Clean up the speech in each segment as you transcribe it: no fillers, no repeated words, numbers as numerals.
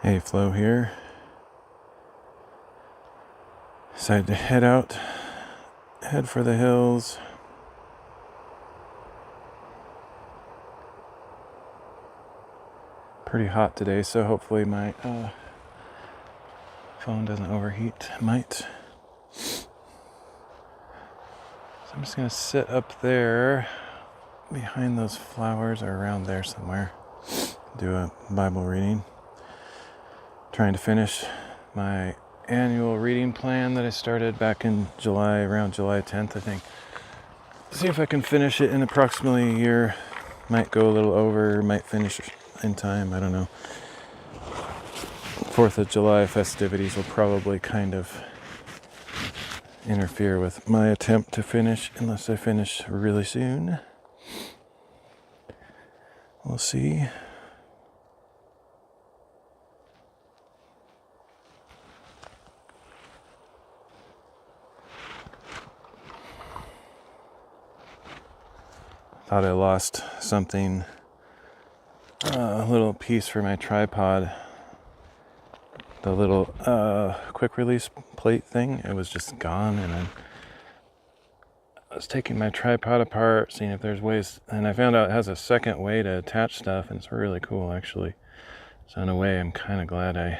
Hey, Flo here. Decided to head for the hills. Pretty hot today, so hopefully my phone doesn't overheat. Might. So I'm just gonna sit up there behind those flowers or around there somewhere. Do a Bible reading. Trying to finish my annual reading plan that I started back in July, around July 10th, I think. See if I can finish it in approximately a year. Might go a little over, might finish in time, I don't know. 4th of July festivities will probably kind of interfere with my attempt to finish, unless I finish really soon. We'll see. Thought I lost something, a little piece for my tripod. The little quick release plate thing, it was just gone, and I was taking my tripod apart, seeing if there's ways, and I found out it has a second way to attach stuff, and it's really cool actually. So in a way, I'm kind of glad I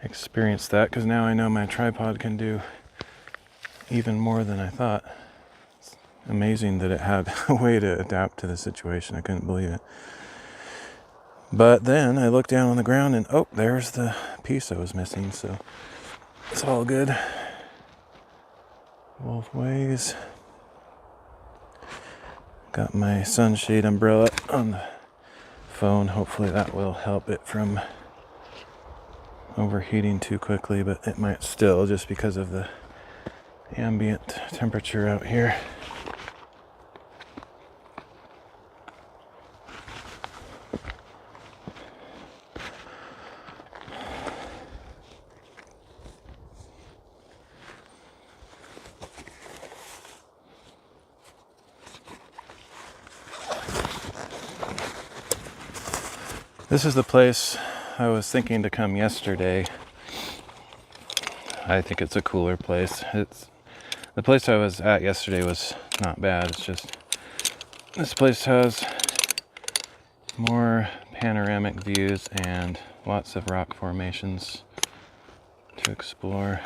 experienced that, because now I know my tripod can do even more than I thought. It's amazing that it had a way to adapt to the situation. I couldn't believe it. But then I looked down on the ground and oh, there's the piece I was missing, so it's all good. Both ways. Got my sunshade umbrella on the phone. Hopefully that will help it from overheating too quickly, but it might still, just because of the ambient temperature out here. This is the place I was thinking to come yesterday. I think it's a cooler place. The place I was at yesterday was not bad. It's just this place has more panoramic views and lots of rock formations to explore.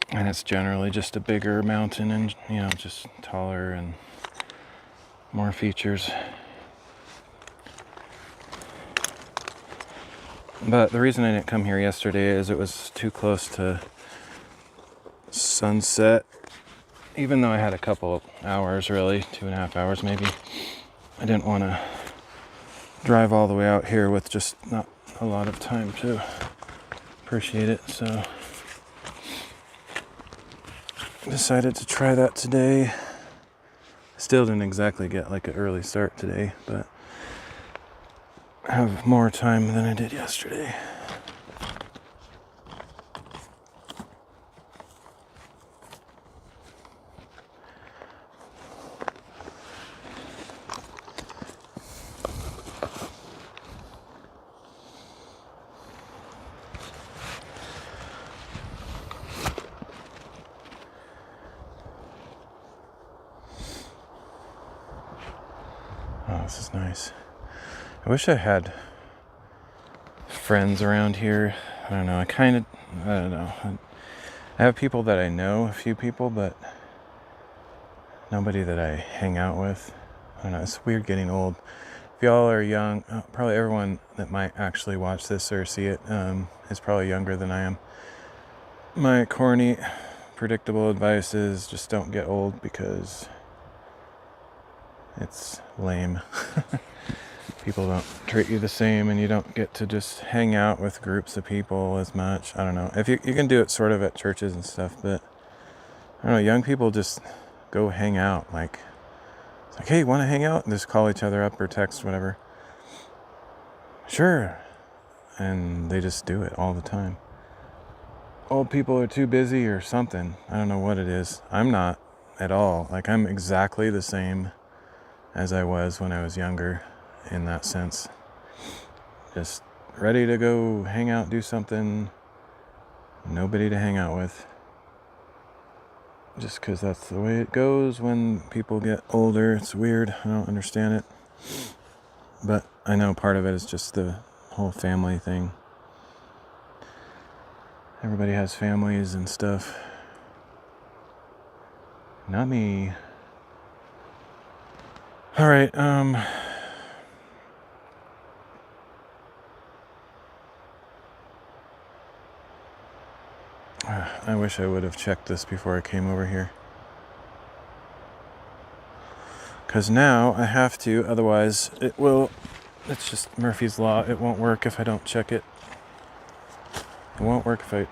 And it's generally just a bigger mountain and, just taller and more features. But the reason I didn't come here yesterday is it was too close to sunset. Even though I had a couple hours, really, 2.5 hours maybe, I didn't want to drive all the way out here with just not a lot of time to appreciate it. So decided to try that today. Still didn't exactly get like an early start today, but I have more time than I did yesterday. Oh, this is nice. I wish I had friends around here. I don't know. I don't know. I have people that I know, a few people, but nobody that I hang out with. I don't know. It's weird getting old. If y'all are young, probably everyone that might actually watch this or see it is probably younger than I am. My corny, predictable advice is just don't get old, because it's lame. People don't treat you the same, and you don't get to just hang out with groups of people as much. I don't know. If you can do it sort of at churches and stuff, but I don't know, young people just go hang out. Like, it's like, hey, want to hang out? And just call each other up or text, whatever. Sure. And they just do it all the time. Old people are too busy or something. I don't know what it is. I'm not at all. Like, I'm exactly the same as I was when I was younger in that sense. Just ready to go hang out, do something, nobody to hang out with. Just because that's the way it goes when people get older. It's weird. I don't understand it. But I know part of it is just the whole family thing. Everybody has families and stuff. Not me. All right, I wish I would have checked this before I came over here. Because now I have to, otherwise it's just Murphy's Law. It won't work if I don't check it. It won't work if I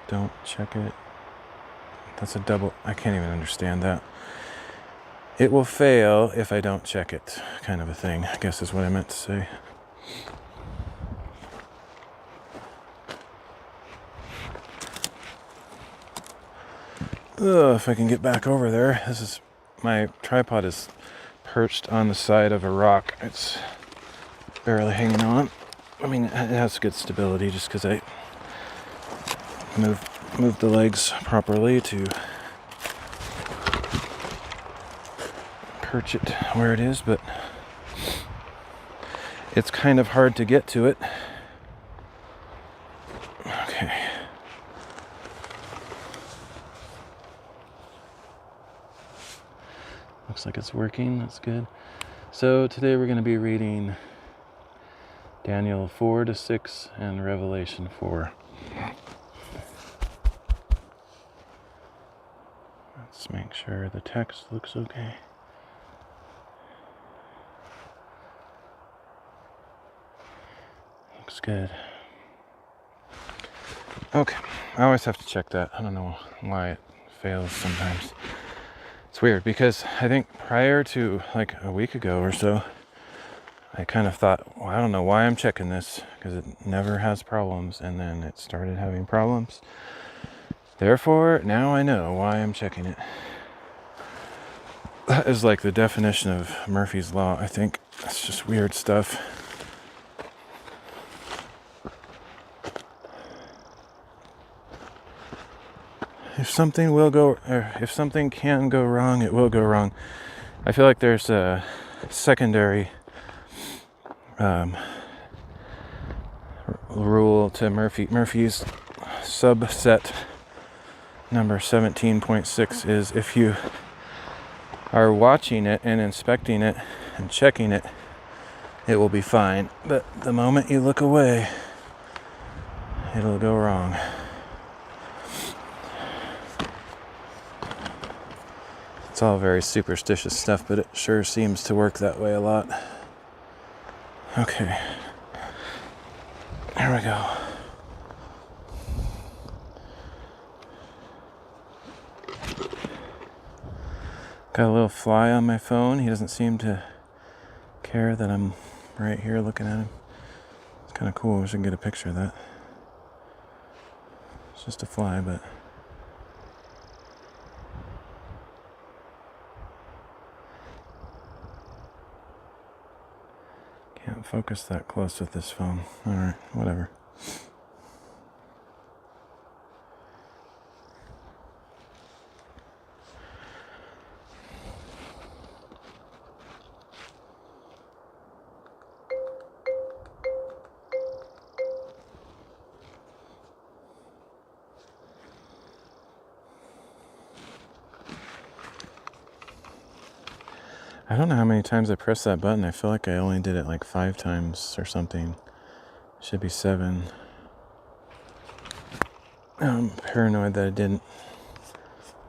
don't check it. That's a double, I can't even understand that. It will fail if I don't check it, kind of a thing, I guess is what I meant to say. Ugh, if I can get back over there. My tripod is perched on the side of a rock. It's barely hanging on. I mean, it has good stability just because I moved the legs properly to perch it where it is, but it's kind of hard to get to it. Okay. Looks like it's working. That's good. So today we're going to be reading Daniel 4-6 and Revelation 4. Let's make sure the text looks okay. Looks good. Okay. I always have to check that. I don't know why it fails sometimes. It's weird because I think prior to like a week ago or so, I kind of thought, well, I don't know why I'm checking this because it never has problems, and then it started having problems. Therefore, now I know why I'm checking it. That is like the definition of Murphy's Law, I think. It's just weird stuff. If something can go wrong, it will go wrong. I feel like there's a secondary rule to Murphy's subset number 17.6 is if you are watching it and inspecting it and checking it, it will be fine. But the moment you look away, it'll go wrong. It's all very superstitious stuff, but it sure seems to work that way a lot. Okay. There we go. Got a little fly on my phone. He doesn't seem to care that I'm right here looking at him. It's kind of cool. I wish I could get a picture of that. It's just a fly, but... can't focus that close with this phone. Alright, whatever. I don't know how many times I pressed that button. I feel like I only did it like 5 times or something. Should be 7. I'm paranoid that I didn't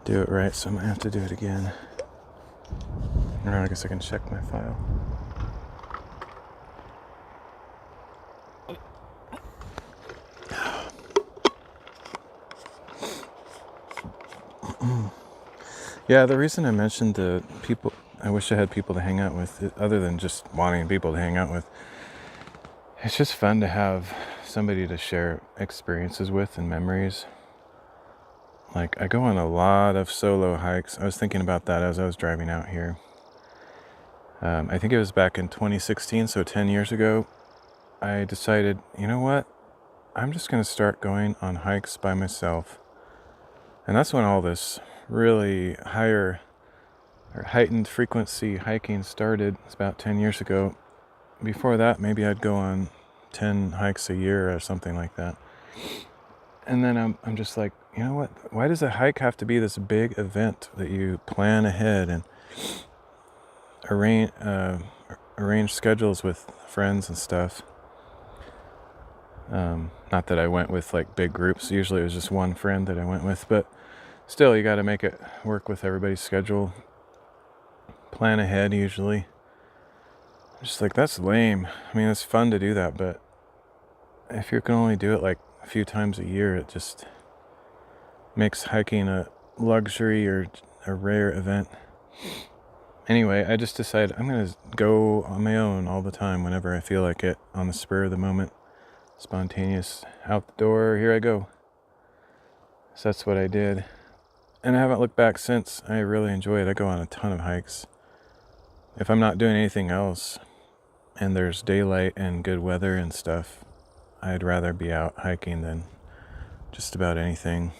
do it right, so I might have to do it again. Or I guess I can check my file. Yeah, the reason I mentioned the people, I wish I had people to hang out with, other than just wanting people to hang out with. It's just fun to have somebody to share experiences with and memories. Like, I go on a lot of solo hikes. I was thinking about that as I was driving out here. I think it was back in 2016, so 10 years ago, I decided, you know what? I'm just going to start going on hikes by myself. And that's when all this really higher or heightened frequency hiking started. It's about 10 years ago. Before that, maybe I'd go on 10 hikes a year or something like that. And then I'm just like, you know what? Why does a hike have to be this big event that you plan ahead and arrange schedules with friends and stuff? Not that I went with like big groups. Usually it was just one friend that I went with, but still, you got to make it work with everybody's schedule. Plan ahead usually. Just like, that's lame. I mean, it's fun to do that, but if you can only do it like a few times a year, it just makes hiking a luxury or a rare event. Anyway, I just decided I'm going to go on my own all the time whenever I feel like it, on the spur of the moment. Spontaneous, out the door, here I go. So that's what I did. And I haven't looked back since. I really enjoy it. I go on a ton of hikes. If I'm not doing anything else, and there's daylight and good weather and stuff, I'd rather be out hiking than just about anything.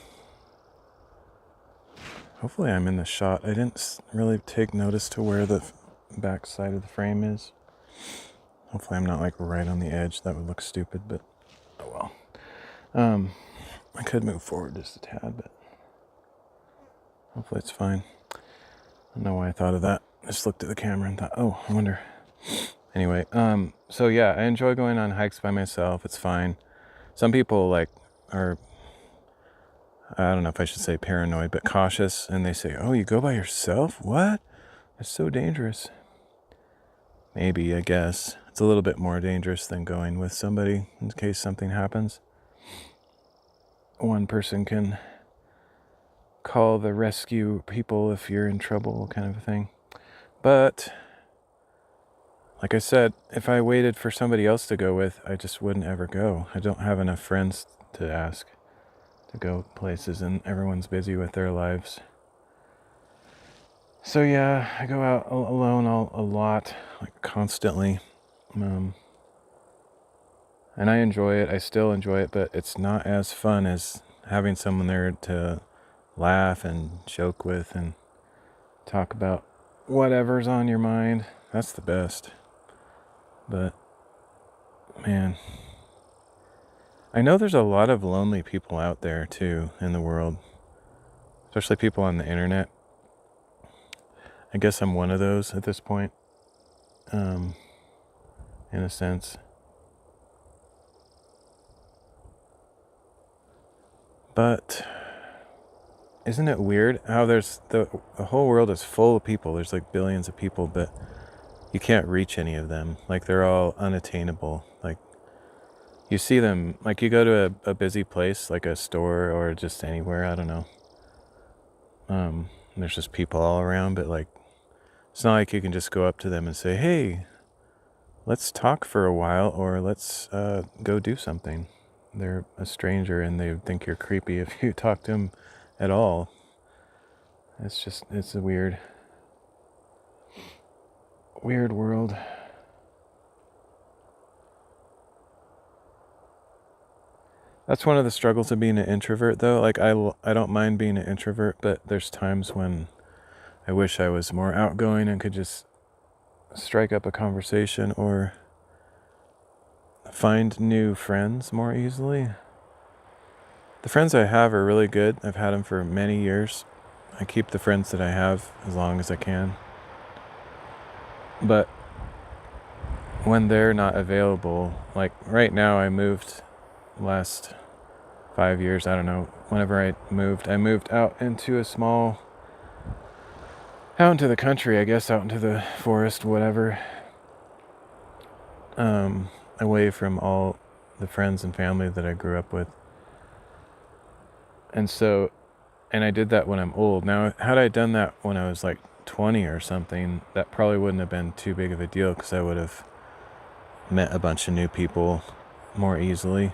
Hopefully I'm in the shot. I didn't really take notice to where the back side of the frame is. Hopefully I'm not like right on the edge. That would look stupid, but oh well. I could move forward just a tad, but hopefully it's fine. I don't know why I thought of that. I just looked at the camera and thought, oh, I wonder. Anyway, so yeah, I enjoy going on hikes by myself. It's fine. Some people are, I don't know if I should say paranoid, but cautious, and they say, oh, you go by yourself? What? That's so dangerous. Maybe, I guess. It's a little bit more dangerous than going with somebody in case something happens. One person can call the rescue people if you're in trouble, kind of a thing. But like I said, if I waited for somebody else to go with, I just wouldn't ever go. I don't have enough friends to ask to go places, and everyone's busy with their lives. So yeah, I go out alone a lot, like constantly. And I enjoy it. I still enjoy it, but it's not as fun as having someone there to laugh and joke with and talk about whatever's on your mind. That's the best. But man, I know there's a lot of lonely people out there too in the world, especially people on the internet. I guess I'm one of those at this point, in a sense. But isn't it weird how there's the whole world is full of people. There's like billions of people, but you can't reach any of them. Like, they're all unattainable. Like, you see them, like you go to a busy place, like a store or just anywhere, I don't know. There's just people all around, but like, it's not like you can just go up to them and say, hey, let's talk for a while, or let's go do something. They're a stranger and they think you're creepy if you talk to them at all. It's a weird world. That's one of the struggles of being an introvert, though. Like, I don't mind being an introvert, but there's times when I wish I was more outgoing and could just strike up a conversation or find new friends more easily. The friends I have are really good. I've had them for many years. I keep the friends that I have as long as I can. But when they're not available, like right now, I moved last 5 years, I don't know, whenever I moved out into out into the country, I guess, out into the forest, whatever, away from all the friends and family that I grew up with. And I did that when I'm old. Now, had I done that when I was like 20 or something, that probably wouldn't have been too big of a deal, because I would have met a bunch of new people more easily.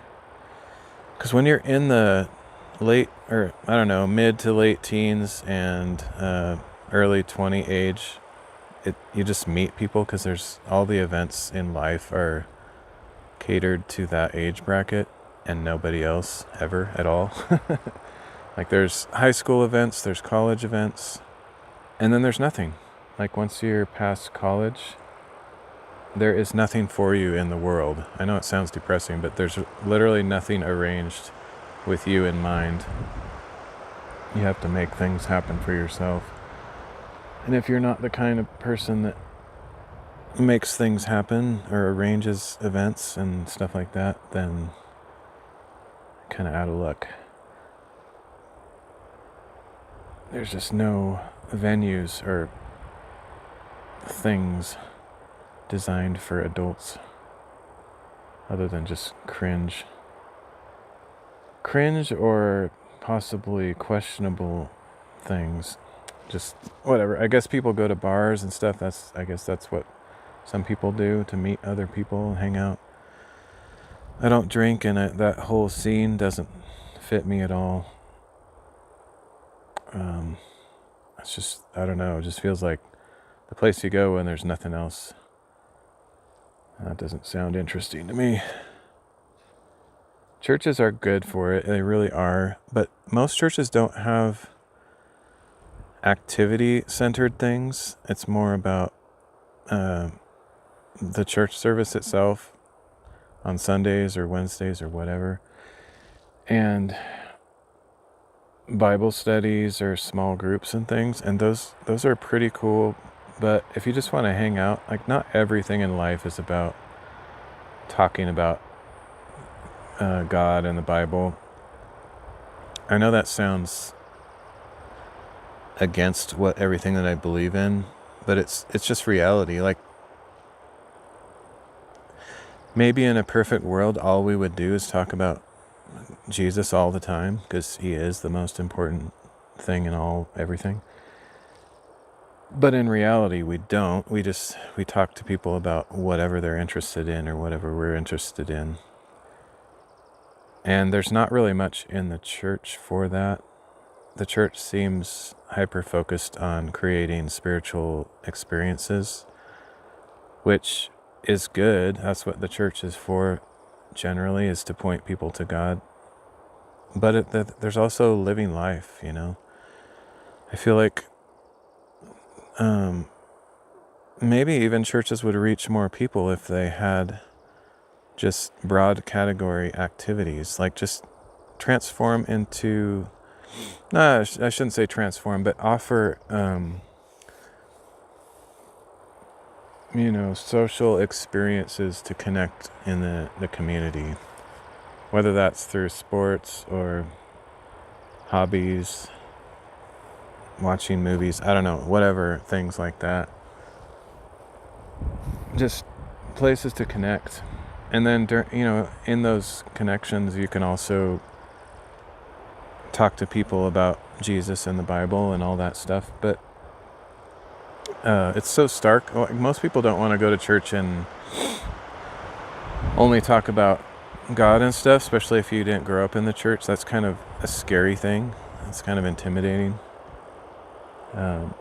Because when you're in the mid to late teens and early 20 age, you just meet people because there's all the events in life are catered to that age bracket and nobody else ever at all. Like there's high school events, there's college events, and then there's nothing. Like once you're past college, there is nothing for you in the world. I know it sounds depressing, but there's literally nothing arranged with you in mind. You have to make things happen for yourself. And if you're not the kind of person that makes things happen or arranges events and stuff like that, then kind of out of luck. There's just no venues or things designed for adults other than just cringe or possibly questionable things. Just whatever. I guess people go to bars and stuff. I guess that's what some people do to meet other people and hang out. I don't drink, and that whole scene doesn't fit me at all. It's just, I don't know, it just feels like the place you go when there's nothing else. That doesn't sound interesting to me. Churches are good for it, they really are, but most churches don't have activity-centered things. It's more about the church service itself on Sundays or Wednesdays or whatever, and Bible studies or small groups and things, and those are pretty cool. But if you just want to hang out, like not everything in life is about talking about God and the Bible. I know that sounds against everything that I believe in, but it's just reality. Like maybe in a perfect world, all we would do is talk about Jesus all the time because he is the most important thing in everything. But in reality, we don't. We talk to people about whatever they're interested in or whatever we're interested in. And there's not really much in the church for that. The church seems hyper-focused on creating spiritual experiences, which is good. That's what the church is for generally, is to point people to God. But there's also living life, you know. I feel like maybe even churches would reach more people if they had just broad category activities, like just transform into, no, I shouldn't say transform, but offer, social experiences to connect in the community, whether that's through sports or hobbies, watching movies, I don't know, whatever, things like that. Just places to connect. And then, in those connections, you can also talk to people about Jesus and the Bible and all that stuff. But it's so stark. Most people don't want to go to church and only talk about God and stuff, especially if you didn't grow up in the church. That's kind of a scary thing. It's kind of intimidating. Or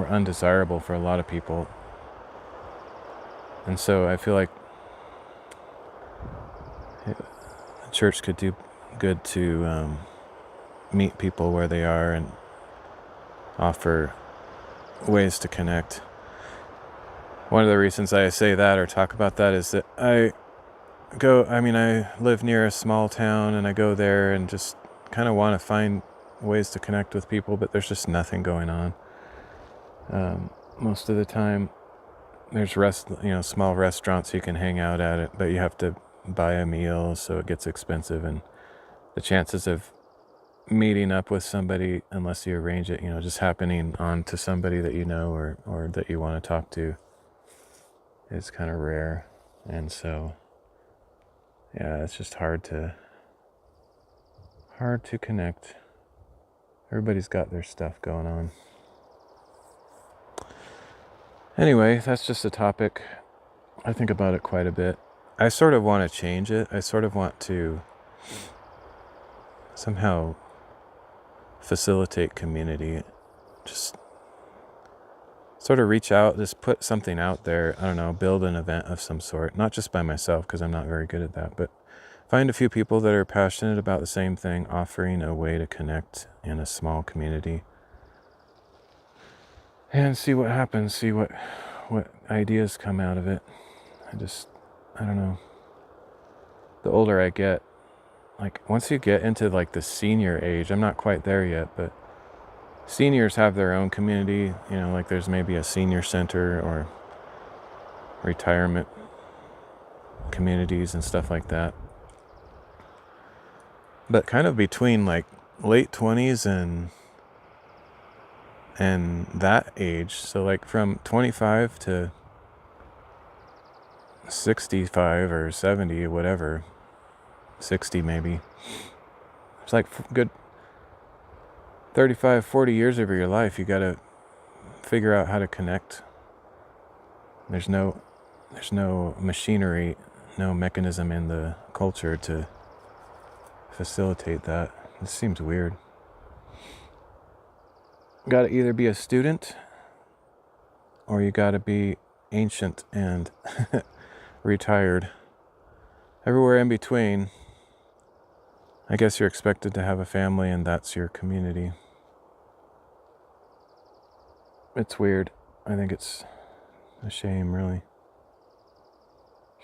undesirable for a lot of people. And so I feel like the church could do good to meet people where they are and offer ways to connect. One of the reasons I say that or talk about that is that I live near a small town, and I go there and just kind of want to find ways to connect with people, but there's just nothing going on. Most of the time, there's small restaurants you can hang out at it, but you have to buy a meal, so it gets expensive, and the chances of meeting up with somebody, unless you arrange it, just happening on to somebody that you know or that you want to talk to, is kind of rare. And so, yeah, it's just hard to connect. Everybody's got their stuff going on. Anyway, that's just a topic. I think about it quite a bit. I sort of want to change it. I sort of want to somehow facilitate community. Just sort of reach out, just put something out there. I don't know, build an event of some sort, not just by myself because I'm not very good at that, but find a few people that are passionate about the same thing, offering a way to connect in a small community, and see what happens, see what ideas come out of it. I don't know. The older I get, like once you get into like the senior age, I'm not quite there yet, but seniors have their own community, you know, like there's maybe a senior center or retirement communities and stuff like that. But kind of between like late 20s and that age, so like from 25 to 65 or 70, whatever, 60 maybe. It's like good 35, 40 years of your life, you got to figure out how to connect. There's no machinery, no mechanism in the culture to facilitate that. It seems weird. Got to either be a student or you got to be ancient and retired. Everywhere in between, I guess you're expected to have a family and that's your community. It's weird. I think it's a shame, really.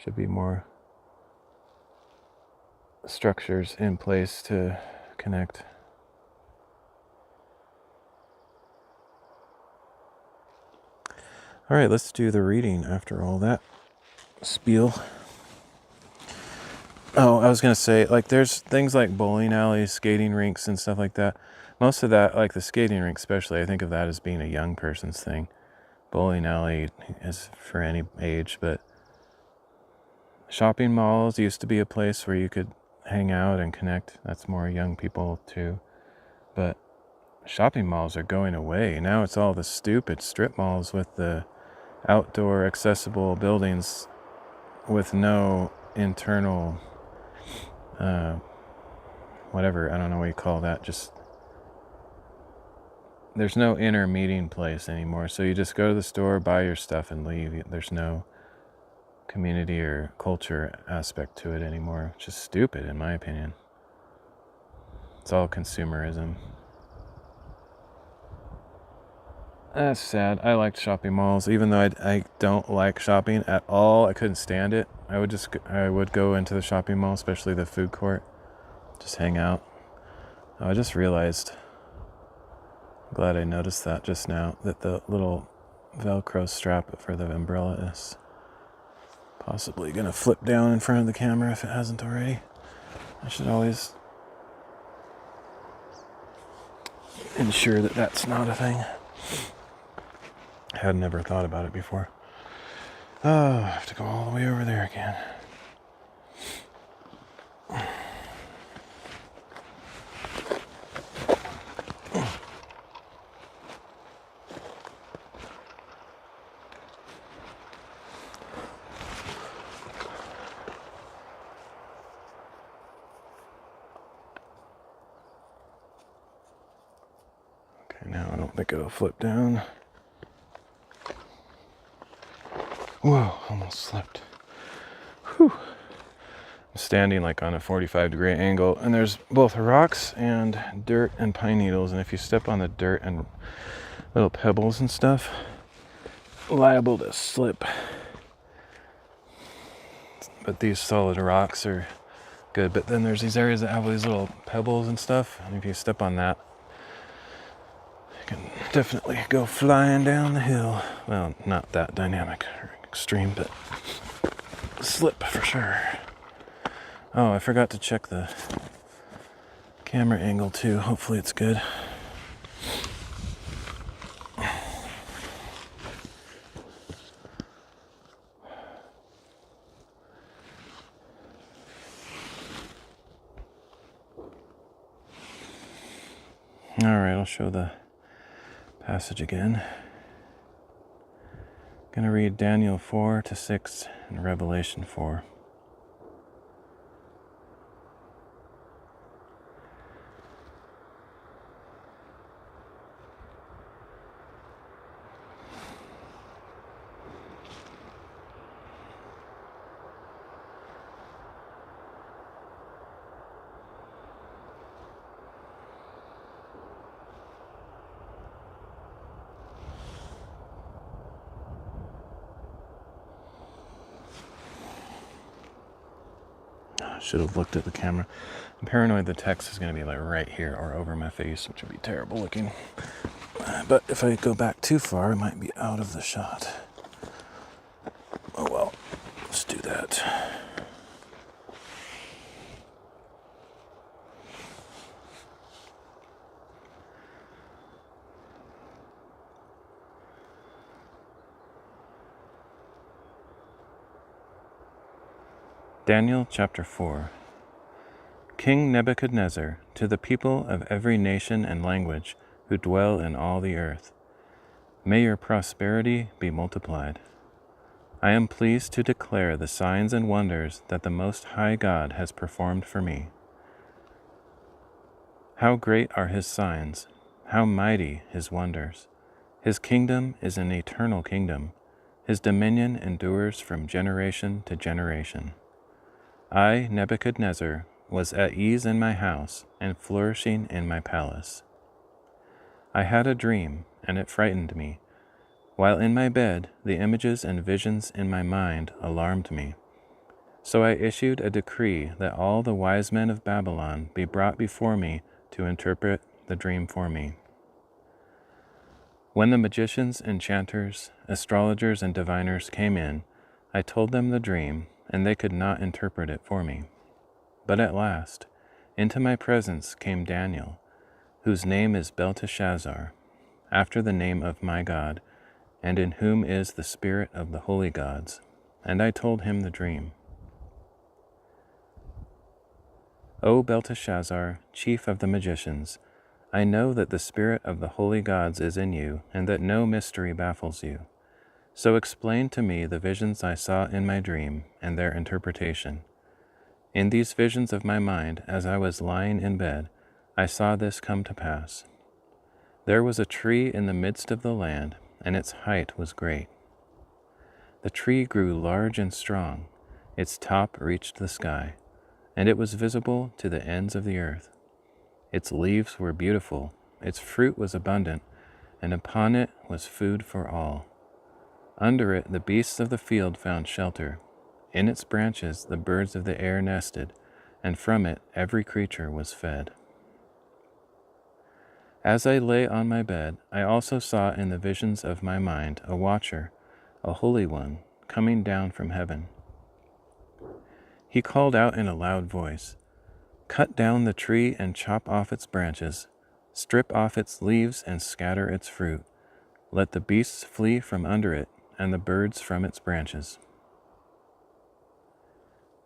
Should be more structures in place to connect. All right, let's do the reading after all that spiel. Oh, I was going to say, like, there's things like bowling alleys, skating rinks, and stuff like that. Most of that, like the skating rink especially, I think of that as being a young person's thing. Bowling alley is for any age, but shopping malls used to be a place where you could hang out and connect. That's more young people too. But shopping malls are going away. Now it's all the stupid strip malls with the outdoor accessible buildings with no internal whatever, I don't know what you call that, just there's no inner meeting place anymore. So you just go to the store, buy your stuff, and leave. There's no community or culture aspect to it anymore. It's just stupid, in my opinion. It's all consumerism. That's sad. I liked shopping malls, even though I don't like shopping at all. I couldn't stand it. I would go into the shopping mall, especially the food court, just hang out. I just realized, glad I noticed that just now, that the little Velcro strap for the umbrella is possibly going to flip down in front of the camera if it hasn't already. I should always ensure that that's not a thing. I had never thought about it before. Oh, I have to go all the way over there again. Okay, now I don't think it'll flip down. Whoa, almost slipped. Whew. I'm standing like on a 45-degree angle, and there's both rocks and dirt and pine needles, and if you step on the dirt and little pebbles and stuff, liable to slip. But these solid rocks are good, but then there's these areas that have these little pebbles and stuff, and if you step on that, you can definitely go flying down the hill. Well, not that dynamic or extreme, but slip for sure. Oh, I forgot to check the camera angle too. Hopefully it's good. All right, I'll show the passage again. I'm going to read Daniel 4-6 and Revelation 4. should have looked at the camera. I'm paranoid the text is going to be like right here or over my face, which would be terrible looking. But if I go back too far, it might be out of the shot. Oh well, let's do that. Daniel chapter 4. King Nebuchadnezzar, to the people of every nation and language who dwell in all the earth, may your prosperity be multiplied. I am pleased to declare the signs and wonders that the Most High God has performed for me. How great are his signs, how mighty his wonders. His kingdom is an eternal kingdom. His dominion endures from generation to generation. I, Nebuchadnezzar, was at ease in my house and flourishing in my palace. I had a dream, and it frightened me. While in my bed, the images and visions in my mind alarmed me. So I issued a decree that all the wise men of Babylon be brought before me to interpret the dream for me. When the magicians, enchanters, astrologers, and diviners came in, I told them the dream, and they could not interpret it for me. But at last, into my presence came Daniel, whose name is Belteshazzar, after the name of my God, and in whom is the spirit of the holy gods. And I told him the dream. O Belteshazzar, chief of the magicians, I know that the spirit of the holy gods is in you, and that no mystery baffles you. So explain to me the visions I saw in my dream and their interpretation. In these visions of my mind, as I was lying in bed, I saw this come to pass. There was a tree in the midst of the land, and its height was great. The tree grew large and strong, its top reached the sky, and it was visible to the ends of the earth. Its leaves were beautiful, its fruit was abundant, and upon it was food for all. Under it the beasts of the field found shelter. In its branches the birds of the air nested, and from it every creature was fed. As I lay on my bed, I also saw in the visions of my mind a watcher, a holy one, coming down from heaven. He called out in a loud voice, "Cut down the tree and chop off its branches, strip off its leaves and scatter its fruit. Let the beasts flee from under it, and the birds from its branches.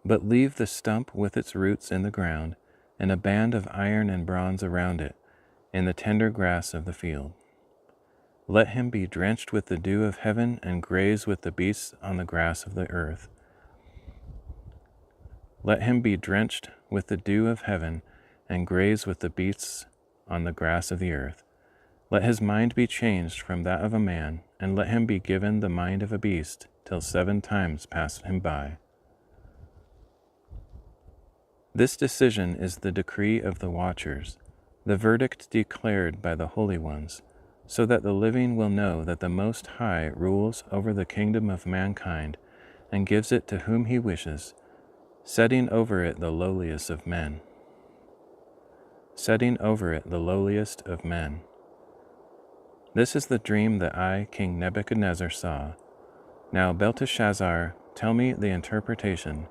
But leave the stump with its roots in the ground, and a band of iron and bronze around it, in the tender grass of the field. Let him be drenched with the dew of heaven and graze with the beasts on the grass of the earth. Let him be drenched with the dew of heaven and graze with the beasts on the grass of the earth. Let his mind be changed from that of a man, and let him be given the mind of a beast, till 7 times pass him by. This decision is the decree of the watchers, the verdict declared by the holy ones, so that the living will know that the Most High rules over the kingdom of mankind and gives it to whom he wishes, setting over it the lowliest of men. Setting over it the lowliest of men. This is the dream that I, King Nebuchadnezzar, saw. Now, Belteshazzar, tell me the interpretation,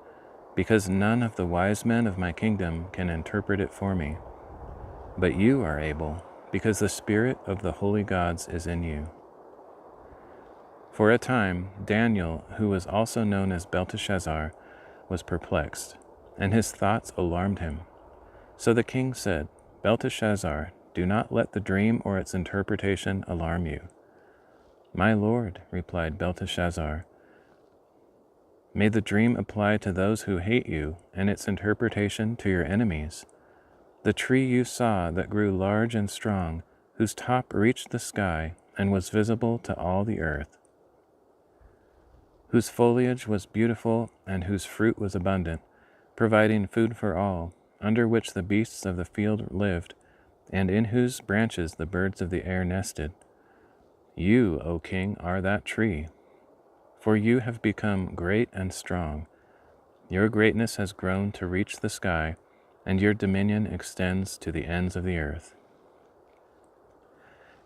because none of the wise men of my kingdom can interpret it for me. But you are able, because the spirit of the holy gods is in you. For a time, Daniel, who was also known as Belteshazzar, was perplexed, and his thoughts alarmed him. So the king said, "Belteshazzar, do not let the dream or its interpretation alarm you." "My lord," replied Belteshazzar, "may the dream apply to those who hate you, and its interpretation to your enemies. The tree you saw that grew large and strong, whose top reached the sky and was visible to all the earth, whose foliage was beautiful and whose fruit was abundant, providing food for all, under which the beasts of the field lived, and in whose branches the birds of the air nested. You, O king, are that tree, for you have become great and strong. Your greatness has grown to reach the sky, and your dominion extends to the ends of the earth.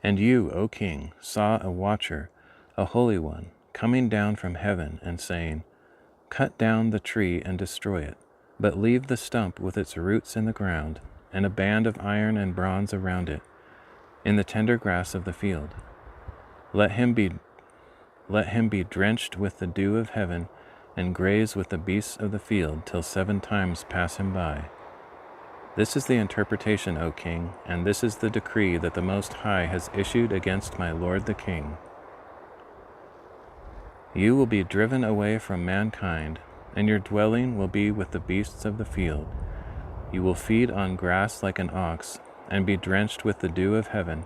And you, O king, saw a watcher, a holy one, coming down from heaven and saying, Cut down the tree and destroy it, but leave the stump with its roots in the ground, and a band of iron and bronze around it, in the tender grass of the field. Let him be drenched with the dew of heaven, and graze with the beasts of the field till 7 times pass him by. This is the interpretation, O king, and this is the decree that the Most High has issued against my lord the king. You will be driven away from mankind, and your dwelling will be with the beasts of the field. You will feed on grass like an ox, and be drenched with the dew of heaven,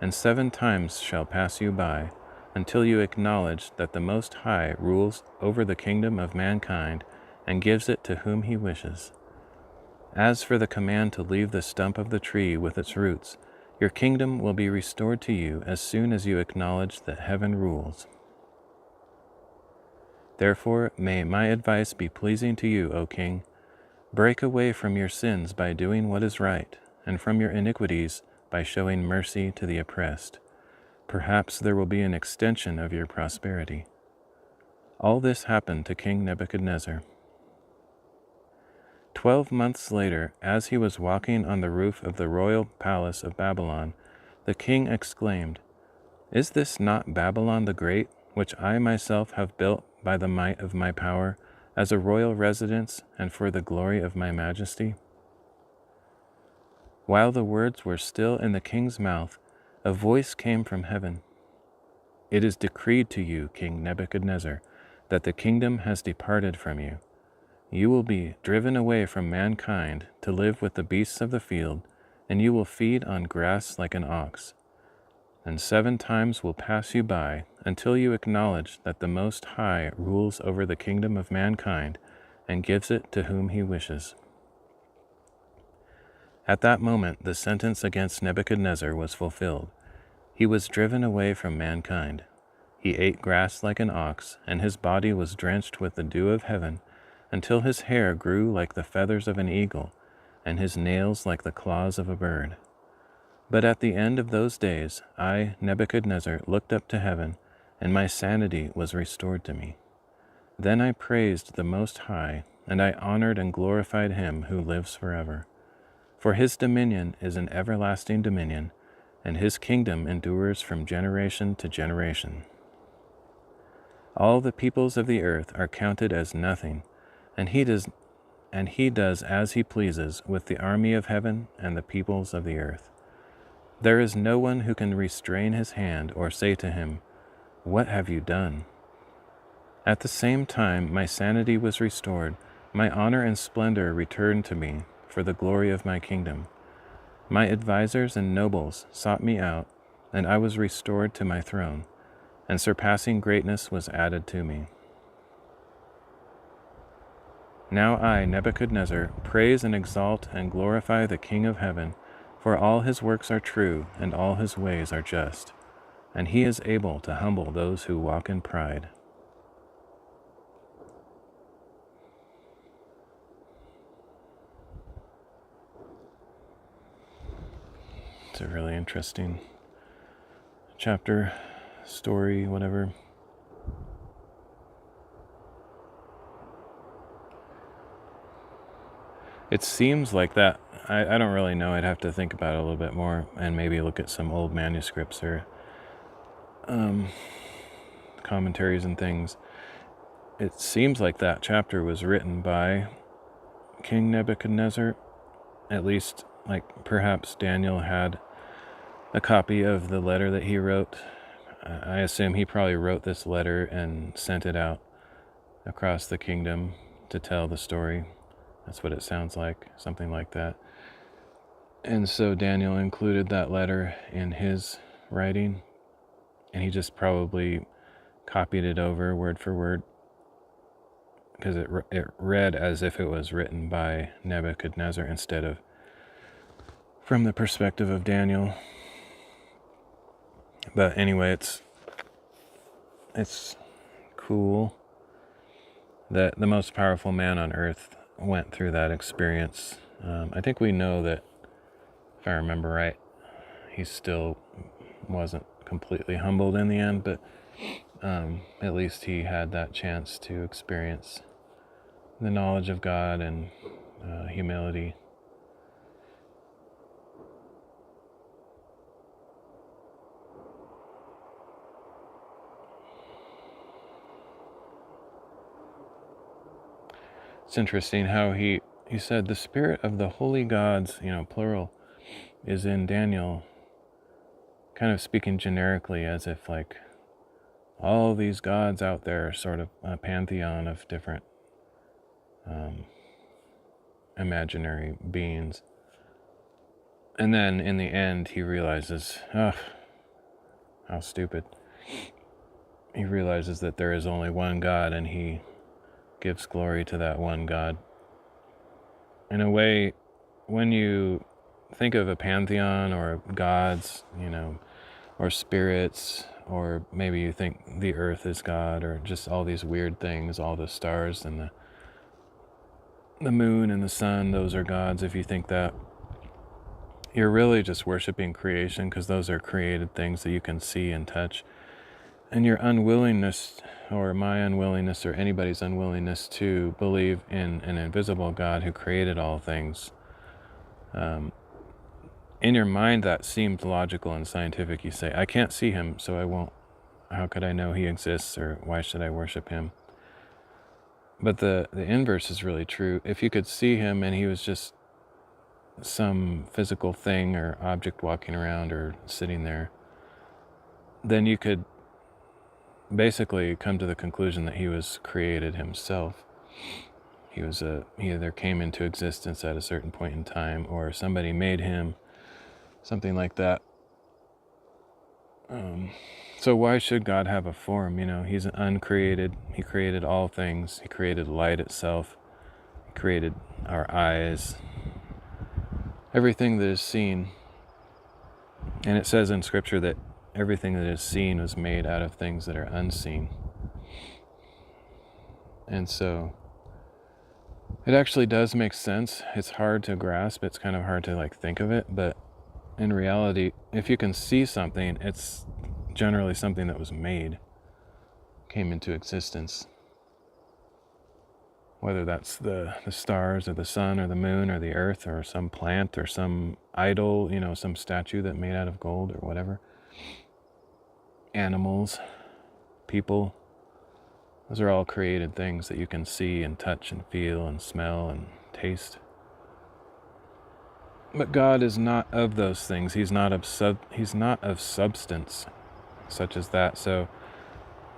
and 7 times shall pass you by, until you acknowledge that the Most High rules over the kingdom of mankind, and gives it to whom he wishes. As for the command to leave the stump of the tree with its roots, your kingdom will be restored to you as soon as you acknowledge that heaven rules. Therefore, may my advice be pleasing to you, O king. Break away from your sins by doing what is right, and from your iniquities by showing mercy to the oppressed. Perhaps there will be an extension of your prosperity. All this happened to King Nebuchadnezzar. 12 months later, as he was walking on the roof of the royal palace of Babylon, the king exclaimed, Is this not Babylon the Great, which I myself have built by the might of my power, as a royal residence and for the glory of my majesty? While the words were still in the king's mouth, a voice came from heaven. It is decreed to you, King Nebuchadnezzar, that the kingdom has departed from you. You will be driven away from mankind to live with the beasts of the field, and you will feed on grass like an ox. And 7 times will pass you by until you acknowledge that the Most High rules over the kingdom of mankind and gives it to whom he wishes. At that moment the sentence against Nebuchadnezzar was fulfilled. He was driven away from mankind. He ate grass like an ox, and his body was drenched with the dew of heaven, until his hair grew like the feathers of an eagle, and his nails like the claws of a bird. But at the end of those days, I, Nebuchadnezzar, looked up to heaven, and my sanity was restored to me. Then I praised the Most High, and I honored and glorified him who lives forever. For his dominion is an everlasting dominion, and his kingdom endures from generation to generation. All the peoples of the earth are counted as nothing, and he does as he pleases with the army of heaven and the peoples of the earth. There is no one who can restrain his hand or say to him, What have you done? At the same time my sanity was restored, my honor and splendor returned to me for the glory of my kingdom. My advisors and nobles sought me out, and I was restored to my throne, and surpassing greatness was added to me. Now I, Nebuchadnezzar, praise and exalt and glorify the King of heaven, for all his works are true and all his ways are just, and he is able to humble those who walk in pride. It's a really interesting chapter, story, whatever. It seems like that. I don't really know. I'd have to think about it a little bit more and maybe look at some old manuscripts or commentaries and things. It seems like that chapter was written by King Nebuchadnezzar. At least, like, perhaps Daniel had a copy of the letter that he wrote. I assume he probably wrote this letter and sent it out across the kingdom to tell the story. That's what it sounds like, something like that. And so Daniel included that letter in his writing, and he just probably copied it over word for word, because it read as if it was written by Nebuchadnezzar instead of from the perspective of Daniel. But anyway, it's cool. that the most powerful man on earth went through that experience. I think we know that, if I remember right, he still wasn't completely humbled in the end, but at least he had that chance to experience the knowledge of God and humility. It's interesting how he said the spirit of the holy gods, plural, is in Daniel, kind of speaking generically as if like all these gods out there are sort of a pantheon of different imaginary beings. And then in the end he realizes, how stupid. He realizes that there is only one God, and he gives glory to that one God. In a way, when you think of a pantheon or gods, or spirits, or maybe you think the earth is God, or just all these weird things, all the stars and the moon and the sun, those are gods. If you think that, you're really just worshiping creation, because those are created things that you can see and touch. And your unwillingness, or my unwillingness, or anybody's unwillingness to believe in an invisible God who created all things, in your mind that seems logical and scientific. You say, I can't see him, so I won't. How could I know he exists, or why should I worship him? But the inverse is really true. If you could see him and he was just some physical thing or object walking around or sitting there, then you could basically come to the conclusion that he was created himself. He either came into existence at a certain point in time, or somebody made him, something like that. So why should God have a form? He's uncreated. He created all things. He created light itself. He created our eyes, everything that is seen. And it says in Scripture that everything that is seen was made out of things that are unseen. And so it actually does make sense. It's hard to grasp. It's kind of hard to think of it. But in reality, if you can see something, it's generally something that was made, came into existence. Whether that's the stars or the sun or the moon or the earth or some plant or some idol, some statue that made out of gold or whatever. Animals, people, those are all created things that you can see and touch and feel and smell and taste. But God is not of those things. He's not of substance such as that. So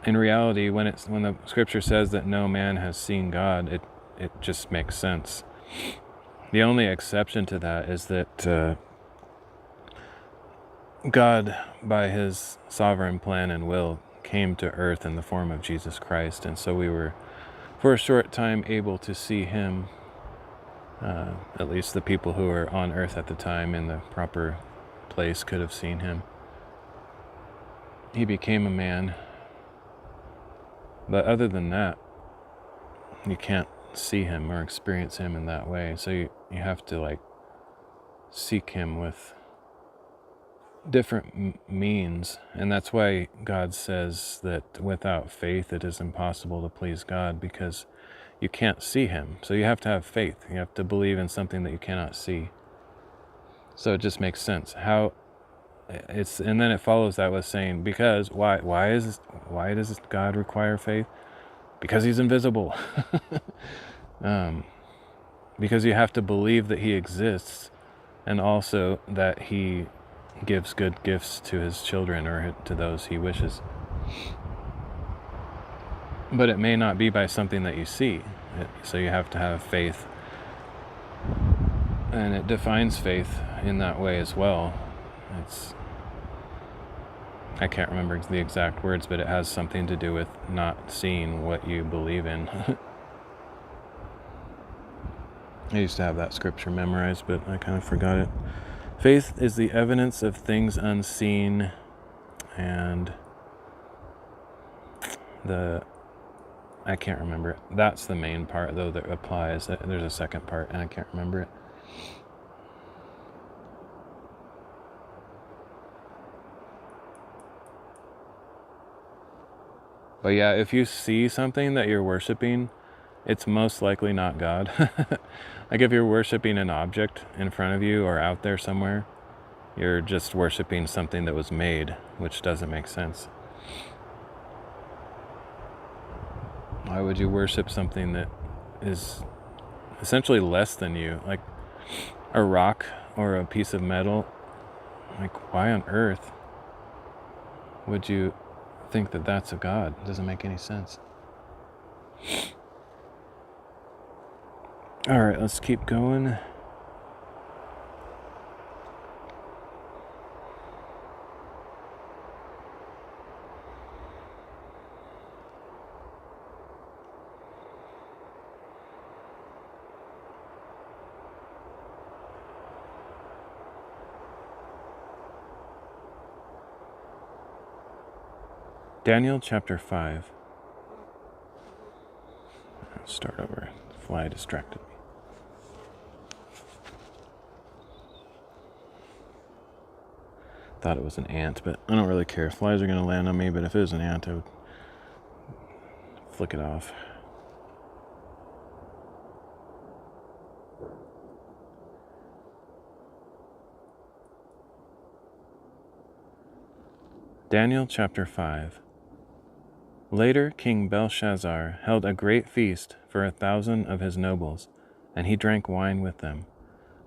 in reality, when the Scripture says that no man has seen God, it just makes sense. The only exception to that is that God, by his sovereign plan and will, came to earth in the form of Jesus Christ, and so we were, for a short time, able to see him, at least the people who were on earth at the time in the proper place could have seen him. He became a man, but other than that, you can't see him or experience him in that way, so you have to seek him with different means. And that's why God says that without faith it is impossible to please God, because you can't see him. So you have to have faith. You have to believe in something that you cannot see. So it just makes sense. And then it follows that with saying, because why does God require faith? Because he's invisible. Because you have to believe that he exists, and also that he gives good gifts to his children or to those he wishes. But it may not be by something that you see. So you have to have faith. And it defines faith in that way as well. I can't remember the exact words, but it has something to do with not seeing what you believe in. I used to have that scripture memorized, but I kind of forgot it. Faith is the evidence of things unseen, and I can't remember it. That's the main part, though, that applies. There's a second part, and I can't remember it. But yeah, if you see something that you're worshiping, it's most likely not God. Like if you're worshiping an object in front of you or out there somewhere, you're just worshiping something that was made, which doesn't make sense. Why would you worship something that is essentially less than you? Like a rock or a piece of metal? Like, why on earth would you think that that's a God? It doesn't make any sense. All right, let's keep going. Daniel chapter 5. I'll start over. The fly distracted me. Thought it was an ant, but I don't really care. Flies are going to land on me, but if it was an ant, I would flick it off. Daniel chapter 5. Later, King Belshazzar held a great feast for 1,000 of his nobles, and he drank wine with them.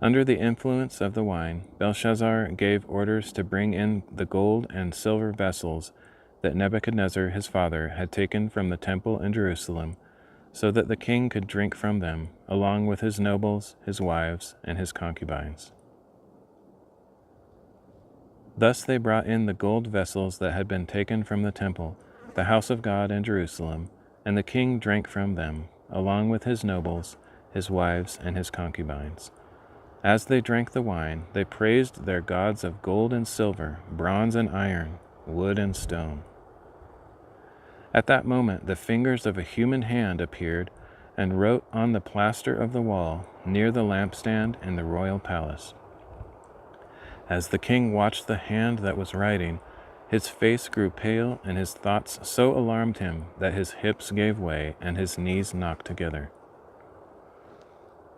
Under the influence of the wine, Belshazzar gave orders to bring in the gold and silver vessels that Nebuchadnezzar his father had taken from the temple in Jerusalem, so that the king could drink from them, along with his nobles, his wives, and his concubines. Thus they brought in the gold vessels that had been taken from the temple, the house of God in Jerusalem, and the king drank from them, along with his nobles, his wives, and his concubines. As they drank the wine, they praised their gods of gold and silver, bronze and iron, wood and stone. At that moment, the fingers of a human hand appeared and wrote on the plaster of the wall near the lampstand in the royal palace. As the king watched the hand that was writing, his face grew pale and his thoughts so alarmed him that his hips gave way and his knees knocked together.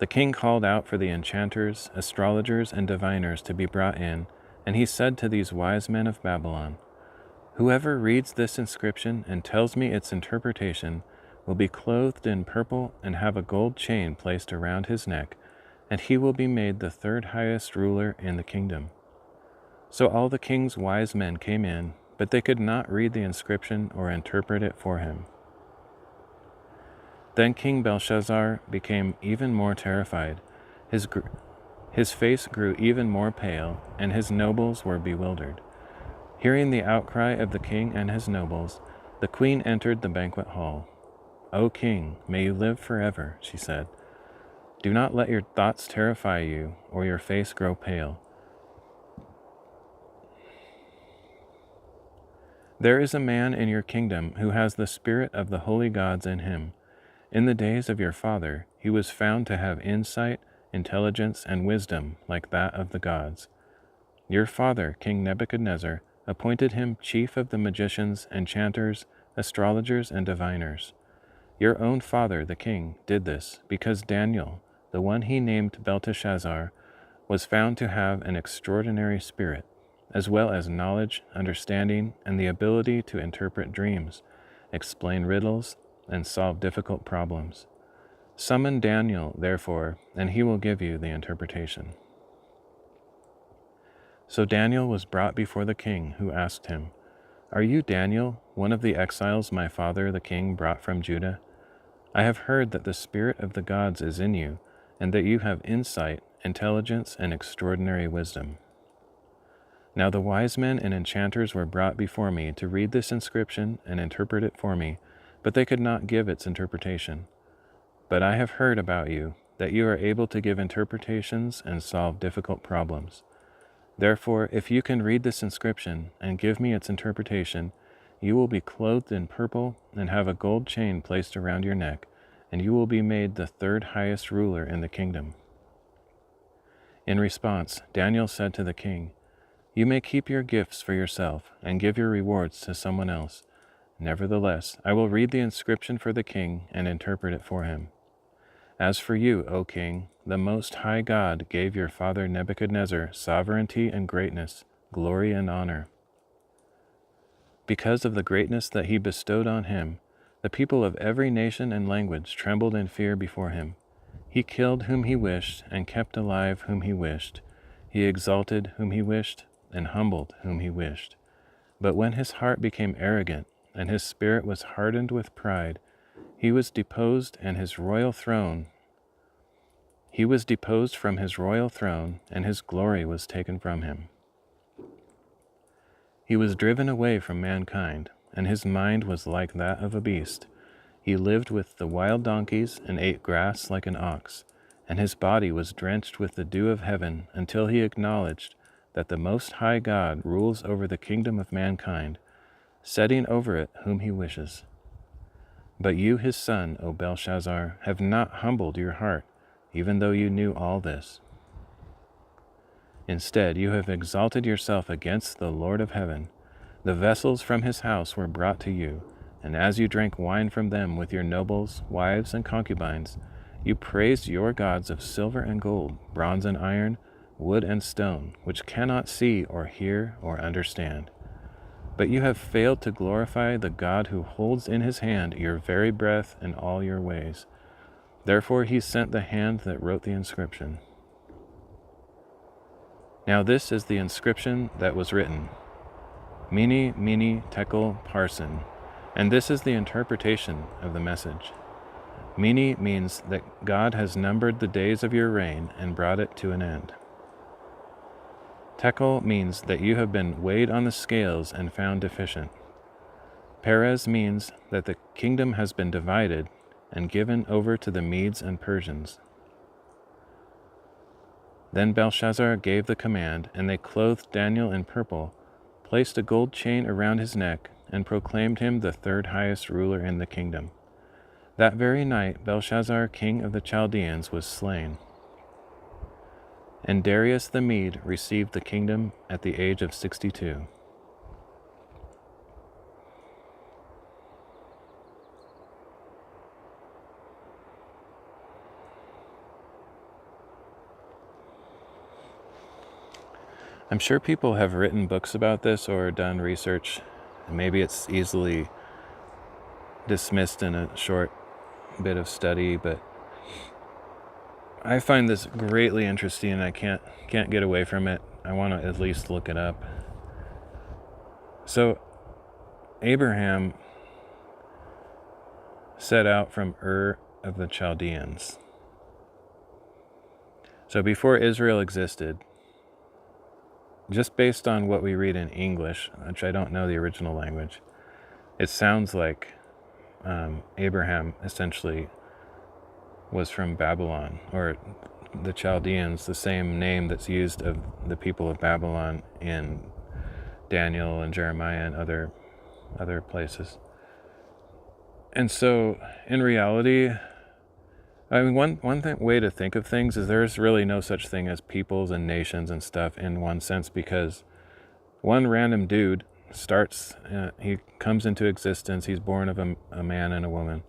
The king called out for the enchanters, astrologers, and diviners to be brought in, and he said to these wise men of Babylon, "Whoever reads this inscription and tells me its interpretation will be clothed in purple and have a gold chain placed around his neck, and he will be made the third highest ruler in the kingdom." So all the king's wise men came in, but they could not read the inscription or interpret it for him. Then King Belshazzar became even more terrified. His face grew even more pale, and his nobles were bewildered. Hearing the outcry of the king and his nobles, the queen entered the banquet hall. "O king, may you live forever," she said. "Do not let your thoughts terrify you, or your face grow pale. There is a man in your kingdom who has the spirit of the holy gods in him. In the days of your father, he was found to have insight, intelligence, and wisdom like that of the gods. Your father, King Nebuchadnezzar, appointed him chief of the magicians, enchanters, astrologers, and diviners. Your own father, the king, did this because Daniel, the one he named Belteshazzar, was found to have an extraordinary spirit, as well as knowledge, understanding, and the ability to interpret dreams, explain riddles, and solve difficult problems. Summon Daniel, therefore, and he will give you the interpretation." So Daniel was brought before the king, who asked him, "Are you Daniel, one of the exiles my father the king brought from Judah? I have heard that the spirit of the gods is in you, and that you have insight, intelligence, and extraordinary wisdom." Now the wise men and enchanters were brought before me to read this inscription and interpret it for me, but they could not give its interpretation. But I have heard about you, that you are able to give interpretations and solve difficult problems. Therefore, if you can read this inscription and give me its interpretation, You will be clothed in purple and have a gold chain placed around your neck, and you will be made the third highest ruler in the kingdom." In response, Daniel said to the king, "You may keep your gifts for yourself and give your rewards to someone else. Nevertheless, I will read the inscription for the king and interpret it for him. As for you, O king, the Most High God gave your father Nebuchadnezzar sovereignty and greatness, glory and honor. Because of the greatness that he bestowed on him, the people of every nation and language trembled in fear before him. He killed whom he wished and kept alive whom he wished. He exalted whom he wished and humbled whom he wished. But when his heart became arrogant and his spirit was hardened with pride, he was deposed from his royal throne, and his glory was taken from him. He was driven away from mankind, and his mind was like that of a beast. He lived with the wild donkeys and ate grass like an ox, and his body was drenched with the dew of heaven until he acknowledged that the Most High God rules over the kingdom of mankind, setting over it whom he wishes. But you, his son, O Belshazzar, have not humbled your heart, even though you knew all this. Instead, you have exalted yourself against the Lord of heaven. The vessels from his house were brought to you, and as you drank wine from them with your nobles, wives, and concubines, you praised your gods of silver and gold, bronze and iron, wood and stone, which cannot see or hear or understand. But you have failed to glorify the God who holds in his hand your very breath and all your ways. Therefore he sent the hand that wrote the inscription. Now this is the inscription that was written: Mene, Mene, Tekel, Parsin. And this is the interpretation of the message. Mene means that God has numbered the days of your reign and brought it to an end. Tekel means that you have been weighed on the scales and found deficient. Perez means that the kingdom has been divided and given over to the Medes and Persians. Then Belshazzar gave the command, and they clothed Daniel in purple, placed a gold chain around his neck, and proclaimed him the third highest ruler in the kingdom. That very night Belshazzar, king of the Chaldeans, was slain. And Darius the Mede received the kingdom at the age of 62. I'm sure people have written books about this or done research. Maybe it's easily dismissed in a short bit of study, but I find this greatly interesting and I can't get away from it. I want to at least look it up. So Abraham set out from Ur of the Chaldeans. So before Israel existed, just based on what we read in English, which I don't know the original language, it sounds like Abraham essentially was from Babylon, or the Chaldeans, the same name that's used of the people of Babylon in Daniel and Jeremiah and other places. And so in reality, I mean, one way to think of things is there's really no such thing as peoples and nations and stuff in one sense, because one random dude he comes into existence, he's born of a man and a woman,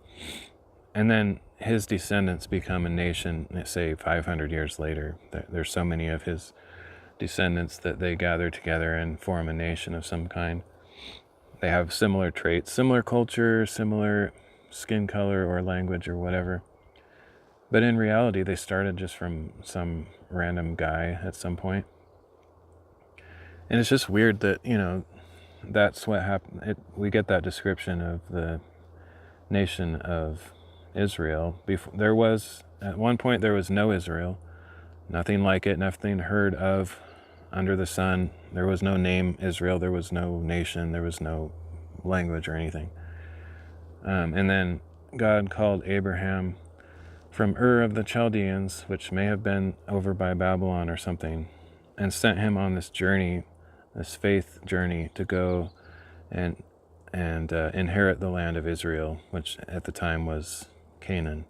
and then his descendants become a nation, say 500 years later. There's so many of his descendants that they gather together and form a nation of some kind. They have similar traits, similar culture, similar skin color or language or whatever. But in reality, they started just from some random guy at some point. And it's just weird that, that's what happened. We get that description of the nation of Israel. At one point, there was no Israel. Nothing like it, nothing heard of under the sun. There was no name Israel. There was no nation. There was no language or anything. And then God called Abraham from Ur of the Chaldeans, which may have been over by Babylon or something, and sent him on this journey, this faith journey, to go and and inherit the land of Israel, which at the time was Canaan,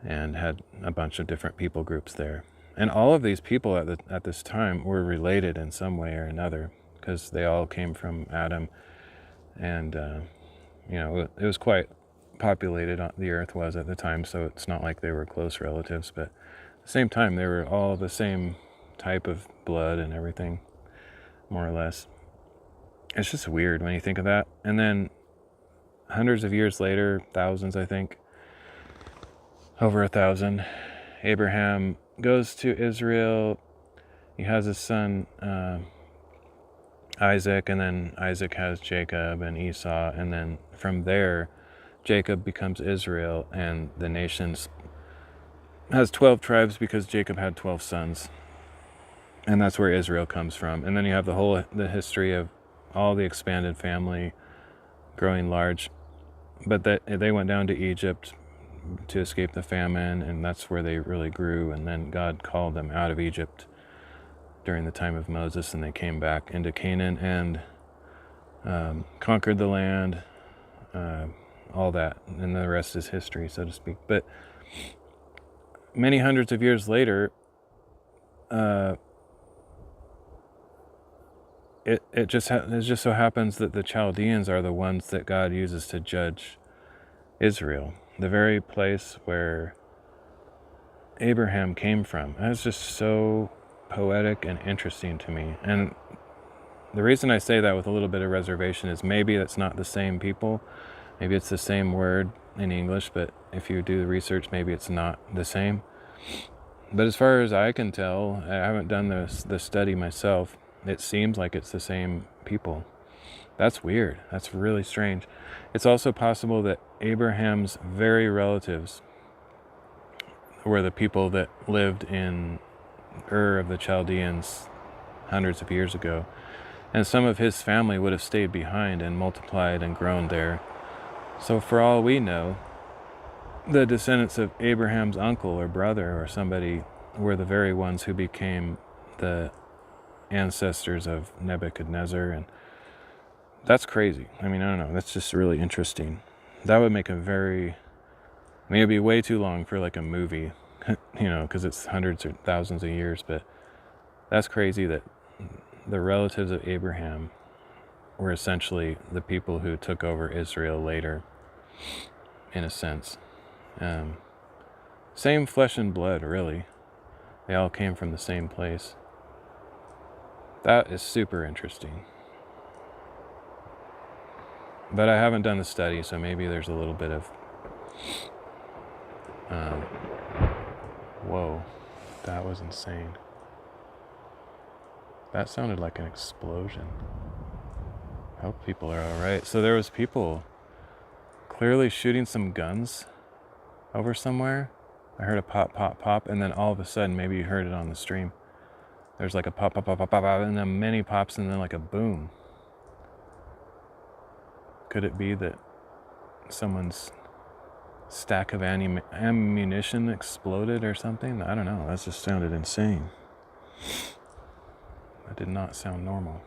and had a bunch of different people groups there. And all of these people at this time were related in some way or another, because they all came from Adam, and it was quite populated. The earth was at the time, so it's not like they were close relatives, but at the same time they were all the same type of blood and everything, more or less. It's just weird when you think of that. And then hundreds of years later, thousands, I think, over 1,000, Abraham goes to Israel. He has his son Isaac, and then Isaac has Jacob and Esau, and then from there Jacob becomes Israel, and the nations has 12 tribes because Jacob had 12 sons, and that's where Israel comes from. And then you have the history of all the expanded family growing large, but they went down to Egypt to escape the famine, and that's where they really grew. And then God called them out of Egypt during the time of Moses, and they came back into Canaan and conquered the land, all that, and the rest is history, so to speak. But many hundreds of years later, it just so happens that the Chaldeans are the ones that God uses to judge Israel, the very place where Abraham came from. That's just so poetic and interesting to me. And the reason I say that with a little bit of reservation is maybe that's not the same people. Maybe it's the same word in English, but if you do the research, maybe it's not the same. But as far as I can tell, I haven't done the study myself, it seems like it's the same people. That's weird. That's really strange. It's also possible that Abraham's very relatives were the people that lived in Ur of the Chaldeans hundreds of years ago. And some of his family would have stayed behind and multiplied and grown there. So for all we know, the descendants of Abraham's uncle or brother or somebody were the very ones who became the ancestors of Nebuchadnezzar. And that's crazy. I mean, I don't know. That's just really interesting. That would make it'd be way too long for like a movie, because it's hundreds or thousands of years. But that's crazy that the relatives of Abraham were essentially the people who took over Israel later, in a sense. Same flesh and blood, really. They all came from the same place. That is super interesting. But I haven't done the study, so maybe there's a little bit of... whoa, that was insane. That sounded like an explosion. I hope people are alright. So there was people clearly shooting some guns over somewhere. I heard a pop, pop, pop, and then all of a sudden, maybe you heard it on the stream, there's like a pop, pop, pop, pop, pop, and then many pops, and then like a boom. Could it be that someone's stack of ammunition exploded or something? I don't know. That just sounded insane. That did not sound normal.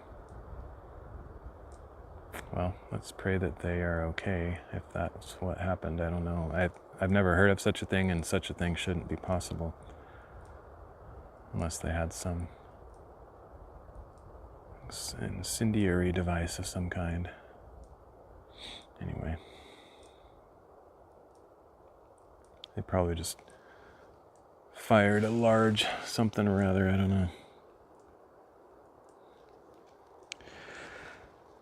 Well, let's pray that they are okay, if that's what happened. I don't know. I've never heard of such a thing, and such a thing shouldn't be possible. Unless they had some incendiary device of some kind. Anyway. They probably just fired a large something or other, I don't know.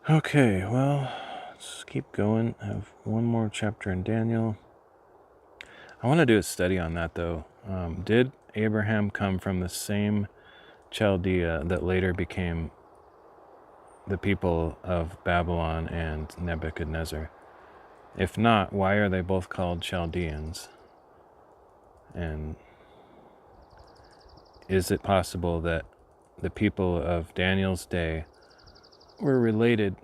Okay, well, let's keep going. I have one more chapter in Daniel. I want to do a study on that, though. Did Abraham come from the same Chaldea that later became the people of Babylon and Nebuchadnezzar? If not, why are they both called Chaldeans? And is it possible that the people of Daniel's day were related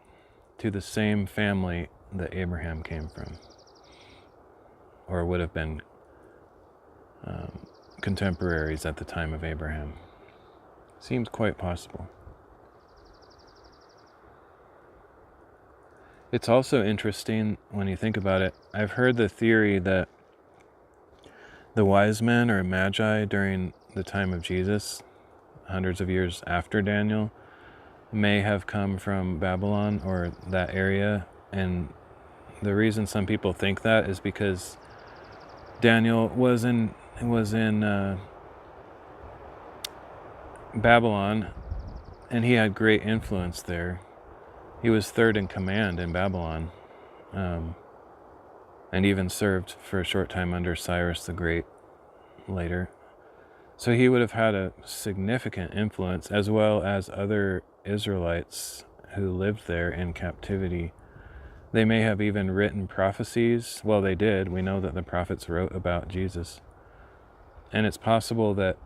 to the same family that Abraham came from, or would have been contemporaries at the time of Abraham? Seems quite possible. It's also interesting when you think about it. I've heard the theory that the wise men or magi during the time of Jesus, hundreds of years after Daniel, may have come from Babylon or that area. And the reason some people think that is because Daniel was in Babylon, and he had great influence there. He was third in command in Babylon, and even served for a short time under Cyrus the Great later. So he would have had a significant influence, as well as other Israelites who lived there in captivity. They may have even written prophecies. Well, they did. We know that the prophets wrote about Jesus. And it's possible that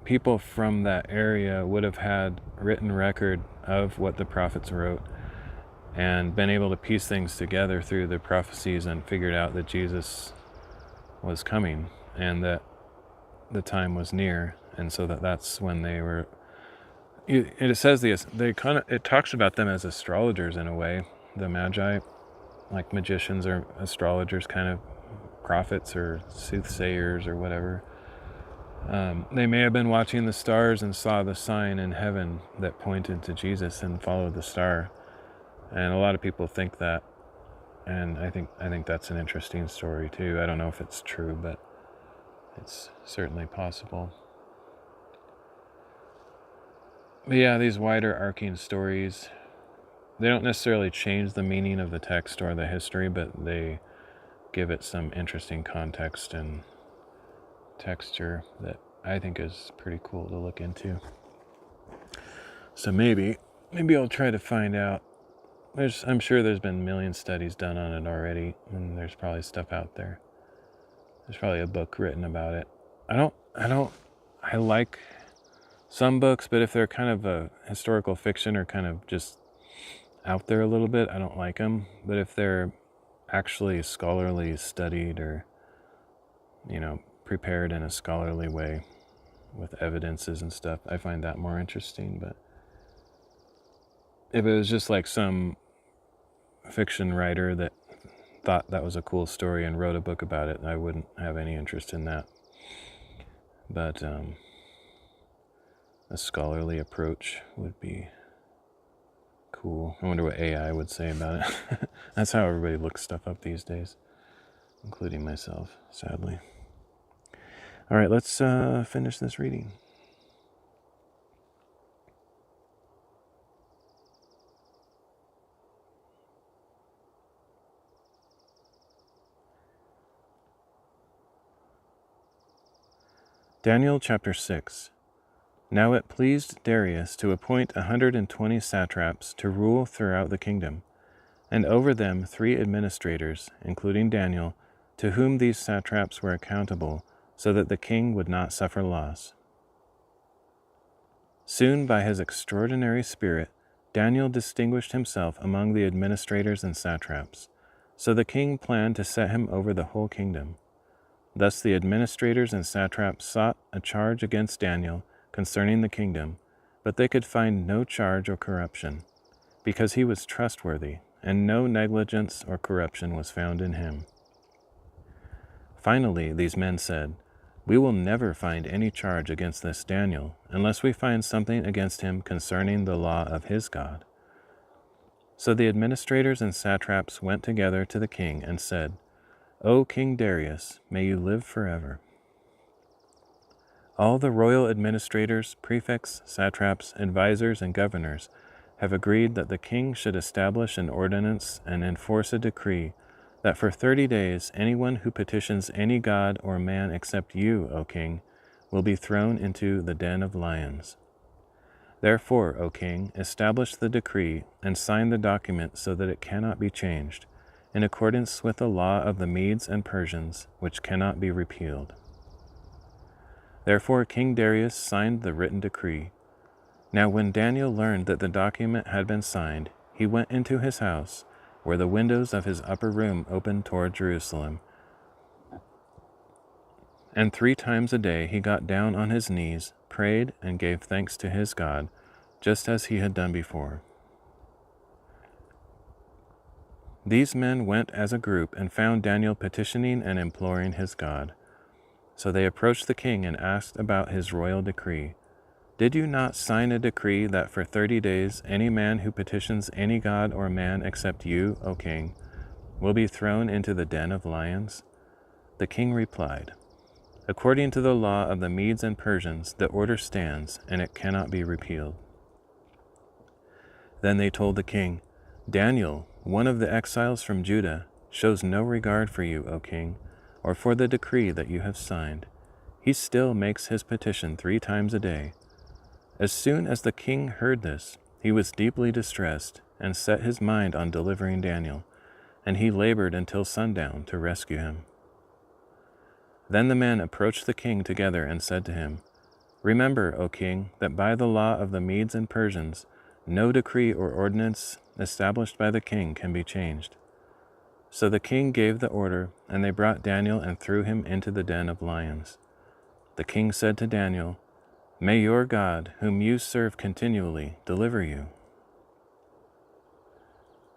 people from that area would have had written record of what the prophets wrote and been able to piece things together through the prophecies and figured out that Jesus was coming and that the time was near. And so that's when they were, it says it talks about them as astrologers in a way, the Magi, like magicians or astrologers, kind of prophets or soothsayers or whatever. They may have been watching the stars and saw the sign in heaven that pointed to Jesus and followed the star. And a lot of people think that, and I think that's an interesting story too. I don't know if it's true, but it's certainly possible. But yeah, these wider arcing stories, they don't necessarily change the meaning of the text or the history, but they give it some interesting context and texture that I think is pretty cool to look into. So maybe I'll try to find out. I'm sure there's been a million studies done on it already, and there's probably stuff out there. There's probably a book written about it. I like some books, but if they're kind of a historical fiction or kind of just out there a little bit, I don't like them. But if they're actually scholarly studied or, prepared in a scholarly way with evidences and stuff, I find that more interesting. But if it was just like some fiction writer that thought that was a cool story and wrote a book about it, I wouldn't have any interest in that. But a scholarly approach would be cool. I wonder what AI would say about it. That's how everybody looks stuff up these days, including myself, sadly. All right, let's finish this reading. Daniel chapter 6. Now it pleased Darius to appoint 120 satraps to rule throughout the kingdom, and over them 3 administrators, including Daniel, to whom these satraps were accountable, so that the king would not suffer loss. Soon, by his extraordinary spirit, Daniel distinguished himself among the administrators and satraps, so the king planned to set him over the whole kingdom. Thus the administrators and satraps sought a charge against Daniel concerning the kingdom, but they could find no charge or corruption, because he was trustworthy, and no negligence or corruption was found in him. Finally, these men said, "We will never find any charge against this Daniel, unless we find something against him concerning the law of his God." So the administrators and satraps went together to the king and said, "O King Darius, may you live forever. All the royal administrators, prefects, satraps, advisors, and governors have agreed that the king should establish an ordinance and enforce a decree that for 30 days anyone who petitions any god or man except you, O king, will be thrown into the den of lions. Therefore, O king, establish the decree and sign the document so that it cannot be changed, in accordance with the law of the Medes and Persians, which cannot be repealed." Therefore King Darius signed the written decree. Now when Daniel learned that the document had been signed, he went into his house, where the windows of his upper room opened toward Jerusalem. And 3 times a day he got down on his knees, prayed, and gave thanks to his God, just as he had done before. These men went as a group and found Daniel petitioning and imploring his God. So they approached the king and asked about his royal decree. Did you not sign a decree that for 30 days any man who petitions any god or man except you, O king, will be thrown into the den of lions? The king replied, According to the law of the Medes and Persians, the order stands, and it cannot be repealed. Then they told the king, Daniel, one of the exiles from Judah, shows no regard for you, O king, or for the decree that you have signed. He still makes his petition 3 times a day. As soon as the king heard this, he was deeply distressed and set his mind on delivering Daniel, and he labored until sundown to rescue him. Then the men approached the king together and said to him, Remember, O king, that by the law of the Medes and Persians, no decree or ordinance established by the king can be changed. So the king gave the order, and they brought Daniel and threw him into the den of lions. The king said to Daniel, May your God, whom you serve continually, deliver you.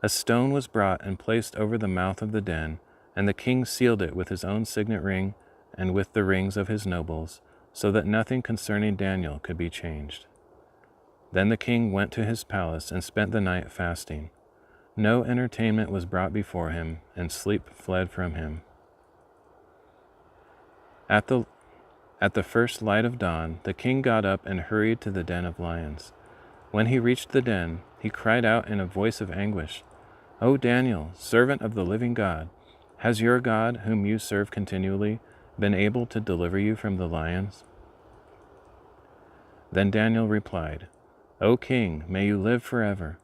A stone was brought and placed over the mouth of the den, and the king sealed it with his own signet ring and with the rings of his nobles, so that nothing concerning Daniel could be changed. Then the king went to his palace and spent the night fasting. No entertainment was brought before him, and sleep fled from him. At the first light of dawn, the king got up and hurried to the den of lions. When he reached the den, he cried out in a voice of anguish, O Daniel, servant of the living God, has your God, whom you serve continually, been able to deliver you from the lions? Then Daniel replied, O king, may you live forever.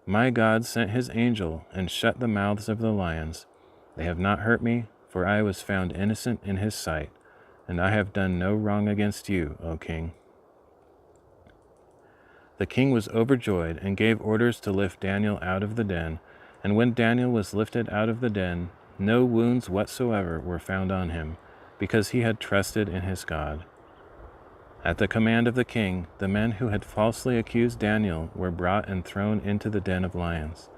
My God sent his angel and shut the mouths of the lions. They have not hurt me, for I was found innocent in his sight, and I have done no wrong against you, O king. The king was overjoyed and gave orders to lift Daniel out of the den, and when Daniel was lifted out of the den, no wounds whatsoever were found on him, because he had trusted in his God. At the command of the king, the men who had falsely accused Daniel were brought and thrown into the den of lions,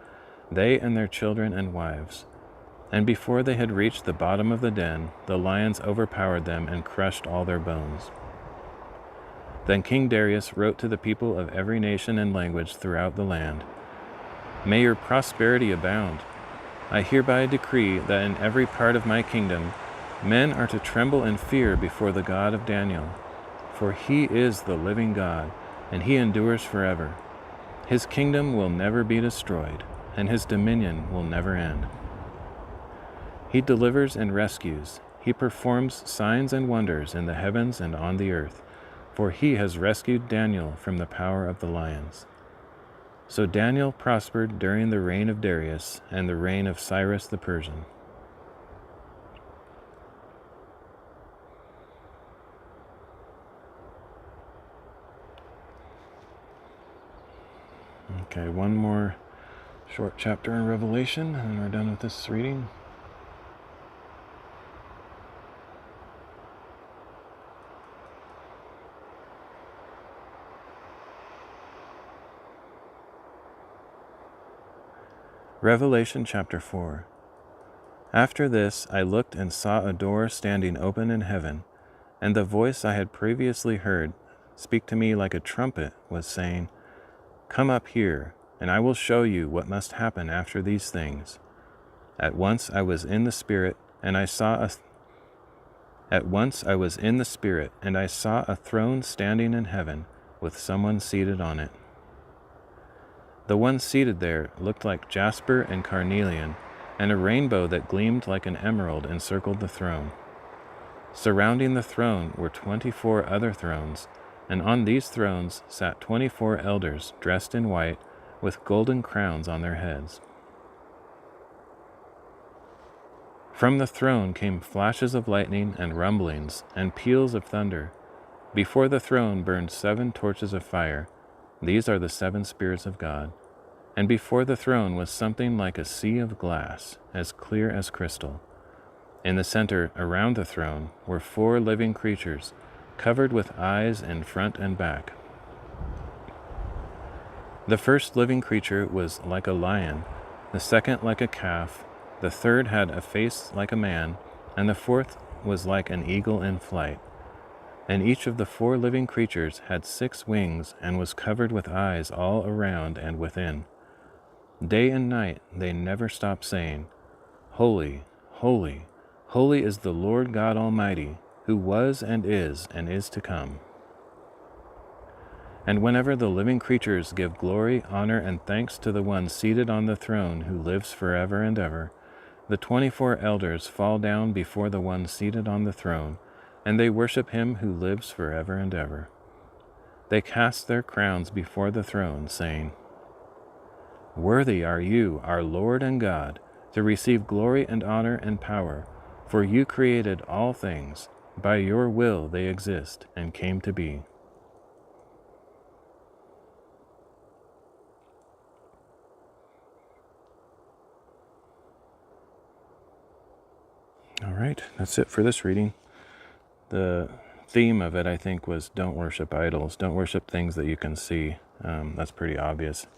they and their children and wives. And before they had reached the bottom of the den, the lions overpowered them and crushed all their bones. Then King Darius wrote to the people of every nation and language throughout the land, May your prosperity abound. I hereby decree that in every part of my kingdom, men are to tremble and fear before the God of Daniel, for he is the living God, and he endures forever. His kingdom will never be destroyed, and his dominion will never end. He delivers and rescues. He performs signs and wonders in the heavens and on the earth, for he has rescued Daniel from the power of the lions. So Daniel prospered during the reign of Darius and the reign of Cyrus the Persian. Okay, one more short chapter in Revelation, and we're done with this reading. Revelation chapter 4. After this I looked and saw a door standing open in heaven, and the voice I had previously heard speak to me like a trumpet was saying, Come up here, and I will show you what must happen after these things. At once I was in the Spirit, and I saw a throne standing in heaven, with someone seated on it. The one seated there looked like jasper and carnelian, and a rainbow that gleamed like an emerald encircled the throne. Surrounding the throne were 24 other thrones, and on these thrones sat 24 elders dressed in white, with golden crowns on their heads. From the throne came flashes of lightning and rumblings and peals of thunder. Before the throne burned 7 torches of fire. These are the 7 spirits of God. And before the throne was something like a sea of glass, as clear as crystal. In the center, around the throne, were 4 living creatures, covered with eyes in front and back. The first living creature was like a lion, the second like a calf, the third had a face like a man, and the fourth was like an eagle in flight. And each of the 4 living creatures had 6 wings and was covered with eyes all around and within. Day and night they never stopped saying, Holy, holy, holy is the Lord God Almighty, who was and is to come. And whenever the living creatures give glory, honor, and thanks to the one seated on the throne who lives forever and ever, the 24 elders fall down before the one seated on the throne, and they worship him who lives forever and ever. They cast their crowns before the throne, saying, Worthy are you, our Lord and God, to receive glory and honor and power, for you created all things. By your will they exist and came to be. All right, that's it for this reading. The theme of it, I think, was don't worship idols. Don't worship things that you can see. That's pretty obvious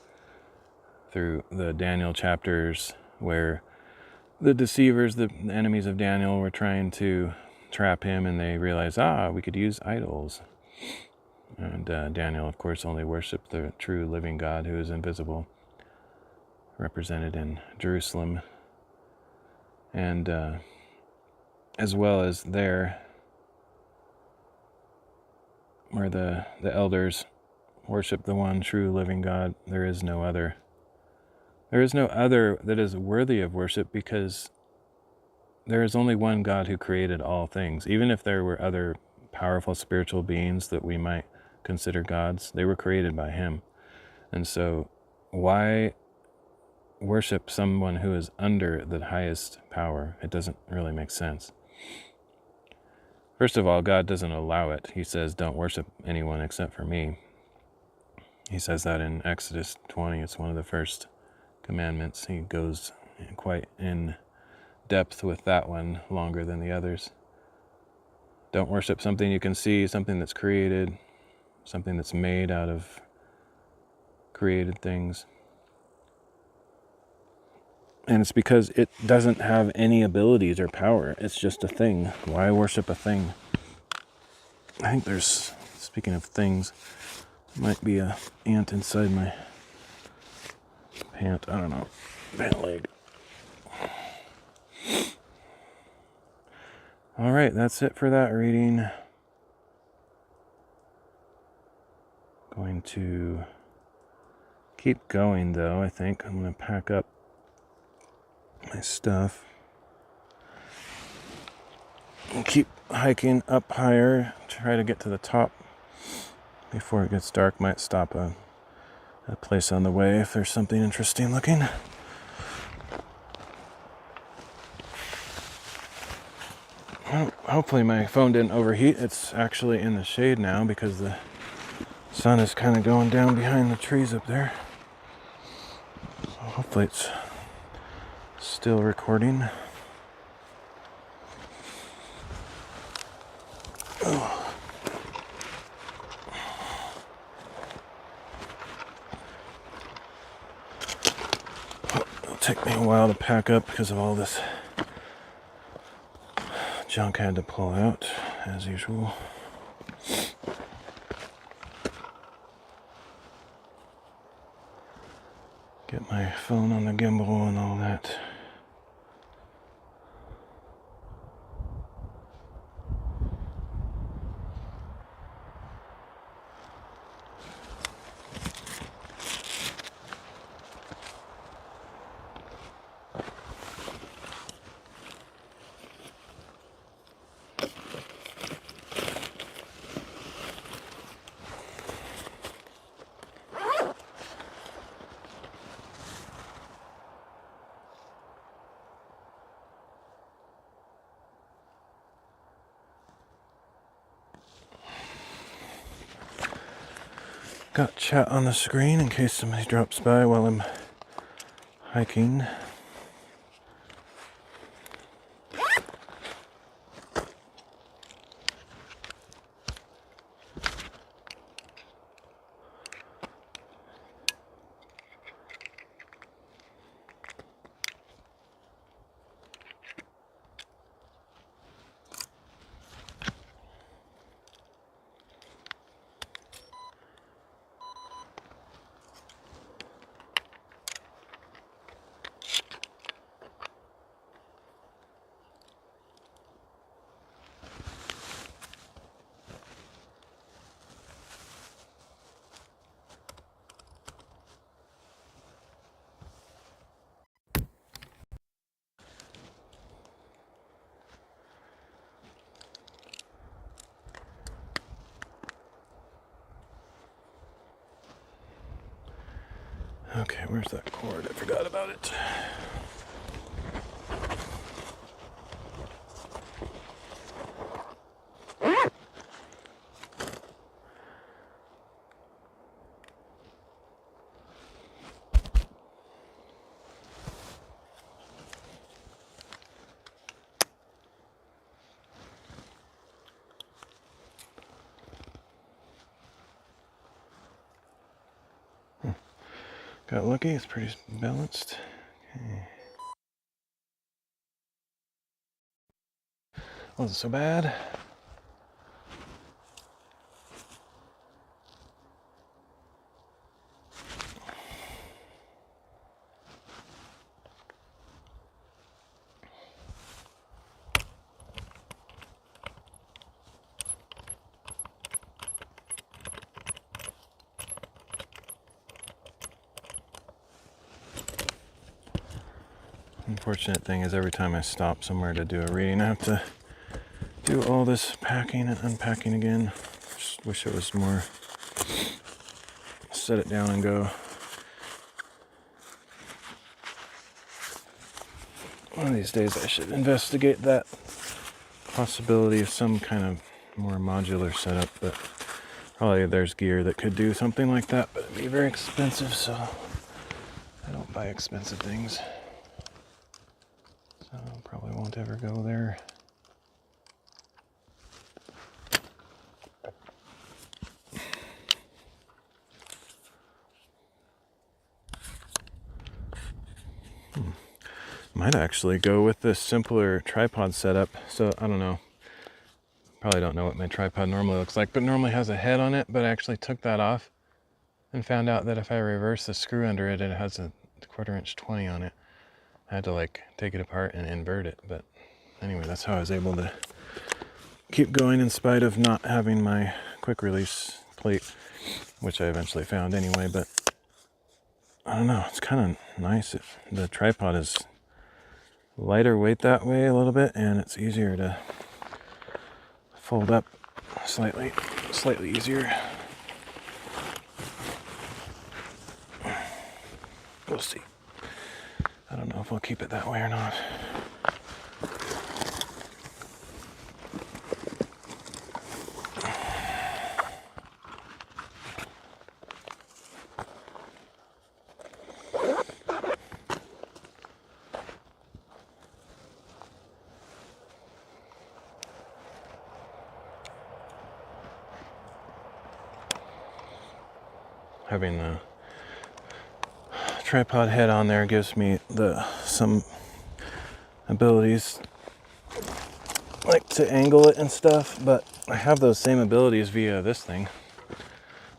through the Daniel chapters where the deceivers, the enemies of Daniel, were trying to trap him, and they realized, we could use idols. And Daniel, of course, only worshiped the true living God who is invisible, represented in Jerusalem. And as well as there, where the elders worship the one true living God, there is no other. There is no other that is worthy of worship, because there is only one God who created all things. Even if there were other powerful spiritual beings that we might consider gods, they were created by him. And so why worship someone who is under the highest power? It doesn't really make sense. First of all, God doesn't allow it. He says, don't worship anyone except for me. He says that in Exodus 20. It's one of the first commandments. He goes quite in depth with that one, longer than the others. Don't worship something you can see, something that's created, something that's made out of created things. And it's because it doesn't have any abilities or power. It's just a thing. Why worship a thing? I think there's, speaking of things, might be a ant inside my pant. I don't know. Pant leg. All right, that's it for that reading. Going to keep going, though. I think I'm going to pack up my stuff and keep hiking up higher. Try to get to the top before it gets dark. Might stop a place on the way if there's something interesting looking. Well, hopefully my phone didn't overheat. It's actually in the shade now because the sun is kind of going down behind the trees up there. So hopefully it's still recording. Oh. It'll take me a while to pack up because of all this junk I had to pull out, as usual. Get my phone on the gimbal and all that. Got chat on the screen in case somebody drops by while I'm hiking. Okay, where's that cord? I forgot about it. Got lucky, it's pretty balanced. Okay. Wasn't so bad. Unfortunate thing is every time I stop somewhere to do a reading, I have to do all this packing and unpacking again. Just wish it was more set it down and go. One of these days I should investigate that possibility of some kind of more modular setup, but probably there's gear that could do something like that, but it'd be very expensive, so I don't buy expensive things. So probably won't ever go there. Might actually go with this simpler tripod setup. So I don't know. Probably don't know what my tripod normally looks like, but normally has a head on it, but I actually took that off and found out that if I reverse the screw under it, it has a 1/4 inch 20 on it. I had to like take it apart and invert it, but anyway, that's how I was able to keep going in spite of not having my quick release plate, which I eventually found anyway. But I don't know, it's kind of nice. The tripod is lighter weight that way a little bit, and it's easier to fold up slightly easier. We'll see. I don't know if I'll keep it that way or not. Having the tripod head on there gives me some abilities like to angle it and stuff, but I have those same abilities via this thing.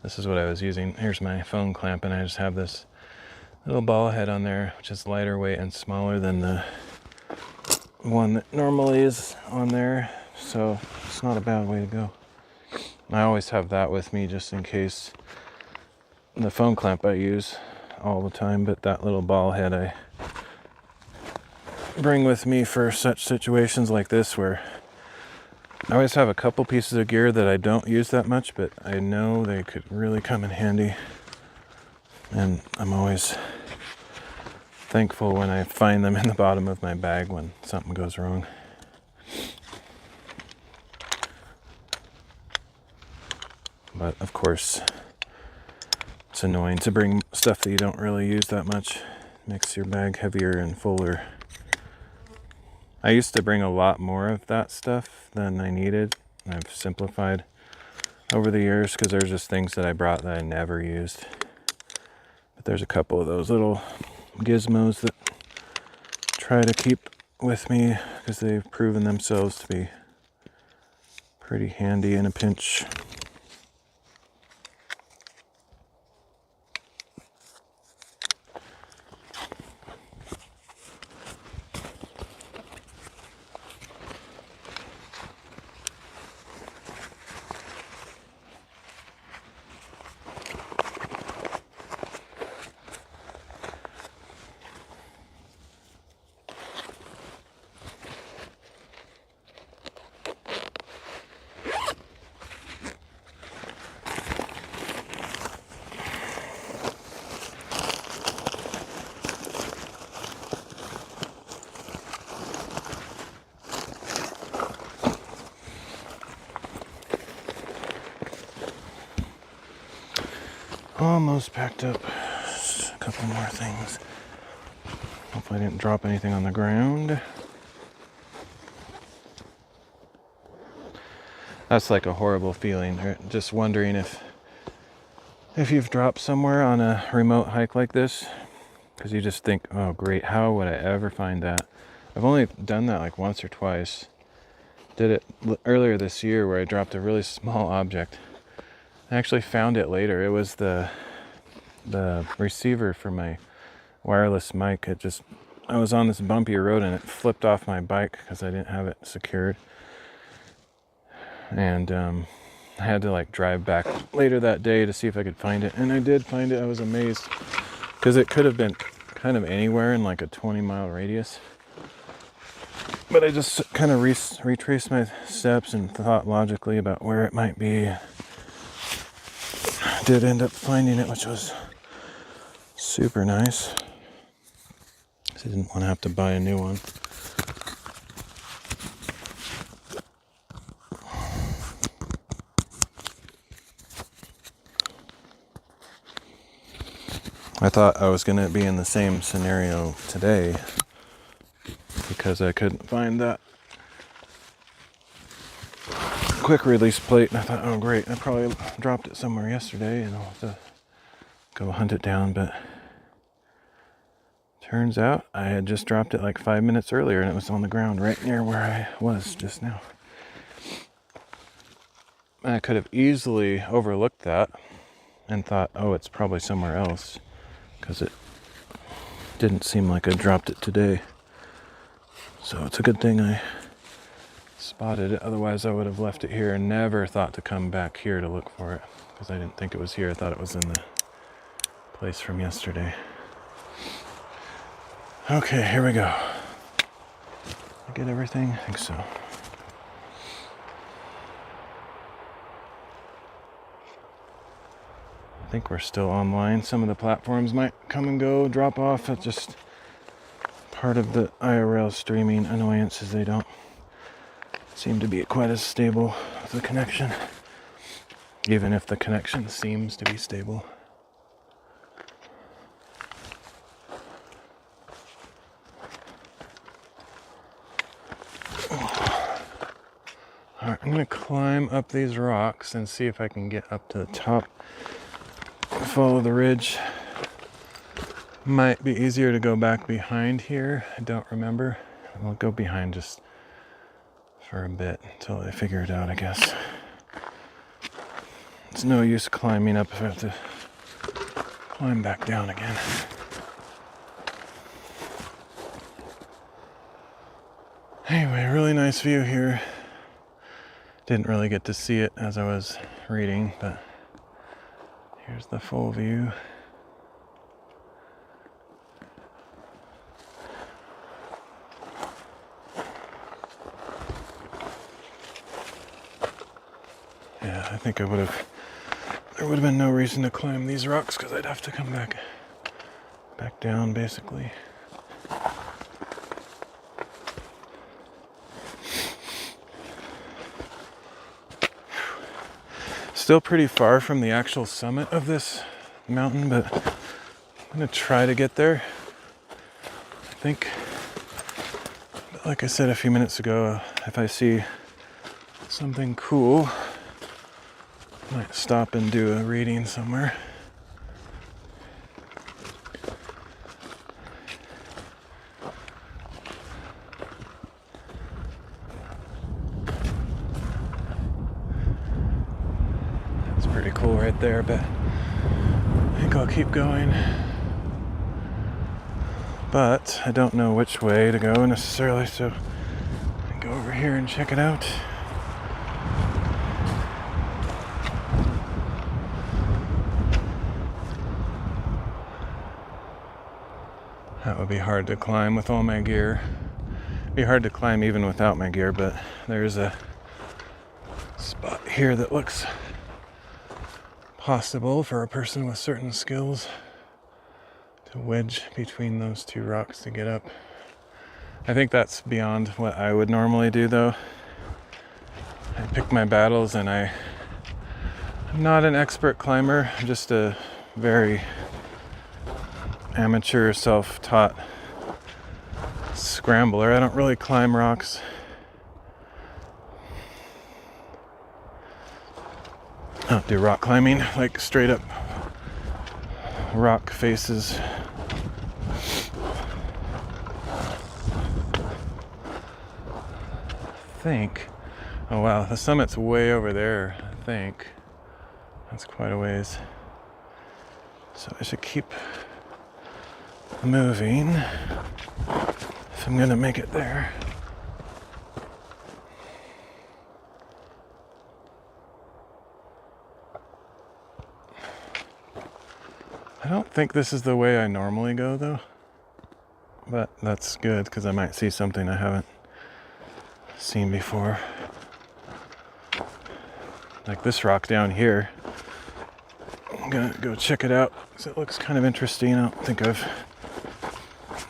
This is what I was using. Here's my phone clamp, and I just have this little ball head on there, which is lighter weight and smaller than the one that normally is on there, so it's not a bad way to go. I always have that with me just in case. The phone clamp I use all the time, but that little ball head I bring with me for such situations like this, where I always have a couple pieces of gear that I don't use that much, but I know they could really come in handy, and I'm always thankful when I find them in the bottom of my bag when something goes wrong. But of course, it's annoying to bring stuff that you don't really use that much. Makes your bag heavier and fuller. I used to bring a lot more of that stuff than I needed. I've simplified over the years because there's just things that I brought that I never used. But there's a couple of those little gizmos that try to keep with me because they've proven themselves to be pretty handy in a pinch. almost packed up. Just a couple more things. Hopefully I didn't drop anything on the ground. That's like a horrible feeling. Just wondering if you've dropped somewhere on a remote hike like this, because you just think, oh great, how would I ever find that? I've only done that like once or twice. Did it earlier this year where I dropped a really small object. I actually found it later. It was the receiver for my wireless mic. I was on this bumpy road and it flipped off my bike because I didn't have it secured. And I had to like drive back later that day to see if I could find it. And I did find it. I was amazed because it could have been kind of anywhere in like a 20-mile radius. But I just kind of retraced my steps and thought logically about where it might be. I did end up finding it, which was super nice. I didn't want to have to buy a new one. I thought I was going to be in the same scenario today because I couldn't find that quick release plate. And I thought, oh great, I probably dropped it somewhere yesterday and I'll have to go hunt it down. But turns out I had just dropped it like 5 minutes earlier and it was on the ground right near where I was just now. And I could have easily overlooked that and thought, oh, it's probably somewhere else, because it didn't seem like I dropped it today. So it's a good thing I spotted it. Otherwise I would have left it here and never thought to come back here to look for it, because I didn't think it was here. I thought it was in the place from yesterday. Okay, here we go. I get everything? I think so. I think we're still online. Some of the platforms might come and go, drop off. It's just part of the IRL streaming annoyances. They don't seem to be quite as stable with the connection, even if the connection seems to be stable. Alright, I'm going to climb up these rocks and see if I can get up to the top. Follow the ridge. Might be easier to go back behind here. I don't remember. I'll go behind just for a bit until I figure it out, I guess. It's no use climbing up if I have to climb back down again. Anyway, really nice view here. Didn't really get to see it as I was reading, but here's the full view. Yeah, I think there would have been no reason to climb these rocks because I'd have to come back down basically. Still pretty far from the actual summit of this mountain, but I'm gonna try to get there. I think, like I said a few minutes ago, if I see something cool, I might stop and do a reading somewhere. Pretty cool right there, but I think I'll keep going. But I don't know which way to go necessarily, so I can go over here and check it out. That would be hard to climb with all my gear. It'd be hard to climb even without my gear, but there's a spot here that looks possible for a person with certain skills to wedge between those two rocks to get up. I think that's beyond what I would normally do though. I pick my battles and I'm not an expert climber, I'm just a very amateur, self-taught scrambler. I don't really climb rocks. I don't do rock climbing, like straight up rock faces. I think, oh wow, the summit's way over there, I think. That's quite a ways. So I should keep moving if I'm gonna make it there. I don't think this is the way I normally go though, but that's good because I might see something I haven't seen before. Like this rock down here. I'm gonna go check it out because it looks kind of interesting. I don't think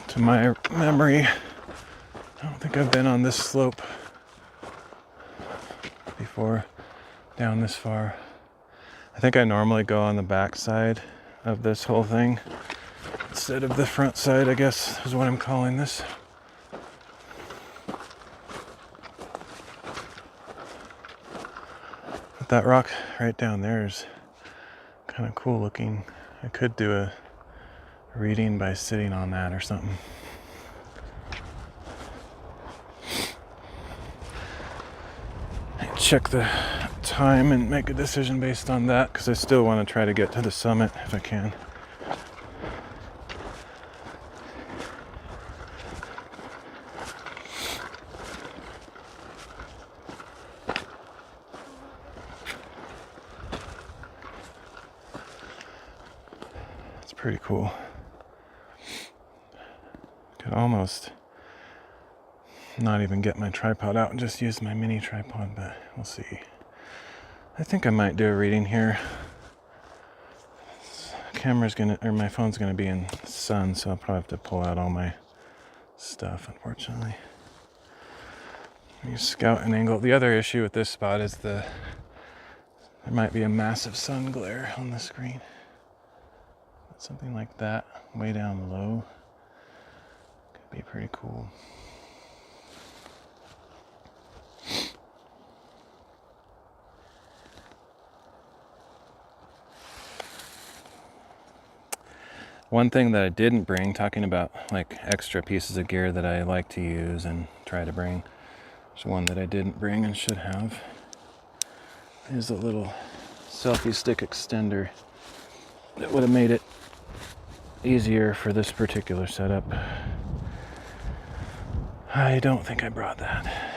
to my memory, I don't think I've been on this slope before, down this far. I think I normally go on the back side of this whole thing instead of the front side, I guess is what I'm calling this. But that rock right down there is kind of cool looking. I could do a reading by sitting on that or something. Check the time and make a decision based on that because I still want to try to get to the summit if I can. It's pretty cool. Could almost not even get my tripod out and just use my mini tripod, but we'll see. I think I might do a reading here. My phone's gonna be in sun, so I'll probably have to pull out all my stuff, unfortunately. You scout an angle. The other issue with this spot is there might be a massive sun glare on the screen. Something like that, way down low, could be pretty cool. One thing that I didn't bring, talking about like extra pieces of gear that I like to use and try to bring, there's one that I didn't bring and should have, is a little selfie stick extender that would have made it easier for this particular setup. I don't think I brought that.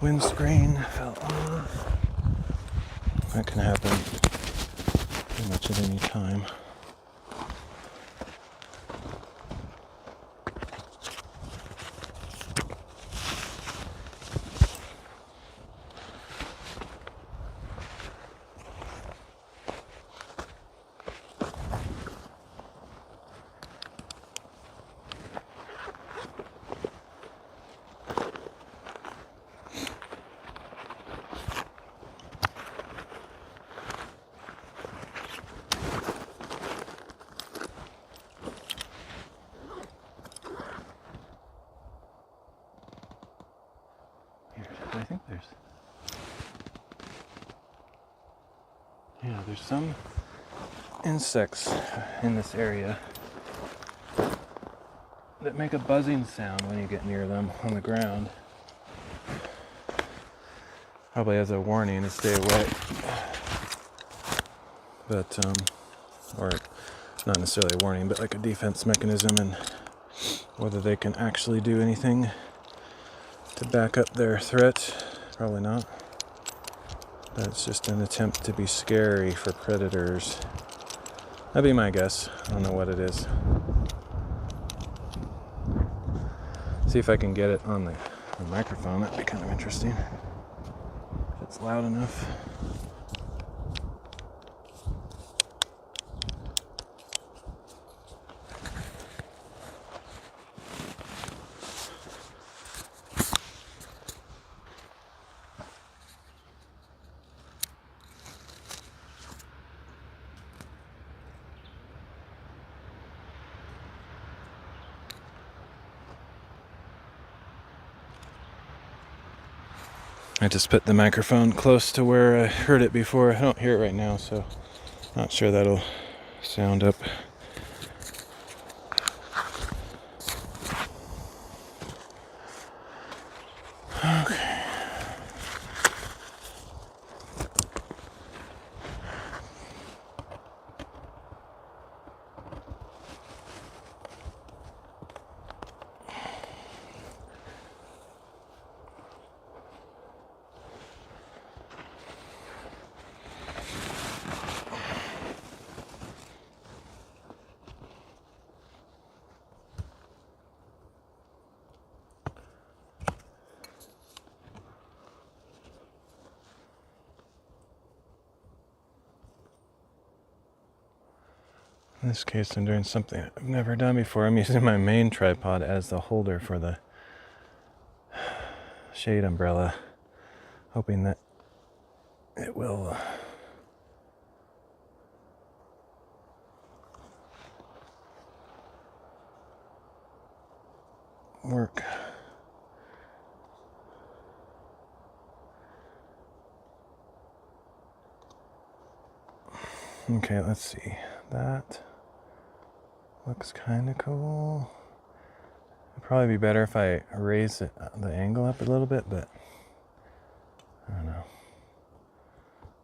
Windscreen fell off. That can happen pretty much at any time. I think there's some insects in this area. that make a buzzing sound when you get near them on the ground. Probably as a warning to stay away. But, or not necessarily a warning, but like a defense mechanism, and whether they can actually do anything to back up their threat, probably not. But it's just an attempt to be scary for predators. That'd be my guess. I don't know what it is. See if I can get it on the microphone. That'd be kind of interesting. If it's loud enough. I just put the microphone close to where I heard it before. I don't hear it right now, so not sure that'll sound up. Okay. In this case, I'm doing something I've never done before. I'm using my main tripod as the holder for the shade umbrella, hoping that it will work. Okay, let's see. That looks kind of cool. It'd probably be better if I raise it, the angle up a little bit, but I don't know.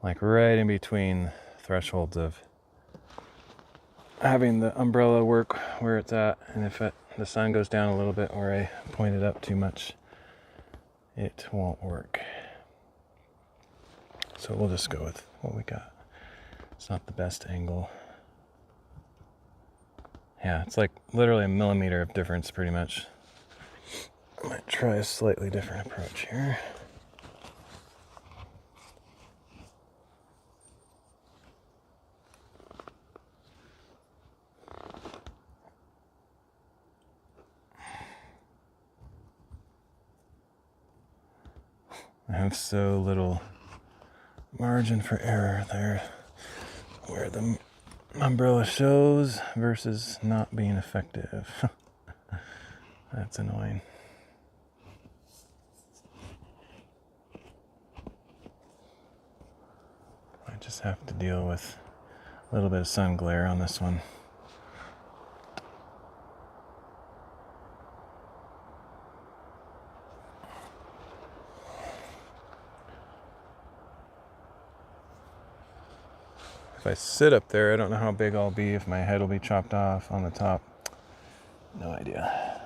Like right in between thresholds of having the umbrella work where it's at, and if the sun goes down a little bit or I point it up too much, it won't work. So we'll just go with what we got. It's not the best angle. Yeah, it's like literally a millimeter of difference pretty much. I might try a slightly different approach here. I have so little margin for error there, where the umbrella shows versus not being effective. That's annoying. I just have to deal with a little bit of sun glare on this one. If I sit up there, I don't know how big I'll be, if my head will be chopped off on the top. No idea.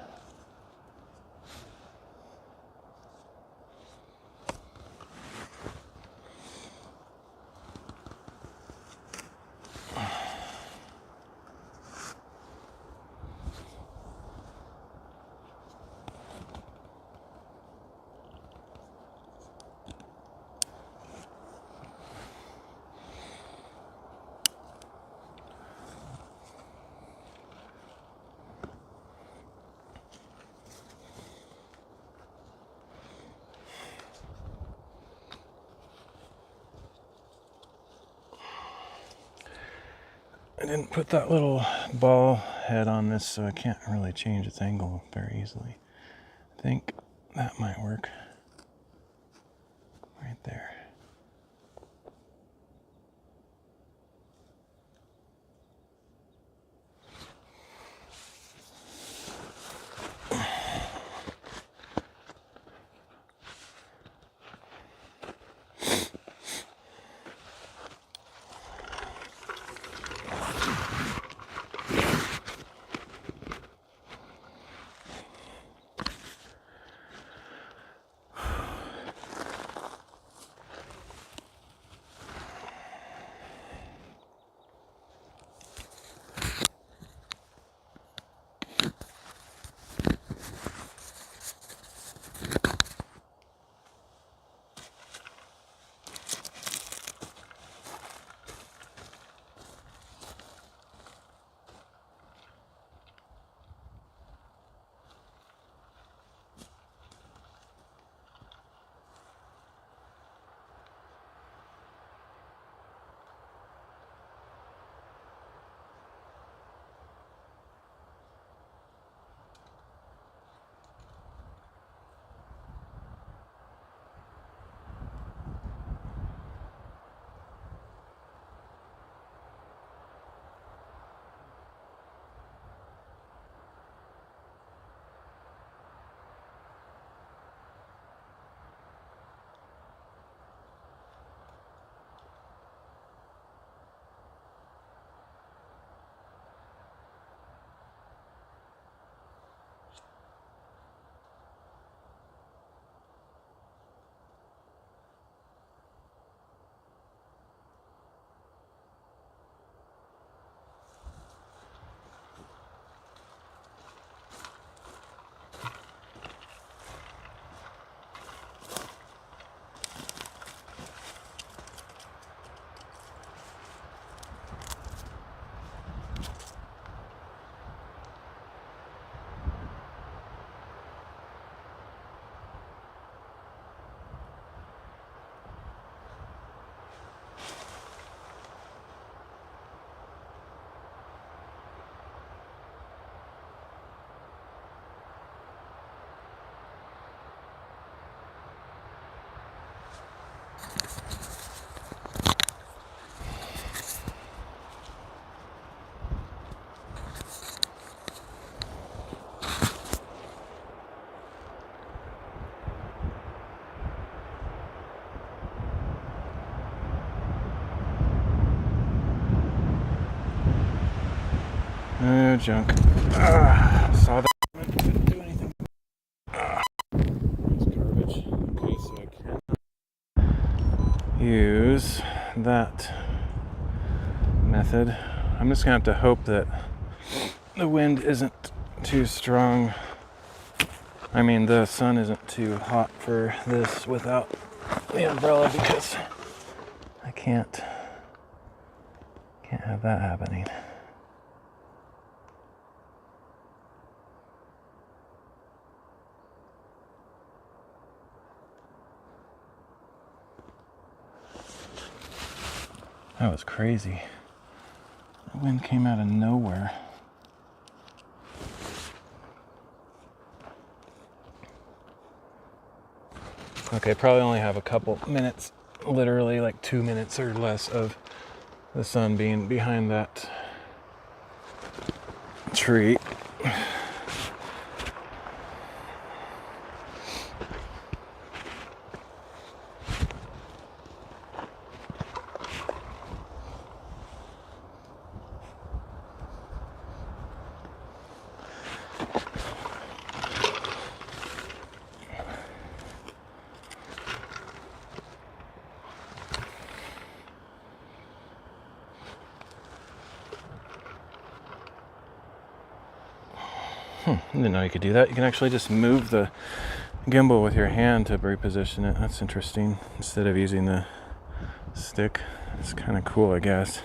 I didn't put that little ball head on this, so I can't really change its angle very easily. I think that might work. Right there. Oh, junk. Saw that. Didn't do anything. It's garbage. Okay, so I can use that method. I'm just gonna have to hope that the wind isn't too strong. I mean, the sun isn't too hot for this without the umbrella, because I can't have that happening. That was crazy. The wind came out of nowhere. Okay, probably only have a couple minutes, literally like 2 minutes or less, of the sun being behind that tree. I didn't know you could do that. You can actually just move the gimbal with your hand to reposition it. That's interesting. Instead of using the stick. It's kind of cool, I guess.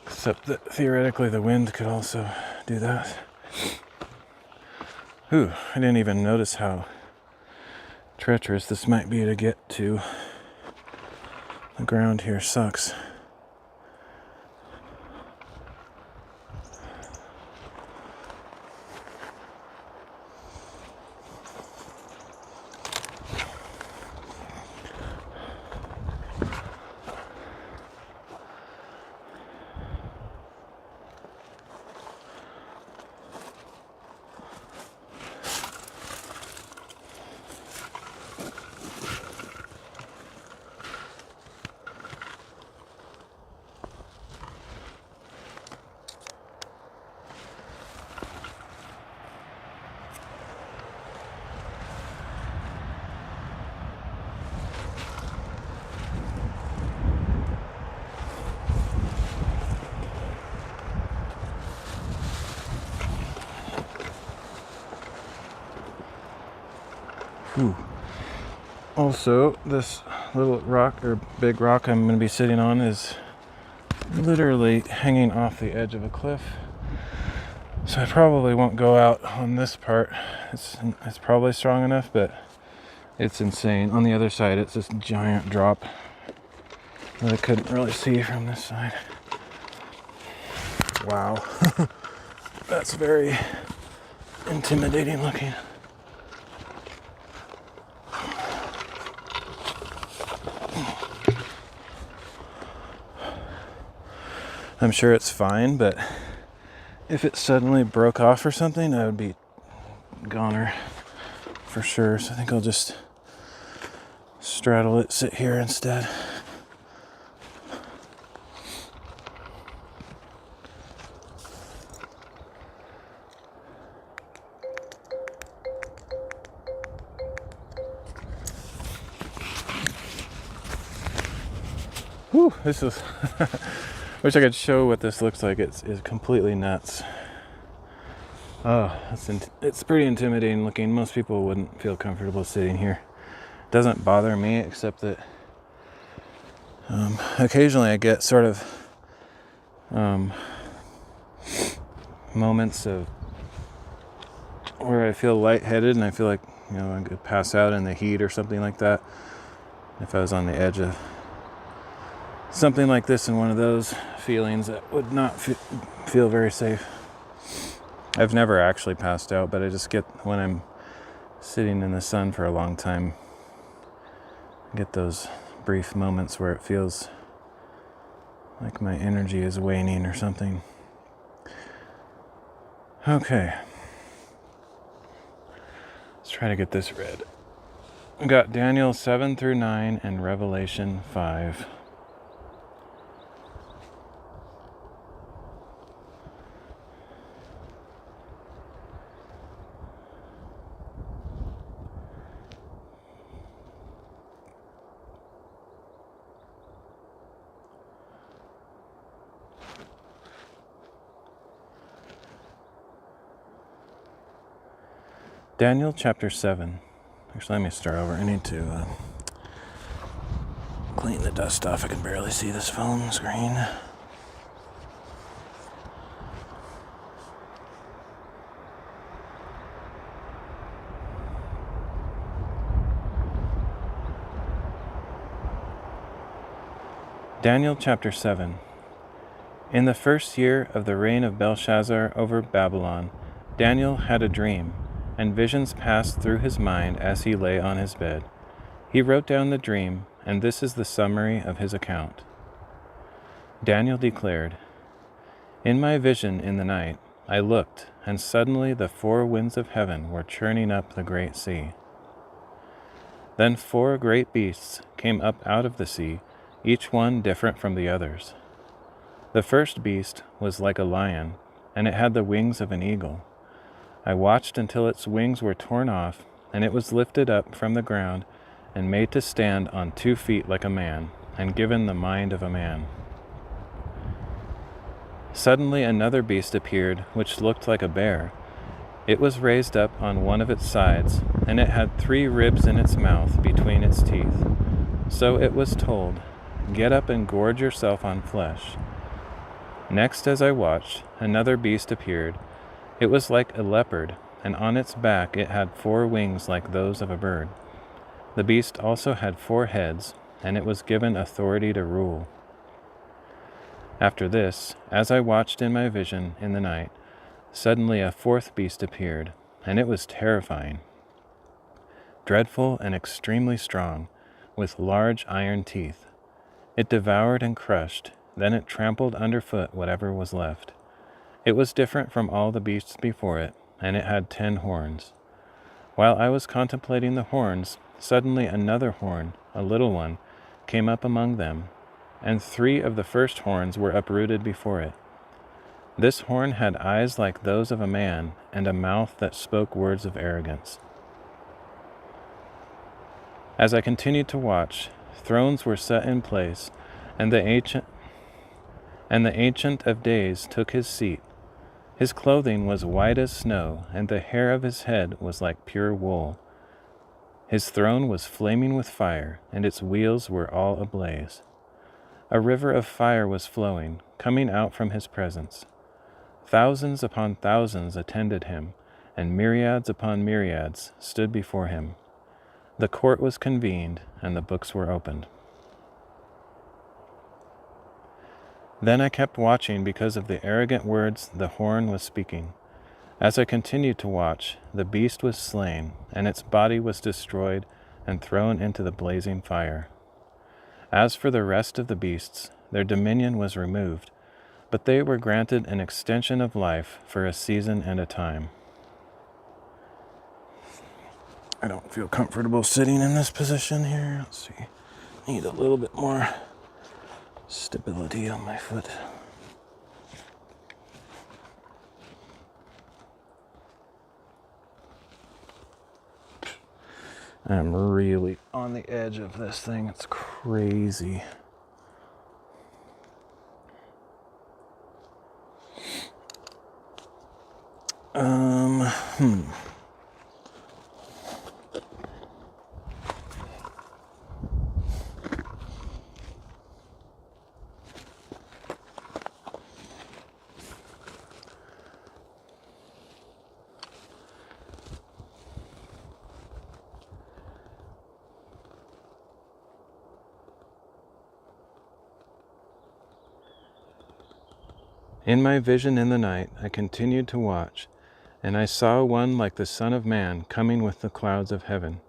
Except that theoretically the wind could also do that. Ooh, I didn't even notice how treacherous this might be to get to. The ground here sucks. Ooh. Also, this little rock, or big rock I'm going to be sitting on, is literally hanging off the edge of a cliff. So I probably won't go out on this part. It's probably strong enough, but it's insane. On the other side, it's this giant drop that I couldn't really see from this side. Wow. That's very intimidating looking. I'm sure it's fine, but if it suddenly broke off or something, I would be goner for sure. So I think I'll just straddle it, sit here instead. Whew, this is wish I could show what this looks like. It's completely nuts. Oh, it's pretty intimidating looking. Most people wouldn't feel comfortable sitting here. It doesn't bother me, except that occasionally I get sort of moments of where I feel lightheaded and I feel like, you know, I could pass out in the heat or something like that. If I was on the edge of something like this, in one of those feelings, that would not feel very safe. I've never actually passed out, but I just get, when I'm sitting in the sun for a long time, I get those brief moments where it feels like my energy is waning or something. Okay. Let's try to get this read. We got Daniel 7 through 9 and Revelation 5. Daniel chapter 7. Actually, let me start over. I need to clean the dust off. I can barely see this phone screen. Daniel chapter 7. In the first year of the reign of Belshazzar over Babylon, Daniel had a dream, and visions passed through his mind as he lay on his bed. He wrote down the dream, and this is the summary of his account. Daniel declared, "In my vision in the night, I looked, and suddenly the four winds of heaven were churning up the great sea. Then four great beasts came up out of the sea, each one different from the others. The first beast was like a lion, and it had the wings of an eagle. I watched until its wings were torn off, and it was lifted up from the ground and made to stand on 2 feet like a man, and given the mind of a man. Suddenly another beast appeared, which looked like a bear. It was raised up on one of its sides, and it had 3 ribs in its mouth between its teeth. So it was told, 'Get up and gorge yourself on flesh.' Next, as I watched, another beast appeared. It was like a leopard, and on its back it had 4 wings like those of a bird. The beast also had 4 heads, and it was given authority to rule. After this, as I watched in my vision in the night, suddenly a 4th beast appeared, and it was terrifying, dreadful and extremely strong, with large iron teeth. It devoured and crushed, then it trampled underfoot whatever was left. It was different from all the beasts before it, and it had 10 horns. While I was contemplating the horns, suddenly another horn, a little one, came up among them, and 3 of the first horns were uprooted before it. This horn had eyes like those of a man, and a mouth that spoke words of arrogance. As I continued to watch, thrones were set in place, and the Ancient of Days took his seat. His clothing was white as snow, and the hair of his head was like pure wool. His throne was flaming with fire, and its wheels were all ablaze. A river of fire was flowing, coming out from his presence. Thousands upon thousands attended him, and myriads upon myriads stood before him. The court was convened, and the books were opened. Then I kept watching because of the arrogant words the horn was speaking. As I continued to watch, the beast was slain, and its body was destroyed and thrown into the blazing fire. As for the rest of the beasts, their dominion was removed, but they were granted an extension of life for a season and a time. I don't feel comfortable sitting in this position here. Let's see. Need a little bit more stability on my foot. I'm really on the edge of this thing. It's crazy. In my vision in the night, I continued to watch, and I saw one like the Son of Man coming with the clouds of heaven.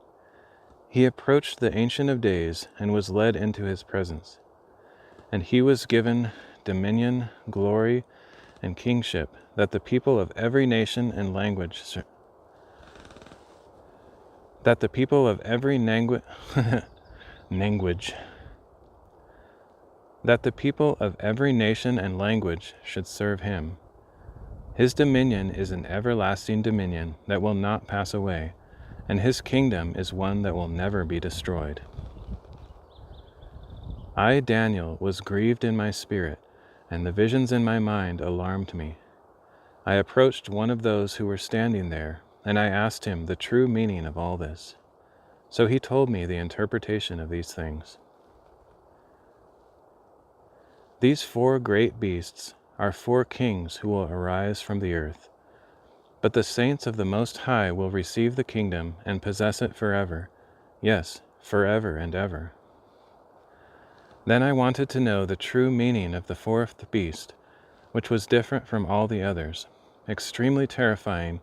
He approached the Ancient of Days and was led into his presence. And he was given dominion, glory, and kingship, that the people of every nation and language should serve him. His dominion is an everlasting dominion that will not pass away, and his kingdom is one that will never be destroyed. I, Daniel, was grieved in my spirit, and the visions in my mind alarmed me. I approached one of those who were standing there, and I asked him the true meaning of all this. So he told me the interpretation of these things. These 4 great beasts are 4 kings who will arise from the earth. But the saints of the Most High will receive the kingdom and possess it forever. Yes, forever and ever. Then I wanted to know the true meaning of the 4th beast, which was different from all the others, extremely terrifying,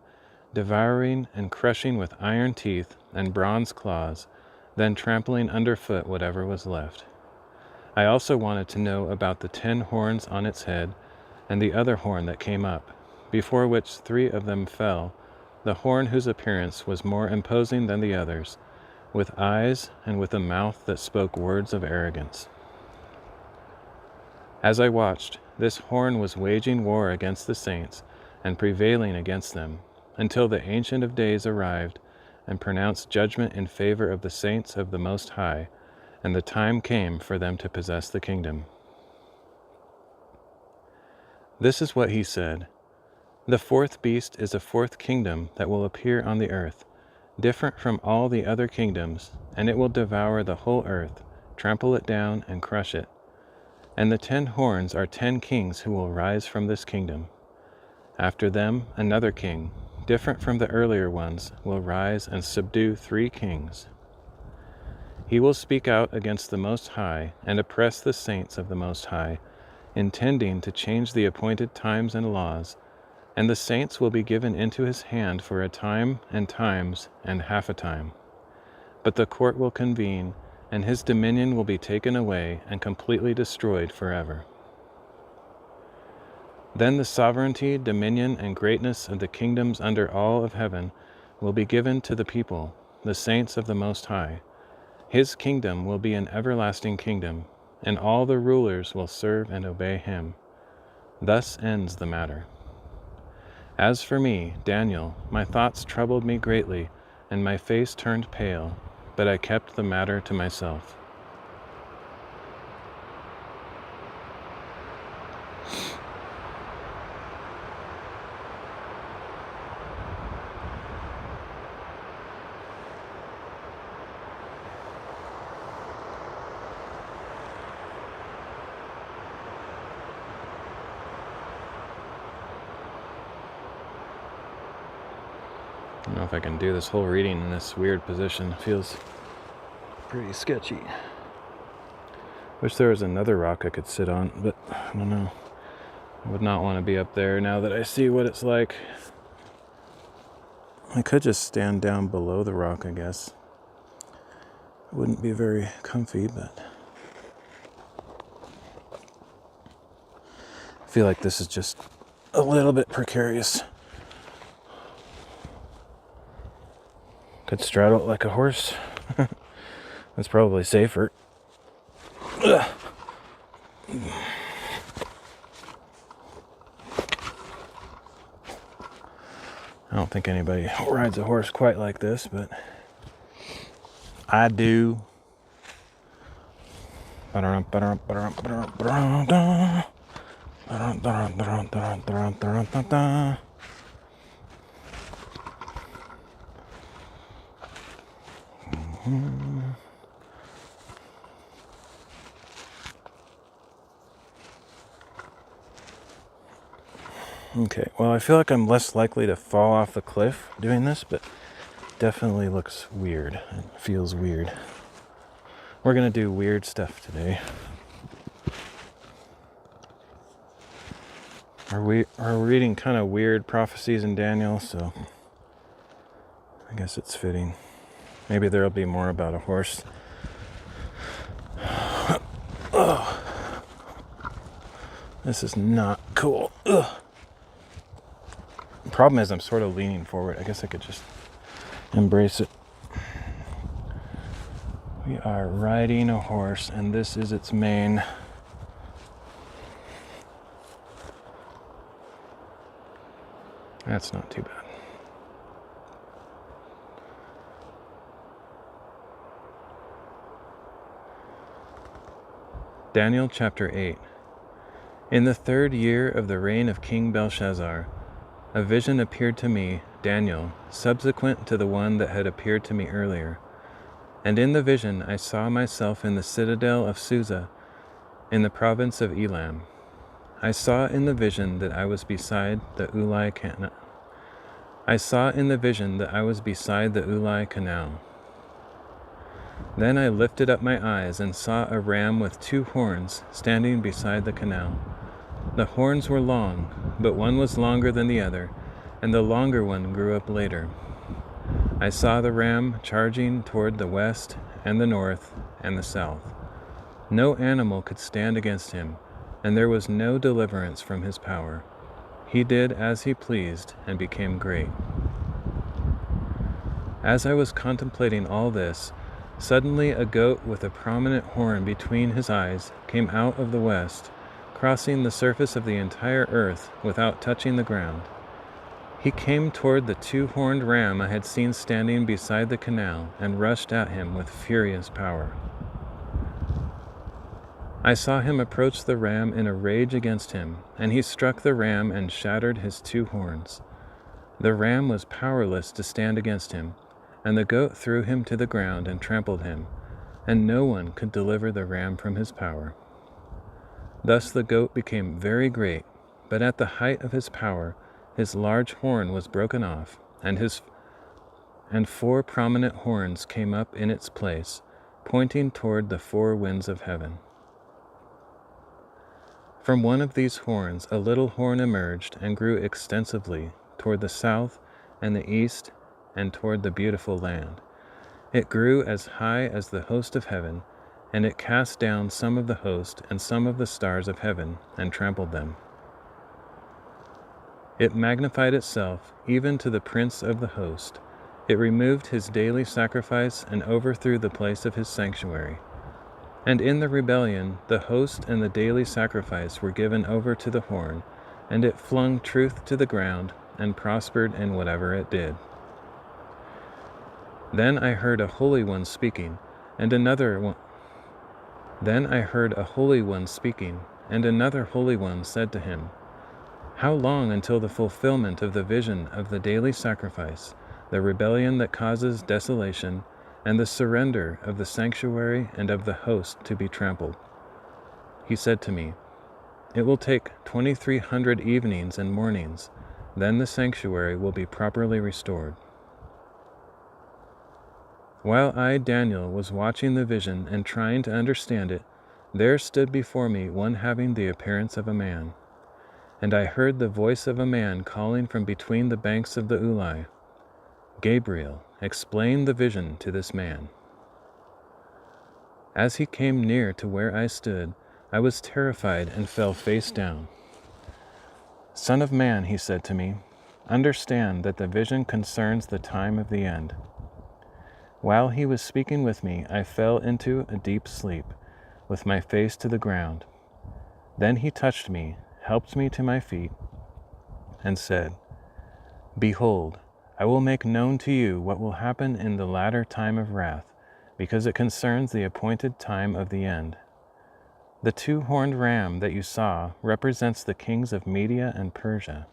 devouring and crushing with iron teeth and bronze claws, then trampling underfoot whatever was left. I also wanted to know about the 10 horns on its head and the other horn that came up, before which 3 of them fell, the horn whose appearance was more imposing than the others, with eyes and with a mouth that spoke words of arrogance. As I watched, this horn was waging war against the saints and prevailing against them, until the Ancient of Days arrived and pronounced judgment in favor of the saints of the Most High, and the time came for them to possess the kingdom. This is what he said. The 4th beast is a 4th kingdom that will appear on the earth, different from all the other kingdoms, and it will devour the whole earth, trample it down, and crush it. And the 10 horns are 10 kings who will rise from this kingdom. After them, another king, different from the earlier ones, will rise and subdue 3 kings. He will speak out against the Most High and oppress the saints of the Most High, intending to change the appointed times and laws, and the saints will be given into his hand for a time and times and half a time. But the court will convene, and his dominion will be taken away and completely destroyed forever. Then the sovereignty, dominion, and greatness of the kingdoms under all of heaven will be given to the people, the saints of the Most High. His kingdom will be an everlasting kingdom, and all the rulers will serve and obey him. Thus ends the matter. As for me, Daniel, my thoughts troubled me greatly, and my face turned pale, but I kept the matter to myself. I don't know if I can do this whole reading in this weird position. It feels pretty sketchy. Wish there was another rock I could sit on, but I don't know. I would not want to be up there now that I see what it's like. I could just stand down below the rock, I guess. It wouldn't be very comfy, but I feel like this is just a little bit precarious. Could straddle it like a horse. That's probably safer. Ugh. I don't think anybody rides a horse quite like this, but I do. Okay, well, I feel like I'm less likely to fall off the cliff doing this, but definitely looks weird. It feels weird. We're gonna do weird stuff today. We're reading kind of weird prophecies in Daniel, so I guess it's fitting. Maybe there'll be more about a horse. Oh, this is not cool. Ugh. The problem is I'm sort of leaning forward. I guess I could just embrace it. We are riding a horse, and this is its mane. That's not too bad. Daniel chapter 8. In the 3rd year of the reign of King Belshazzar, a vision appeared to me, Daniel, subsequent to the one that had appeared to me earlier. And in the vision I saw myself in the citadel of Susa, in the province of Elam. I saw in the vision that I was beside the Ulai Canal. Then I lifted up my eyes and saw a ram with 2 horns standing beside the canal. The horns were long, but one was longer than the other, and the longer one grew up later. I saw the ram charging toward the west and the north and the south. No animal could stand against him, and there was no deliverance from his power. He did as he pleased and became great. As I was contemplating all this, suddenly a goat with a prominent horn between his eyes came out of the west, crossing the surface of the entire earth without touching the ground. He came toward the 2-horned ram I had seen standing beside the canal and rushed at him with furious power. I saw him approach the ram in a rage against him, and he struck the ram and shattered his 2 horns. The ram was powerless to stand against him, and the goat threw him to the ground and trampled him, and no one could deliver the ram from his power. Thus the goat became very great, but at the height of his power, his large horn was broken off, and 4 prominent horns came up in its place, pointing toward the 4 winds of heaven. From one of these horns a little horn emerged and grew extensively toward the south and the east and toward the beautiful land. It grew as high as the host of heaven, and it cast down some of the host and some of the stars of heaven and trampled them. It magnified itself even to the prince of the host. It removed his daily sacrifice and overthrew the place of his sanctuary. And in the rebellion, the host and the daily sacrifice were given over to the horn, and it flung truth to the ground and prospered in whatever it did. Then I heard a holy one speaking, and another holy one said to him, "How long until the fulfillment of the vision of the daily sacrifice, the rebellion that causes desolation, and the surrender of the sanctuary and of the host to be trampled?" He said to me, "It will take 2,300 evenings and mornings, then the sanctuary will be properly restored." While I, Daniel, was watching the vision and trying to understand it, there stood before me one having the appearance of a man. And I heard the voice of a man calling from between the banks of the Ulai, "Gabriel, explain the vision to this man." As he came near to where I stood, I was terrified and fell face down. "Son of man," he said to me, "understand that the vision concerns the time of the end." While he was speaking with me, I fell into a deep sleep, with my face to the ground. Then he touched me, helped me to my feet, and said, "Behold, I will make known to you what will happen in the latter time of wrath, because it concerns the appointed time of the end. The 2-horned ram that you saw represents the kings of Media and Persia.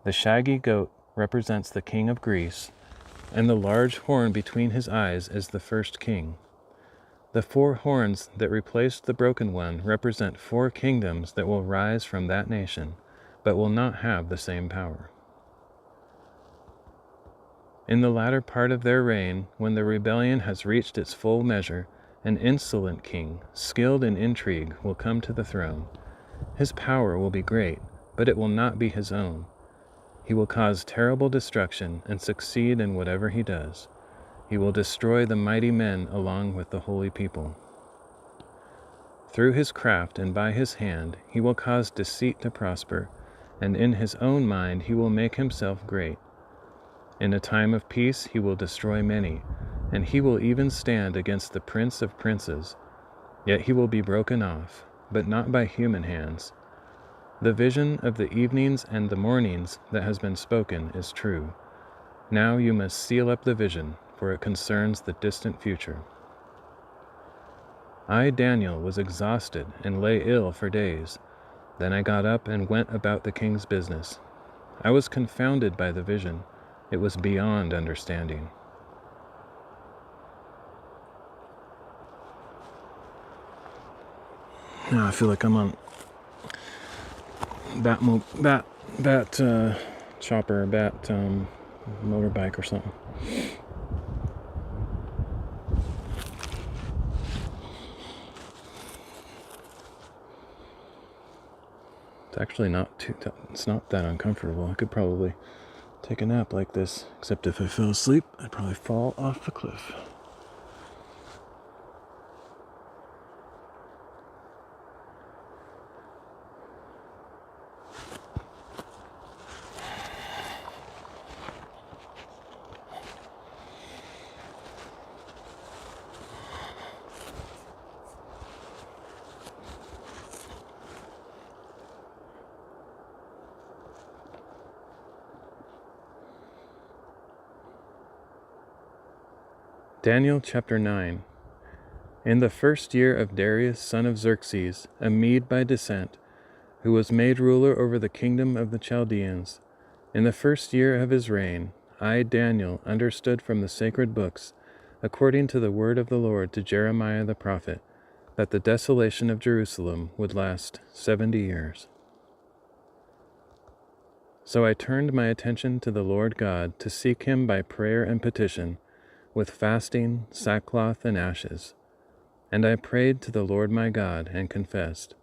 The shaggy goat represents the king of Greece, and the large horn between his eyes is the first king. The 4 horns that replaced the broken one represent 4 kingdoms that will rise from that nation, but will not have the same power. In the latter part of their reign, when the rebellion has reached its full measure, an insolent king, skilled in intrigue, will come to the throne. His power will be great, but it will not be his own. He will cause terrible destruction and succeed in whatever he does. He will destroy the mighty men along with the holy people. Through his craft and by his hand, he will cause deceit to prosper, and in his own mind he will make himself great. In a time of peace he will destroy many, and he will even stand against the Prince of Princes. Yet he will be broken off, but not by human hands. The vision of the evenings and the mornings that has been spoken is true. Now you must seal up the vision, for it concerns the distant future." I, Daniel, was exhausted and lay ill for days. Then I got up and went about the king's business. I was confounded by the vision. It was beyond understanding. Now I feel like I'm on bat chopper, motorbike or something. It's actually it's not that uncomfortable. I could probably take a nap like this, except if I fell asleep, I'd probably fall off the cliff. Daniel chapter 9. In the first year of Darius son of Xerxes, a Mede by descent, who was made ruler over the kingdom of the Chaldeans, in the first year of his reign, I, Daniel, understood from the sacred books, according to the word of the Lord to Jeremiah the prophet, that the desolation of Jerusalem would last 70 years. So I turned my attention to the Lord God to seek him by prayer and petition, with fasting, sackcloth, and ashes. And I prayed to the Lord my God and confessed,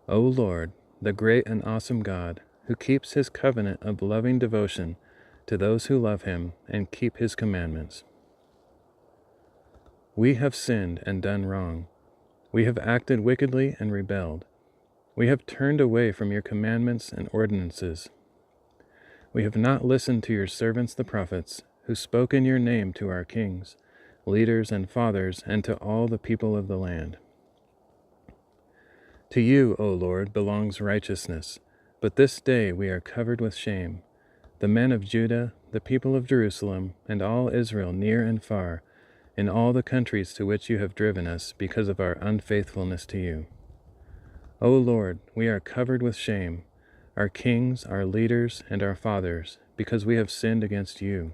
O Lord, the great and awesome God, who keeps his covenant of loving devotion to those who love him and keep his commandments. We have sinned and done wrong. We have acted wickedly and rebelled. We have turned away from your commandments and ordinances. We have not listened to your servants the prophets, who spoke in your name to our kings, leaders and fathers, and to all the people of the land. To you, O Lord, belongs righteousness, but this day we are covered with shame, the men of Judah, the people of Jerusalem, and all Israel near and far, in all the countries to which you have driven us because of our unfaithfulness to you. O Lord, we are covered with shame, our kings, our leaders, and our fathers, because we have sinned against you.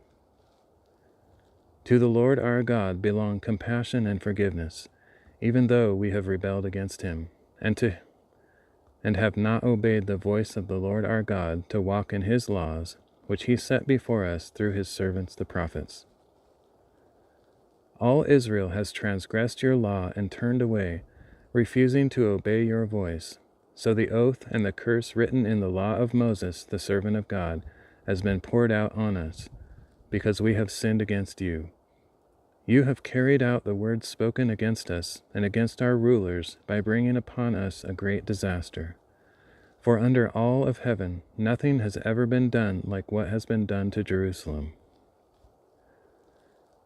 To the Lord our God belong compassion and forgiveness, even though we have rebelled against him, and have not obeyed the voice of the Lord our God to walk in his laws, which he set before us through his servants the prophets. All Israel has transgressed your law and turned away, refusing to obey your voice. So the oath and the curse written in the law of Moses, the servant of God, has been poured out on us, because we have sinned against you. You have carried out the words spoken against us and against our rulers by bringing upon us a great disaster. For under all of heaven, nothing has ever been done like what has been done to Jerusalem.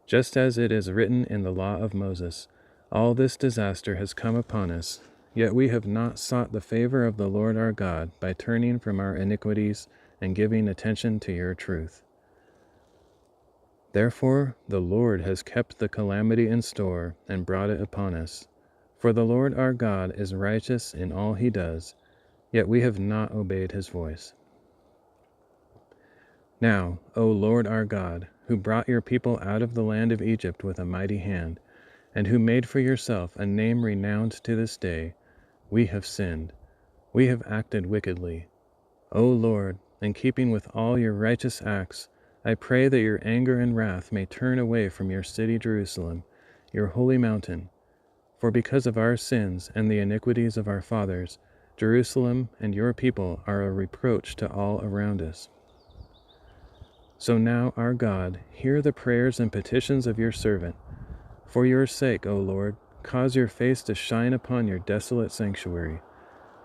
Just as it is written in the law of Moses, all this disaster has come upon us, yet we have not sought the favor of the Lord our God by turning from our iniquities and giving attention to your truth. Therefore the Lord has kept the calamity in store and brought it upon us. For the Lord our God is righteous in all he does, yet we have not obeyed his voice. Now, O Lord our God, who brought your people out of the land of Egypt with a mighty hand, and who made for yourself a name renowned to this day, we have sinned. We have acted wickedly. O Lord, in keeping with all your righteous acts, I pray that your anger and wrath may turn away from your city Jerusalem, your holy mountain. For because of our sins and the iniquities of our fathers, Jerusalem and your people are a reproach to all around us. So now, our God, hear the prayers and petitions of your servant. For your sake, O Lord, cause your face to shine upon your desolate sanctuary.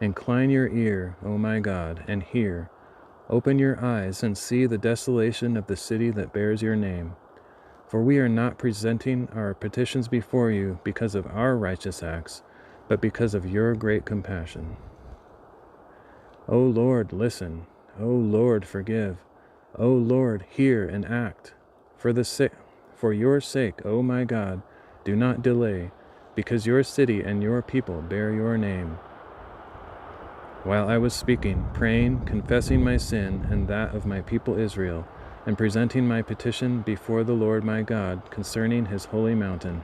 Incline your ear, O my God, and hear. Open your eyes and see the desolation of the city that bears your name. For we are not presenting our petitions before you because of our righteous acts, but because of your great compassion. O Lord, listen. O Lord, forgive. O Lord, hear and act. For your sake, O my God, do not delay, because your city and your people bear your name. While I was speaking, praying, confessing my sin and that of my people Israel, and presenting my petition before the Lord my God concerning his holy mountain.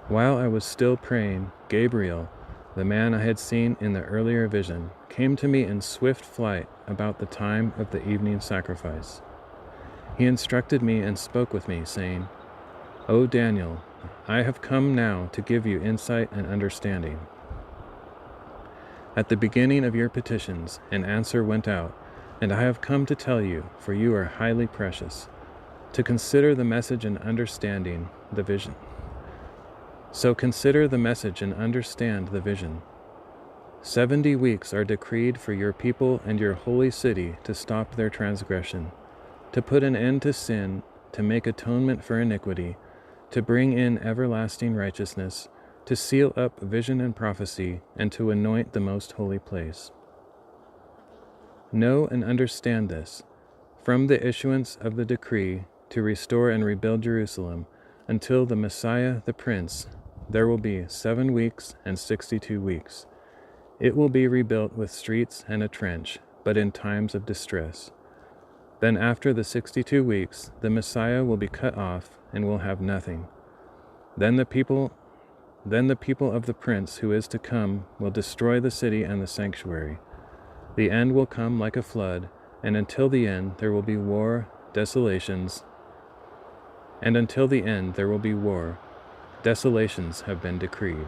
While I was still praying, Gabriel, the man I had seen in the earlier vision, came to me in swift flight about the time of the evening sacrifice. He instructed me and spoke with me, saying, "O Daniel, I have come now to give you insight and understanding. At the beginning of your petitions, an answer went out, and I have come to tell you, for you are highly precious, to consider the message and understanding the vision. So consider the message and understand the vision. 70 weeks are decreed for your people and your holy city to stop their transgression, to put an end to sin, to make atonement for iniquity, to bring in everlasting righteousness, to seal up vision and prophecy, and to anoint the most holy place. Know and understand this, from the issuance of the decree to restore and rebuild Jerusalem, until the Messiah the Prince, there will be 7 weeks and 62 weeks. It will be rebuilt with streets and a trench, but in times of distress. Then after the 62 weeks, the Messiah will be cut off and will have nothing. Then the people of the Prince who is to come will destroy the city and the sanctuary. The end will come like a flood, and until the end there will be war, desolations. And until the end there will be war, desolations have been decreed.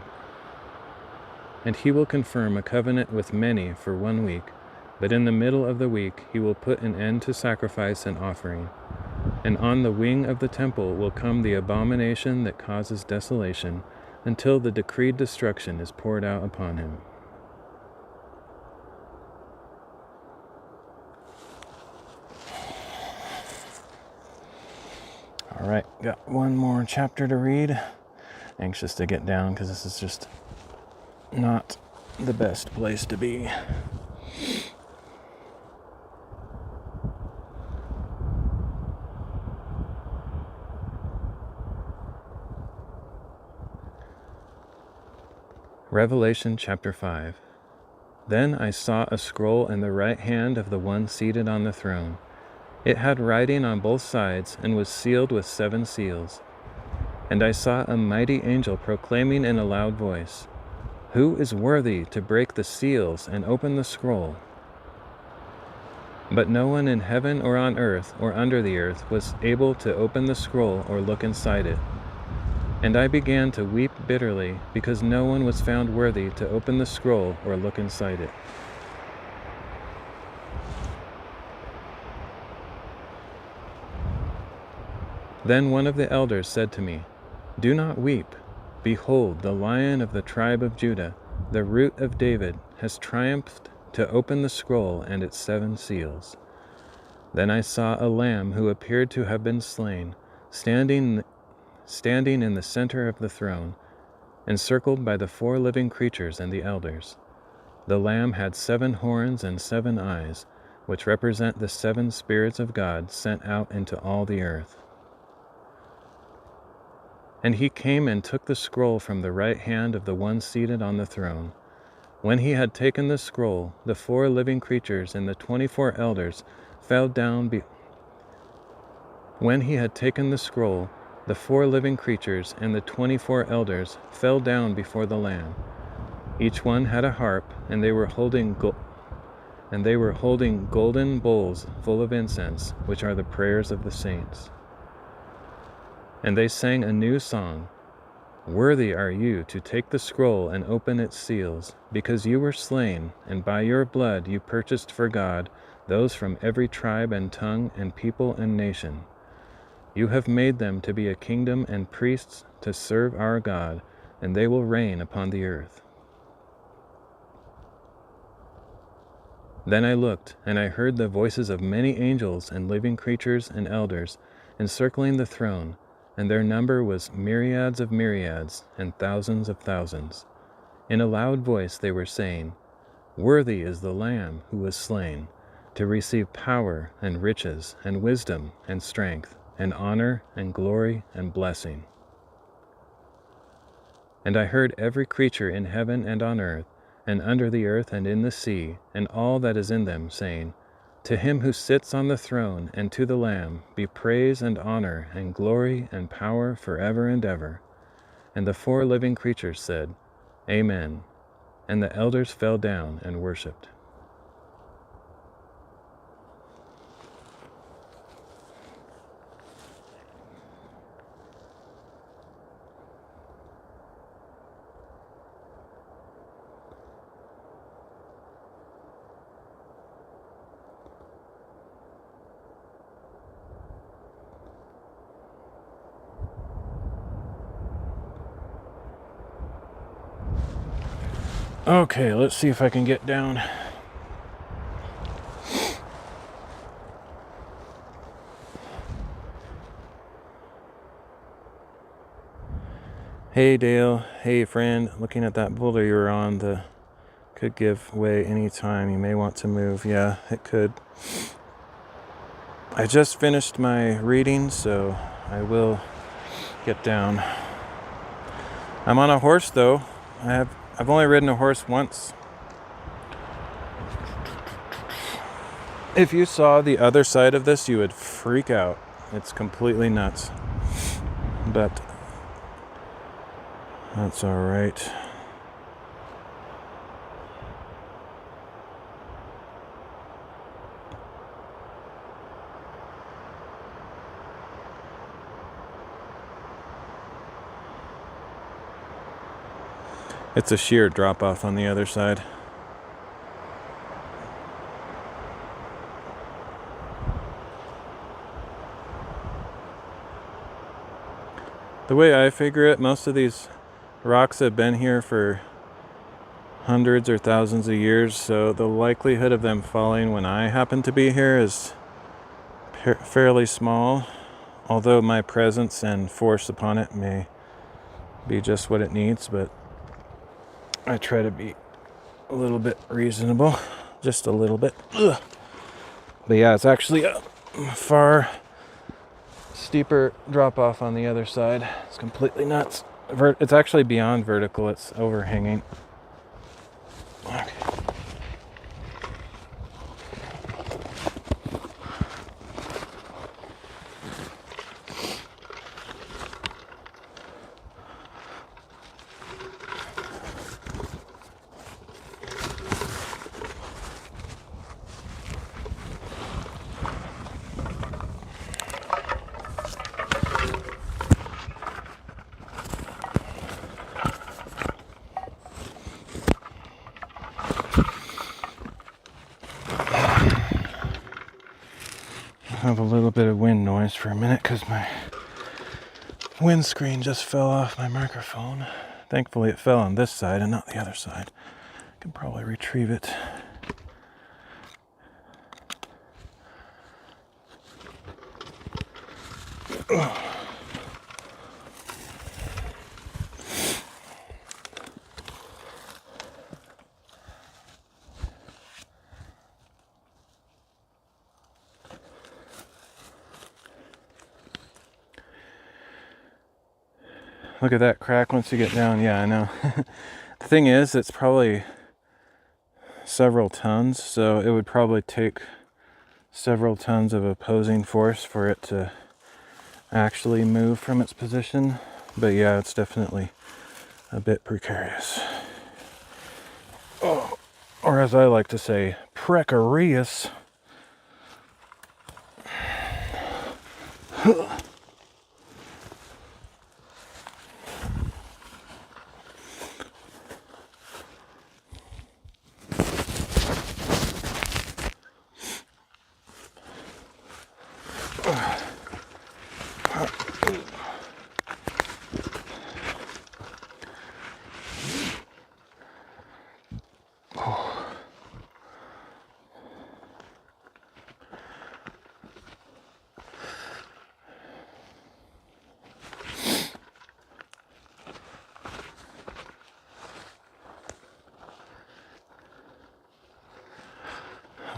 And he will confirm a covenant with many for 1 week, but in the middle of the week he will put an end to sacrifice and offering. And on the wing of the temple will come the abomination that causes desolation, until the decreed destruction is poured out upon him. All right, got one more chapter to read. Anxious to get down because this is just not the best place to be. Revelation chapter 5. Then I saw a scroll in the right hand of the one seated on the throne. It had writing on both sides and was sealed with 7 seals. And I saw a mighty angel proclaiming in a loud voice, "Who is worthy to break the seals and open the scroll?" But no one in heaven or on earth or under the earth was able to open the scroll or look inside it. And I began to weep bitterly, because no one was found worthy to open the scroll or look inside it. Then one of the elders said to me, "Do not weep. Behold, the Lion of the tribe of Judah, the Root of David, has triumphed to open the scroll and its 7 seals." Then I saw a lamb who appeared to have been slain, standing in the center of the throne, encircled by the 4 living creatures and the elders. The Lamb had 7 horns and 7 eyes, which represent the 7 spirits of God sent out into all the earth. And he came and took the scroll from the right hand of the one seated on the throne. When he had taken the scroll, the 4 living creatures and the 24 elders fell down When he had taken the scroll, the 4 living creatures and the 24 elders fell down before the Lamb. Each one had a harp, and they were holding golden bowls full of incense, which are the prayers of the saints. And they sang a new song, "Worthy are you to take the scroll and open its seals, because you were slain, and by your blood you purchased for God those from every tribe and tongue and people and nation. You have made them to be a kingdom and priests to serve our God, and they will reign upon the earth." Then I looked, and I heard the voices of many angels and living creatures and elders encircling the throne, and their number was myriads of myriads and thousands of thousands. In a loud voice they were saying, "Worthy is the Lamb who was slain, to receive power and riches and wisdom and strength and honor and glory and blessing." And I heard every creature in heaven and on earth and under the earth and in the sea, and all that is in them, saying, To him who sits on the throne and to the Lamb be praise and honor and glory and power forever and ever. And the 4 living creatures said, Amen. And the elders fell down and worshipped. Okay, let's see if I can get down. Hey Dale, hey friend, looking at that boulder you were on, the could give way anytime. You may want to move. Yeah, it could. I just finished my reading, so I will get down. I'm on a horse though. I've only ridden a horse once. If you saw the other side of this, you would freak out. It's completely nuts. But that's all right. It's a sheer drop off on the other side. The way I figure it, most of these rocks have been here for hundreds or thousands of years, so the likelihood of them falling when I happen to be here is fairly small, although my presence and force upon it may be just what it needs, but I try to be a little bit reasonable, just a little bit. Ugh. But yeah, it's actually a far steeper drop off on the other side. It's completely nuts. It's actually beyond vertical, it's overhanging. Okay. Have a little bit of wind noise for a minute because my windscreen just fell off my microphone. Thankfully it fell on this side and not the other side. I can probably retrieve it. Look at that crack once you get down. Yeah, I know. The thing is, it's probably several tons, so it would probably take several tons of opposing force for it to actually move from its position. But yeah, it's definitely a bit precarious. Oh, or as I like to say, precarious.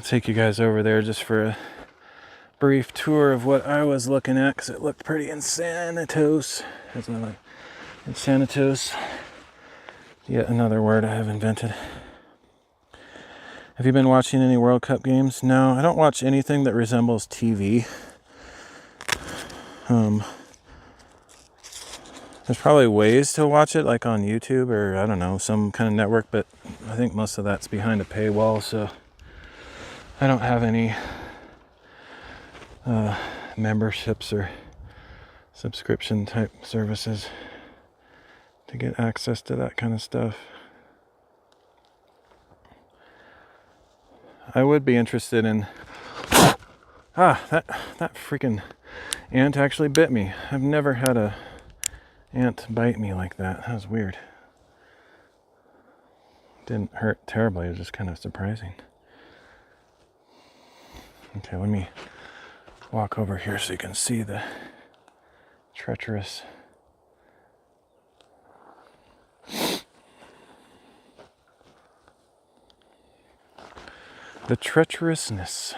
Take you guys over there just for a brief tour of what I was looking at, because it looked pretty insanitos. That's not like insanitos. Yet another word I have invented. Have you been watching any World Cup games? No, I don't watch anything that resembles TV. There's probably ways to watch it, like on YouTube or, I don't know, some kind of network, but I think most of that's behind a paywall, so I don't have any memberships or subscription type services to get access to that kind of stuff. I would be interested in... that freaking ant actually bit me. I've never had a ant bite me like that. That was weird. Didn't hurt terribly, it was just kind of surprising. Okay, let me walk over here so you can see the treacherous... the treacherousness.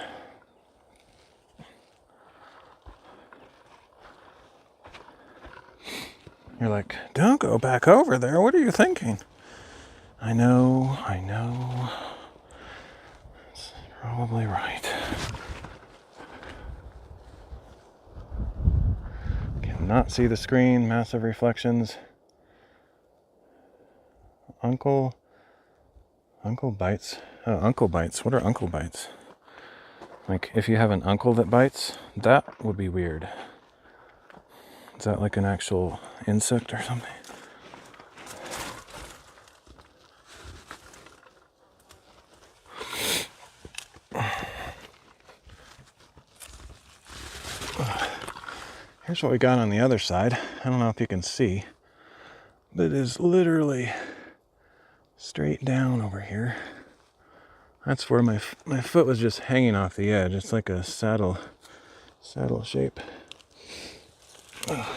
You're like, don't go back over there. What are you thinking? I know. It's probably right. Cannot see the screen. Massive reflections. Uncle bites. Oh, uncle bites. What are uncle bites? Like, if you have an uncle that bites, that would be weird. Is that like an actual insect or something? Here's what we got on the other side. I don't know if you can see, but it is literally straight down over here. That's where my foot was just hanging off the edge. It's like a saddle shape. There's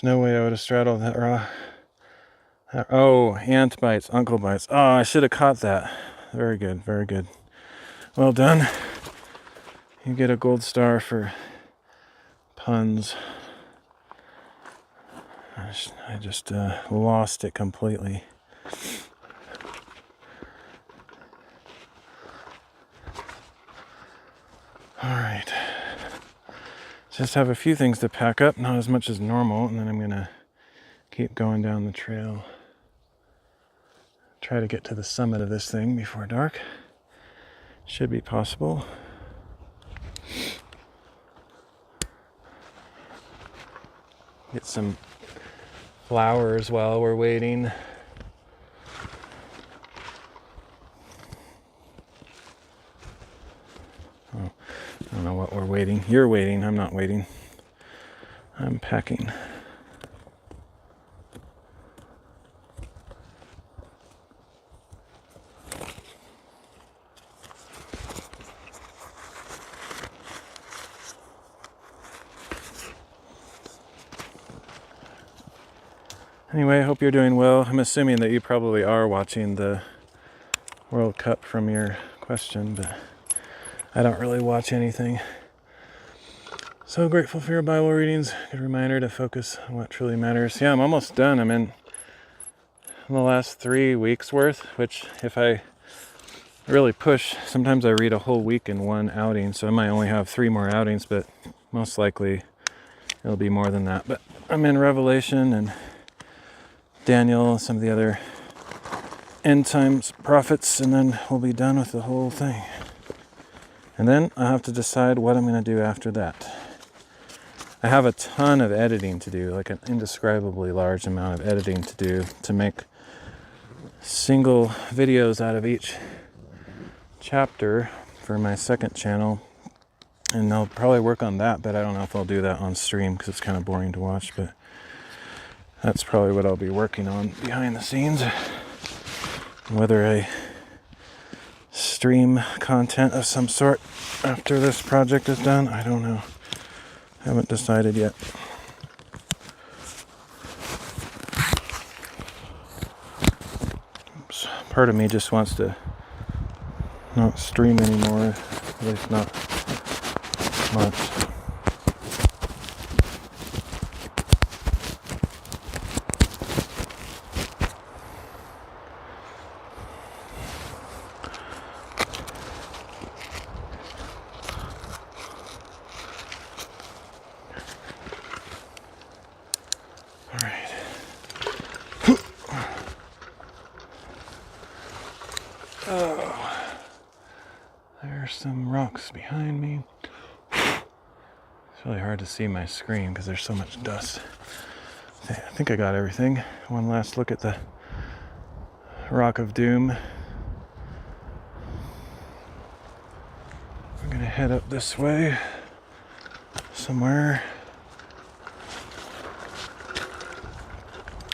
no way I would have straddled that raw. Oh, ant bites, uncle bites. Oh, I should have caught that. Very good, very good. Well done. You get a gold star for puns. I just lost it completely. All right. Just have a few things to pack up, not as much as normal, and then I'm gonna keep going down the trail. Try to get to the summit of this thing before dark. Should be possible. Get some flowers while we're waiting. Oh, I don't know what we're waiting. You're waiting, I'm not waiting. I'm packing. Anyway, I hope you're doing well. I'm assuming that you probably are watching the World Cup from your question, but I don't really watch anything. So grateful for your Bible readings. Good reminder to focus on what truly matters. Yeah, I'm almost done. I'm in the last 3 weeks worth, which if I really push, sometimes I read a whole week in one outing, so I might only have 3 more outings, but most likely it'll be more than that. But I'm in Revelation and Daniel, some of the other end times prophets, and then we'll be done with the whole thing. And then I have to decide what I'm going to do after that. I have a ton of editing to do, like an indescribably large amount of editing to do to make single videos out of each chapter for my second channel. And I'll probably work on that, but I don't know if I'll do that on stream because it's kind of boring to watch, but that's probably what I'll be working on behind the scenes. Whether I stream content of some sort after this project is done, I don't know. Haven't decided yet. Oops. Part of me just wants to not stream anymore, at least not much. There's some rocks behind me. It's really hard to see my screen because there's so much dust. I think I got everything. One last look at the Rock of Doom. We're gonna head up this way somewhere.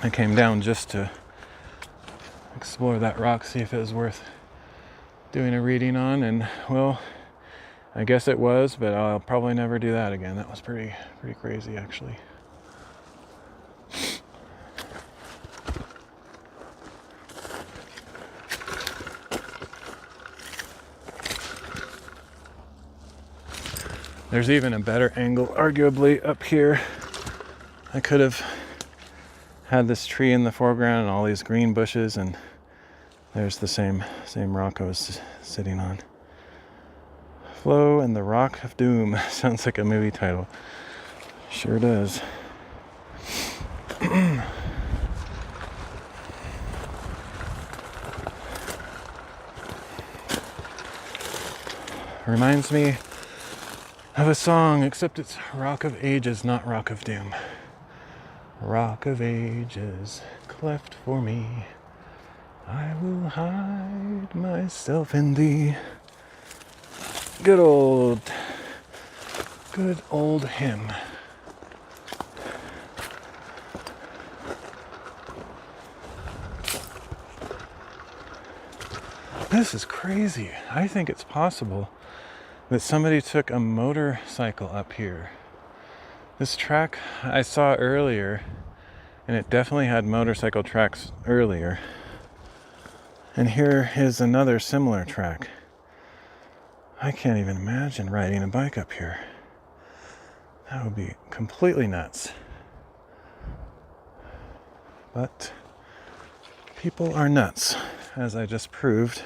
I came down just to explore that rock, see if it was worth doing a reading on, and well, I guess it was, but I'll probably never do that again. That was pretty crazy, actually. There's even a better angle, arguably, up here. I could have had this tree in the foreground and all these green bushes, and there's the same rock I was sitting on. Flo and the Rock of Doom. Sounds like a movie title. Sure does. Reminds me of a song, except it's Rock of Ages, not Rock of Doom. Rock of Ages, cleft for me, I will hide myself in thee. Good old hymn. This is crazy. I think it's possible that somebody took a motorcycle up here. This track I saw earlier, and it definitely had motorcycle tracks earlier. And here is another similar track. I can't even imagine riding a bike up here. That would be completely nuts. But people are nuts, as I just proved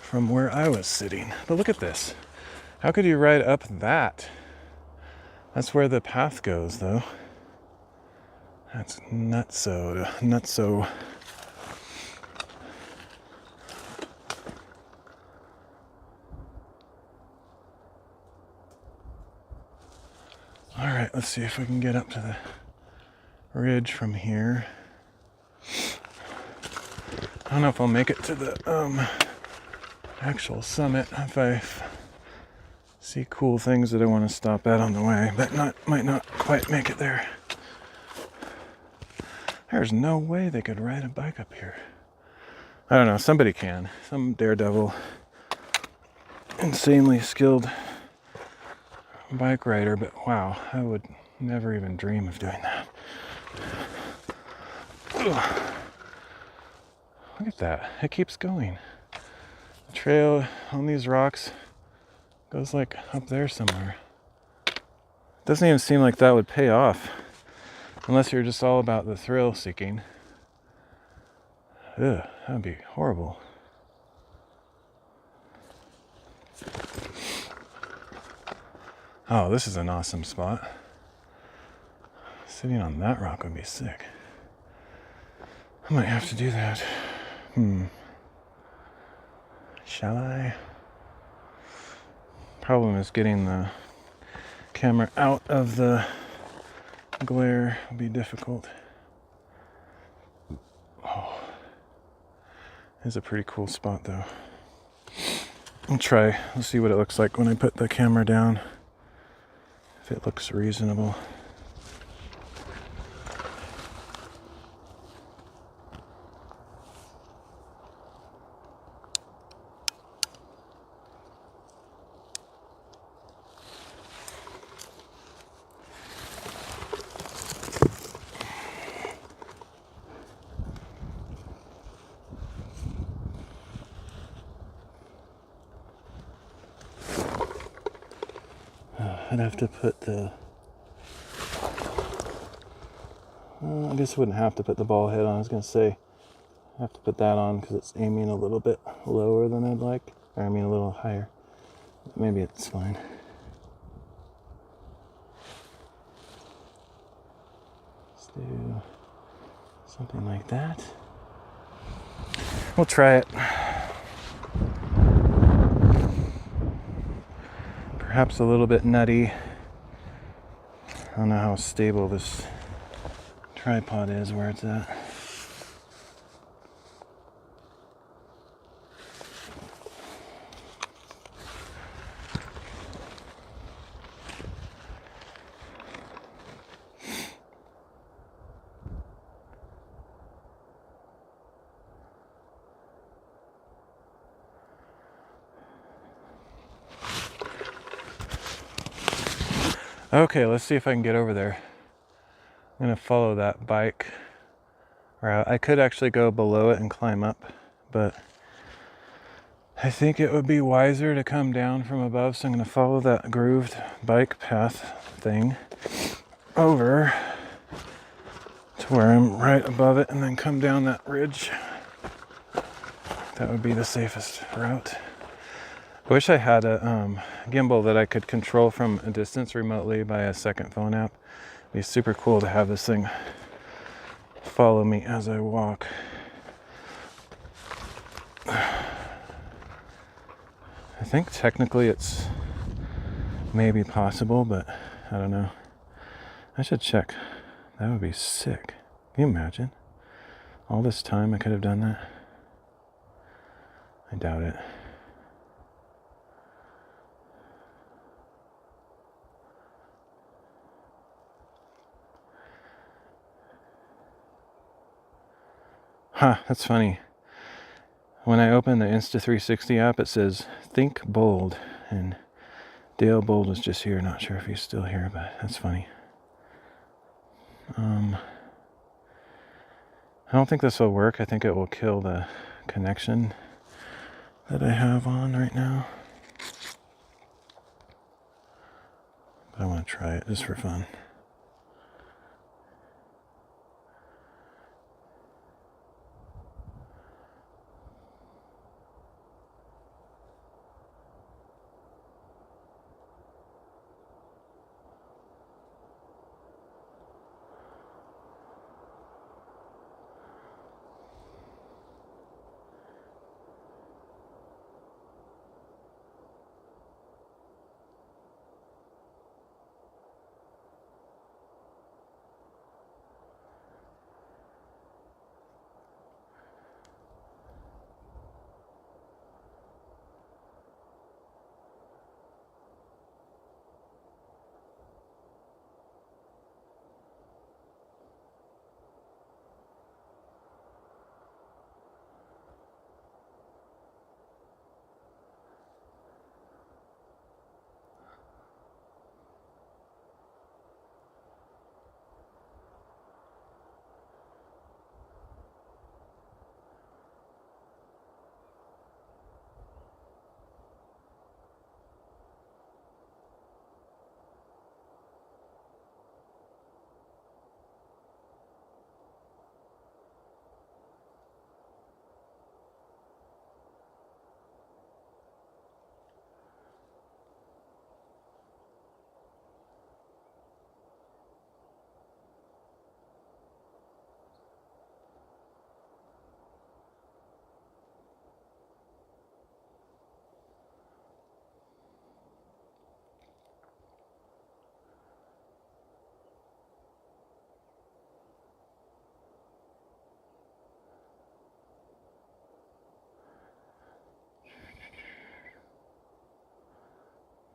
from where I was sitting. But look at this. How could you ride up that? That's where the path goes, though. That's nutso. All right, let's see if we can get up to the ridge from here. I don't know if I'll make it to the actual summit if I see cool things that I want to stop at on the way, but might not quite make it there. There's no way they could ride a bike up here. I don't know, somebody can. Some daredevil, insanely skilled bike rider, but wow, I would never even dream of doing that. Ugh. Look at that, it keeps going. The trail on these rocks goes like up there somewhere. Doesn't even seem like that would pay off unless you're just all about the thrill seeking. Ugh, that would be horrible. Oh, this is an awesome spot. Sitting on that rock would be sick. I might have to do that. Shall I? Problem is getting the camera out of the glare will be difficult. Oh, it's a pretty cool spot though. I'll try. Let's see what it looks like when I put the camera down. If it looks reasonable. I'd have to put the... I guess I wouldn't have to put the ball head on. I was going to say I have to put that on because it's aiming a little bit lower than I'd like. Or I mean a little higher. Maybe it's fine. Let's do something like that. We'll try it. perhaps a little bit nutty. I don't know how stable this tripod is where it's at. Okay, let's see if I can get over there. I'm gonna follow that bike route. I could actually go below it and climb up, but I think it would be wiser to come down from above, so I'm gonna follow that grooved bike path thing over to where I'm right above it and then come down that ridge. That would be the safest route. I wish I had a gimbal that I could control from a distance remotely by a second phone app. It'd be super cool to have this thing follow me as I walk. I think technically it's maybe possible, but I don't know. I should check. That would be sick. Can you imagine? All this time I could have done that? I doubt it. Huh, that's funny. When I open the Insta360 app, it says Think Bold, and Dale Bold was just here. Not sure if he's still here, but that's funny. I don't think this will work. I think it will kill the connection that I have on right now. But I want to try it just for fun.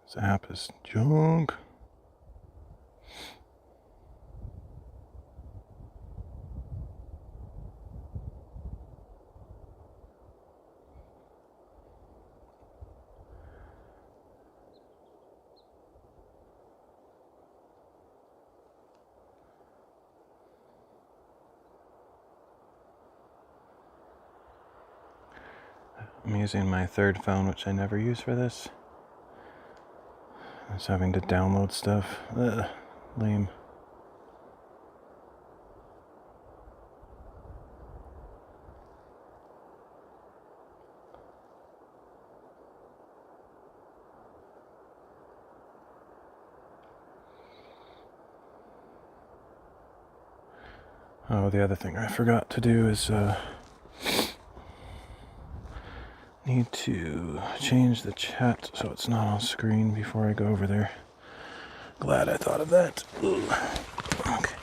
This app is junk. I'm using my third phone, which I never use for this. I was having to download stuff. Lame. Oh, the other thing I forgot to do is Need to change the chat so it's not on screen before I go over there. Glad I thought of that. Ooh. Okay.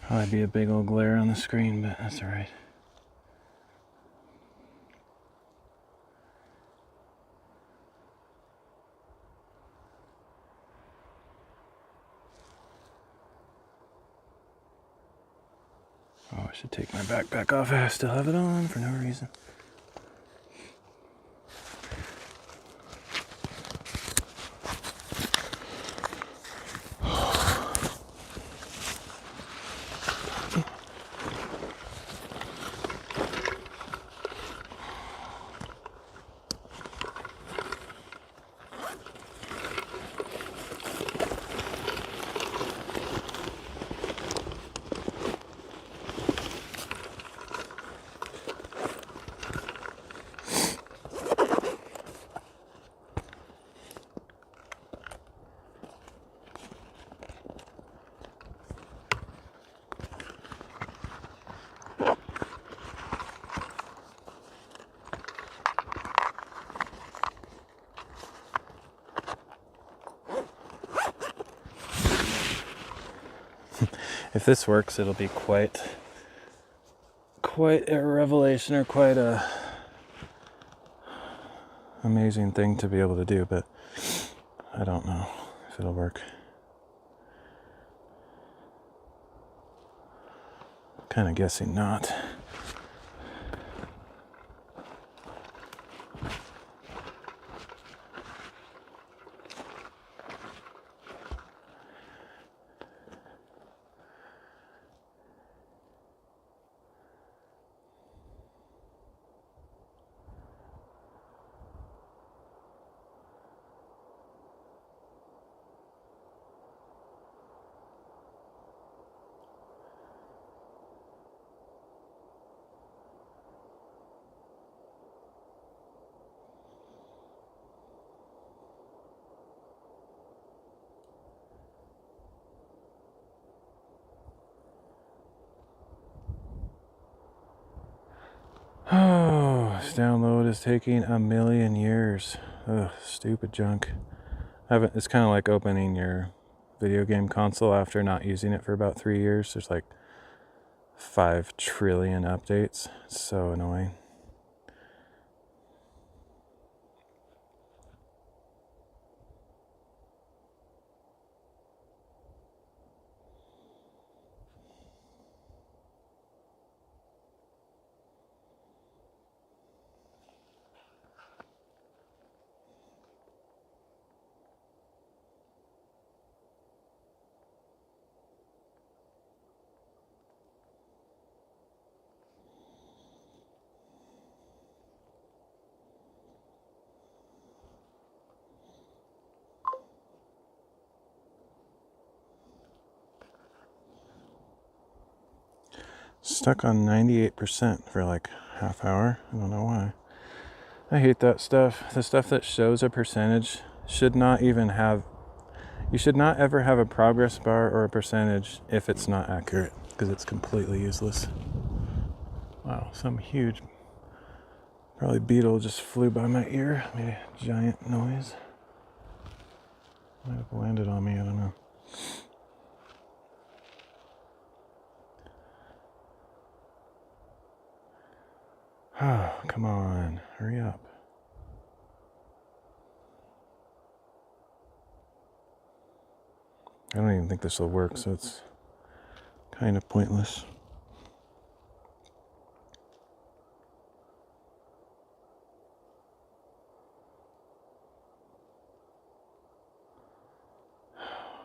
Probably be a big old glare on the screen, but that's alright. Oh, I should take my backpack off. I still have it on for no reason. If this works, it'll be quite a revelation, or quite a amazing thing to be able to do, but I don't know if it'll work. Kind of guessing not. Oh, this download is taking a million years. Ugh, stupid junk. It's kind of like opening your video game console after not using it for about 3 years. There's like 5 trillion updates. It's so annoying. Stuck on 98% for like half hour. I don't know why. I hate that stuff. The stuff that shows a percentage should not even have... You should not ever have a progress bar or a percentage if it's not accurate, because it's completely useless. Wow, some huge, probably beetle just flew by my ear. Made a giant noise. Might have landed on me, I don't know. Oh, come on, hurry up. I don't even think this will work, so it's kind of pointless.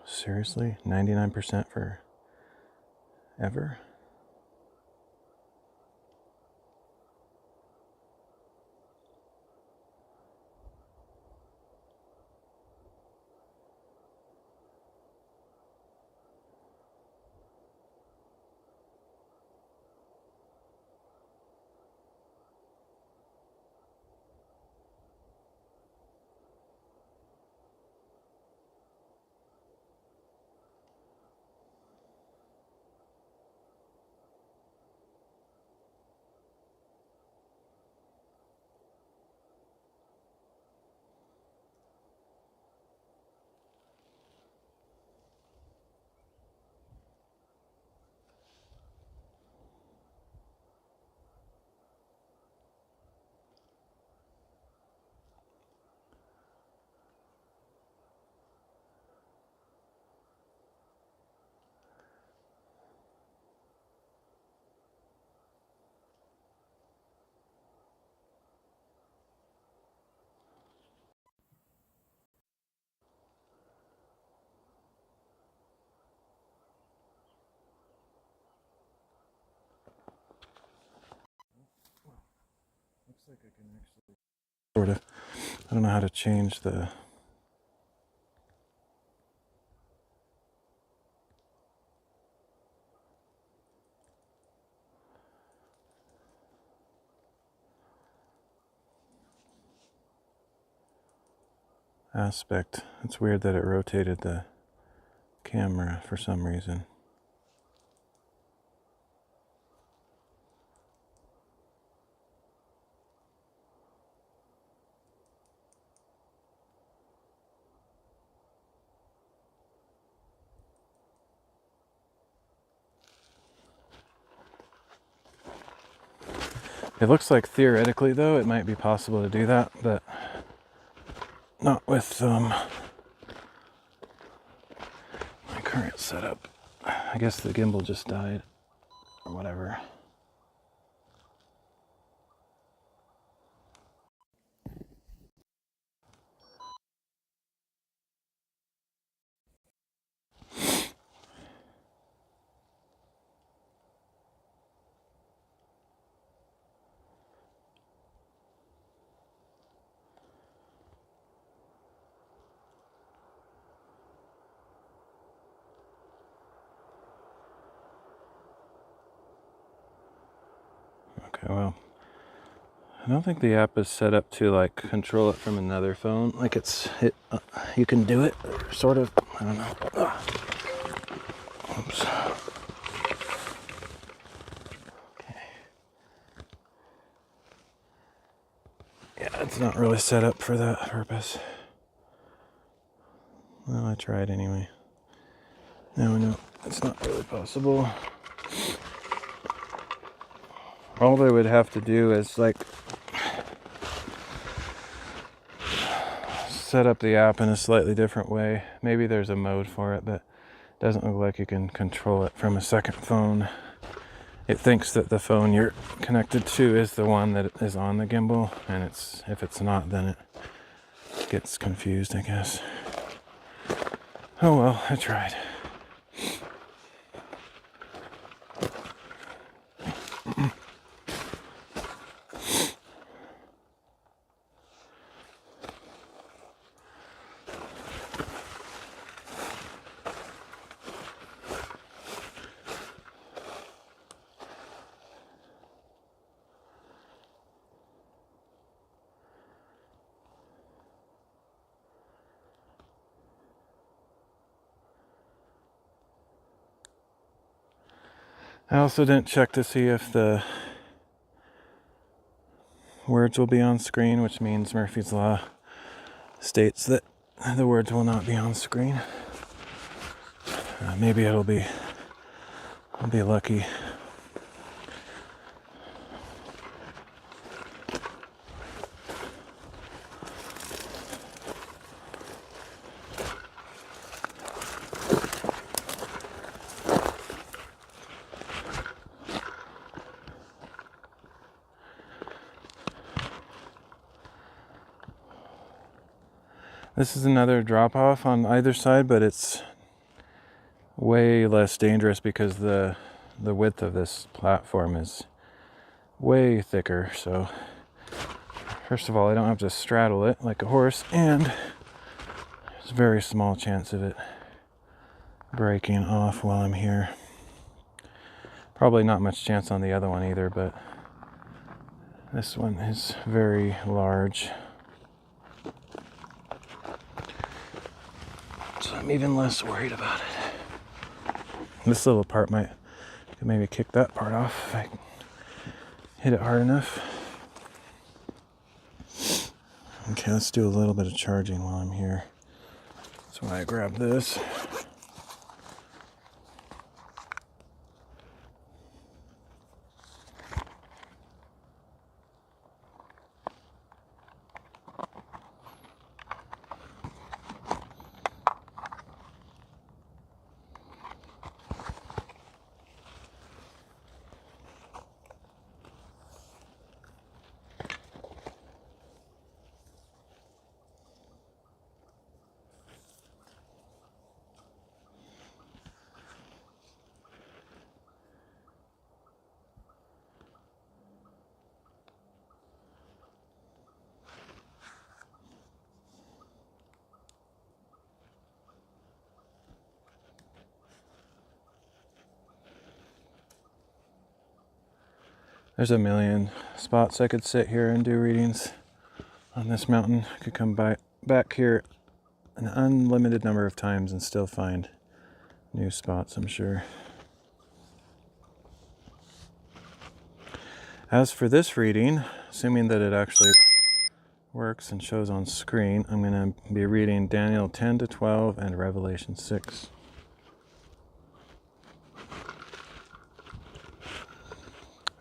Seriously? 99% for ever? like I can actually sort of, I don't know how to change the aspect. It's weird that it rotated the camera for some reason. It looks like theoretically though it might be possible to do that, but not with my current setup. I guess the gimbal just died or whatever. Okay, well, I don't think the app is set up to like control it from another phone. Like you can do it, sort of. I don't know. Oops. Okay. Yeah, it's not really set up for that purpose. Well, I tried anyway. No, it's not really possible. All they would have to do is like set up the app in a slightly different way. Maybe there's a mode for it, but it doesn't look like you can control it from a second phone. It thinks that the phone you're connected to is the one that is on the gimbal, and if it's not, then it gets confused, I guess. Oh well, I tried. I also didn't check to see if the words will be on screen, which means Murphy's Law states that the words will not be on screen. Maybe I'll be lucky. This is another drop-off on either side, but it's way less dangerous because the width of this platform is way thicker. So first of all, I don't have to straddle it like a horse, and there's a very small chance of it breaking off while I'm here. Probably not much chance on the other one either, but this one is very large. So I'm even less worried about it. This little part could maybe kick that part off if I hit it hard enough. Okay, let's do a little bit of charging while I'm here. That's why I grabbed this. There's a million spots I could sit here and do readings on this mountain. I could come back here an unlimited number of times and still find new spots, I'm sure. As for this reading, assuming that it actually works and shows on screen, I'm going to be reading Daniel 10 to 12 and Revelation 6.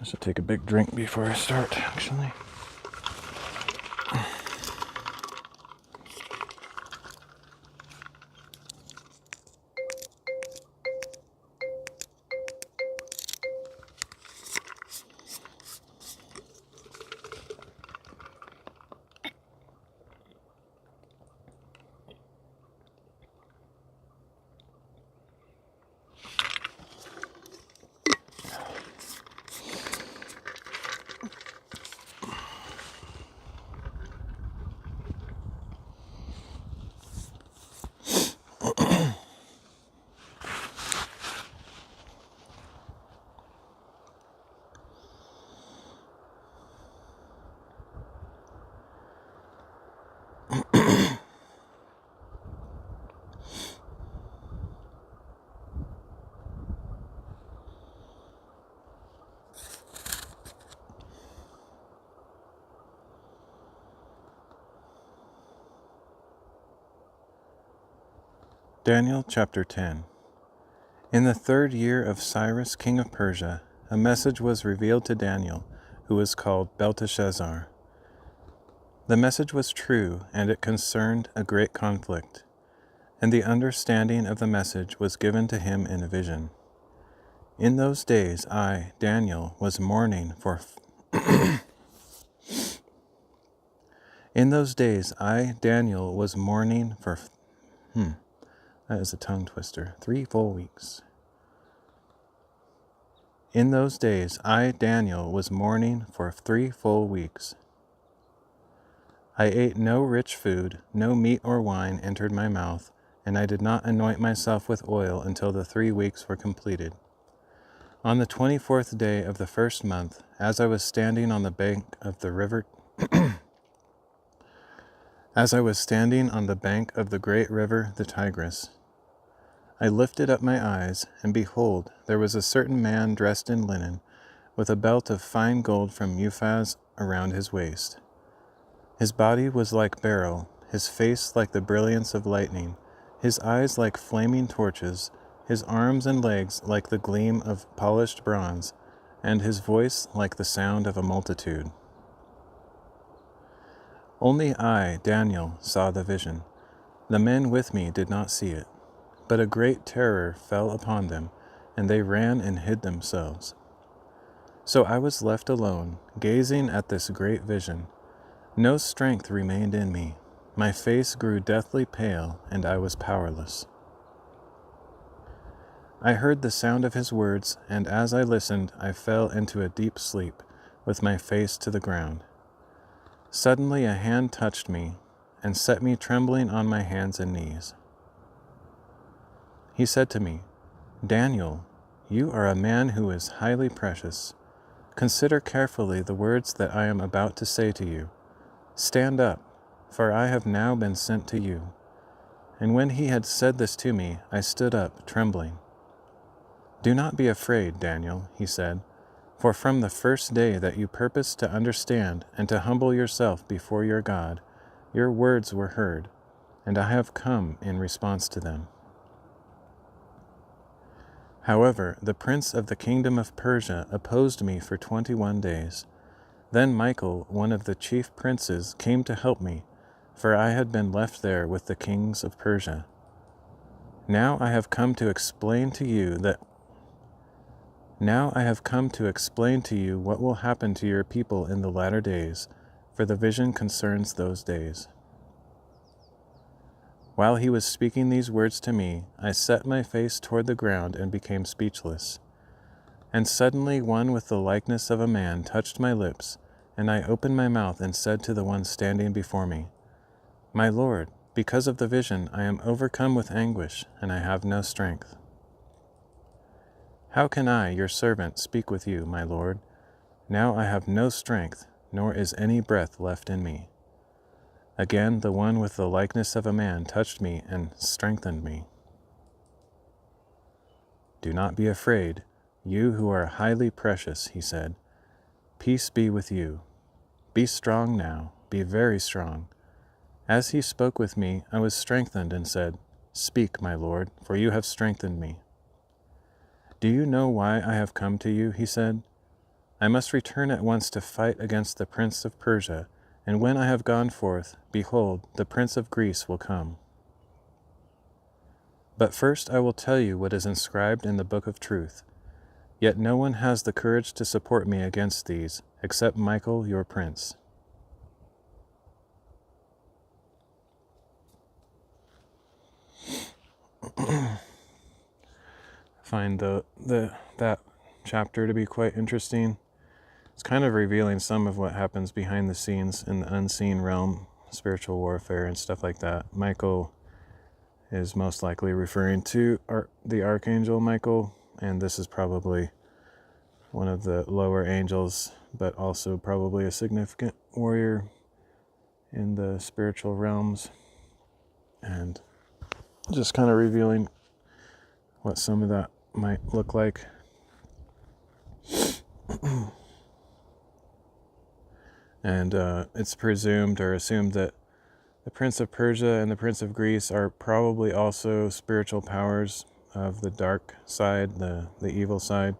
I should take a big drink before I start, actually. Daniel chapter 10. In the 3rd year of Cyrus, king of Persia, a message was revealed to Daniel, who was called Belteshazzar. The message was true, and it concerned a great conflict, and the understanding of the message was given to him in a vision. In those days I, Daniel, was mourning for In those days I, Daniel, was mourning for that is a tongue twister. 3 full weeks. In those days I, Daniel, was mourning for 3 full weeks. I ate no rich food, no meat or wine entered my mouth, and I did not anoint myself with oil until the 3 weeks were completed. On the 24th day of the 1st month, as I was standing on the bank of the river, as I was standing on the bank of the great river, the Tigris, I lifted up my eyes, and behold, there was a certain man dressed in linen, with a belt of fine gold from Uphaz around his waist. His body was like beryl, his face like the brilliance of lightning, his eyes like flaming torches, his arms and legs like the gleam of polished bronze, and his voice like the sound of a multitude. Only I, Daniel, saw the vision. The men with me did not see it. But a great terror fell upon them, and they ran and hid themselves. So I was left alone, gazing at this great vision. No strength remained in me. My face grew deathly pale, and I was powerless. I heard the sound of his words, and as I listened, I fell into a deep sleep, with my face to the ground. Suddenly a hand touched me, and set me trembling on my hands and knees. He said to me, Daniel, you are a man who is highly precious. Consider carefully the words that I am about to say to you. Stand up, for I have now been sent to you. And when he had said this to me, I stood up, trembling. Do not be afraid, Daniel, he said, for from the first day that you purposed to understand and to humble yourself before your God, your words were heard, and I have come in response to them. However, the prince of the kingdom of Persia opposed me for 21 days. Then Michael, one of the chief princes, came to help me, for I had been left there with the kings of Persia. Now I have come to explain to you what will happen to your people in the latter days, for the vision concerns those days. While he was speaking these words to me, I set my face toward the ground and became speechless. And suddenly one with the likeness of a man touched my lips, and I opened my mouth and said to the one standing before me, My Lord, because of the vision I am overcome with anguish, and I have no strength. How can I, your servant, speak with you, my Lord? Now I have no strength, nor is any breath left in me. Again, the one with the likeness of a man touched me and strengthened me. Do not be afraid, you who are highly precious, he said. Peace be with you. Be strong now, be very strong. As he spoke with me, I was strengthened and said, Speak, my Lord, for you have strengthened me. Do you know why I have come to you? He said. I must return at once to fight against the prince of Persia, and when I have gone forth, behold, the prince of Greece will come. But first I will tell you what is inscribed in the book of truth. Yet no one has the courage to support me against these, except Michael, your prince. Find that chapter to be quite interesting. It's kind of revealing some of what happens behind the scenes in the unseen realm, spiritual warfare and stuff like that. Michael is most likely referring to the archangel Michael, and this is probably one of the lower angels, but also probably a significant warrior in the spiritual realms, and just kind of revealing what some of that might look like. And it's presumed or assumed that the Prince of Persia and the Prince of Greece are probably also spiritual powers of the dark side, the evil side.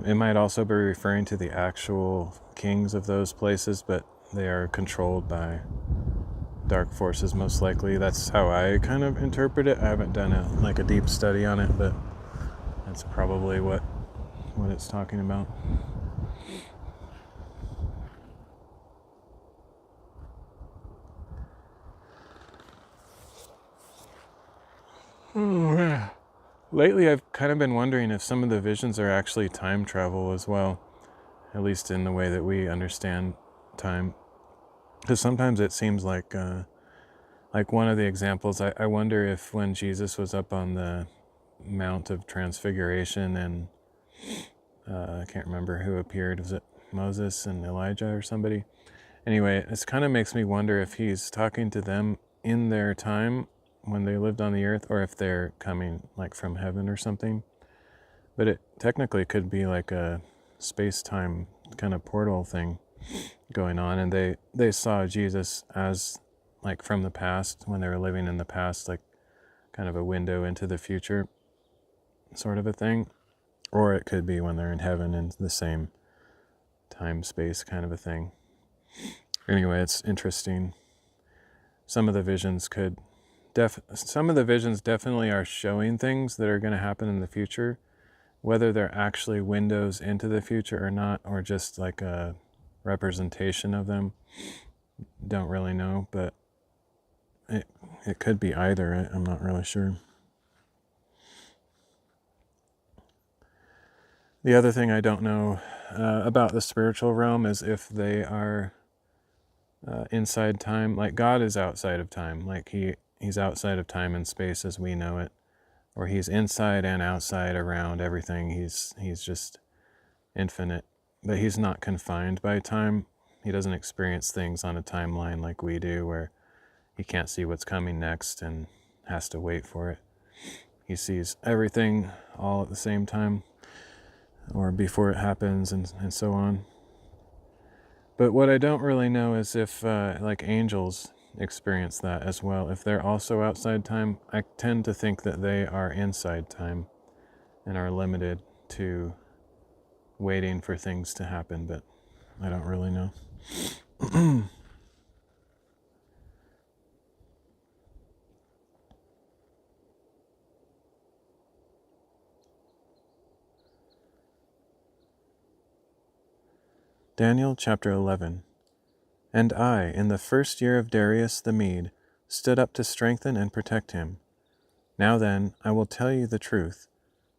It might also be referring to the actual kings of those places, but they are controlled by dark forces most likely. That's how I kind of interpret it. I haven't done a deep study on it, but that's probably what it's talking about. Lately, I've kind of been wondering if some of the visions are actually time travel as well, at least in the way that we understand time. Because sometimes it seems like one of the examples, I wonder if when Jesus was up on the Mount of Transfiguration and I can't remember who appeared, was it Moses and Elijah or somebody? Anyway, this kind of makes me wonder if he's talking to them in their time when they lived on the earth, or if they're coming from heaven or something. But it technically could be like a space-time kind of portal thing going on, and they saw Jesus as from the past, when they were living in the past, kind of a window into the future sort of a thing. Or it could be when they're in heaven in the same time-space kind of a thing. Anyway, it's interesting. Some of the visions definitely are showing things that are going to happen in the future. Whether they're actually windows into the future or not, or just like a representation of them, don't really know, but it could be either. I'm not really sure. The other thing I don't know about the spiritual realm is if they are inside time. Like God is outside of time. He's outside of time and space as we know it. Or he's inside and outside around everything. He's just infinite. But he's not confined by time. He doesn't experience things on a timeline like we do, where he can't see what's coming next and has to wait for it. He sees everything all at the same time, or before it happens, and so on. But what I don't really know is if angels experience that as well. If they're also outside time, I tend to think that they are inside time and are limited to waiting for things to happen, but I don't really know. Daniel chapter 11. And I, in the first year of Darius the Mede, stood up to strengthen and protect him. Now then, I will tell you the truth.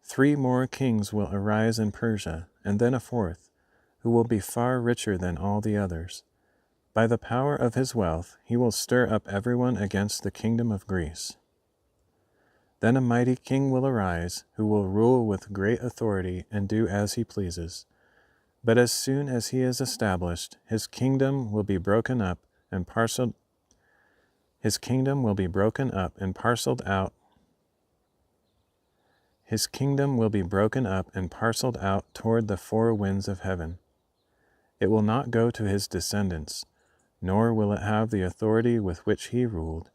3 more kings will arise in Persia, and then a 4th, who will be far richer than all the others. By the power of his wealth, he will stir up everyone against the kingdom of Greece. Then a mighty king will arise, who will rule with great authority and do as he pleases. But as soon as he is established, his kingdom will be broken up and parceled His kingdom will be broken up and parceled out. His kingdom will be broken up and parceled out toward the four winds of heaven. It will not go to his descendants, nor will it have the authority with which he ruled,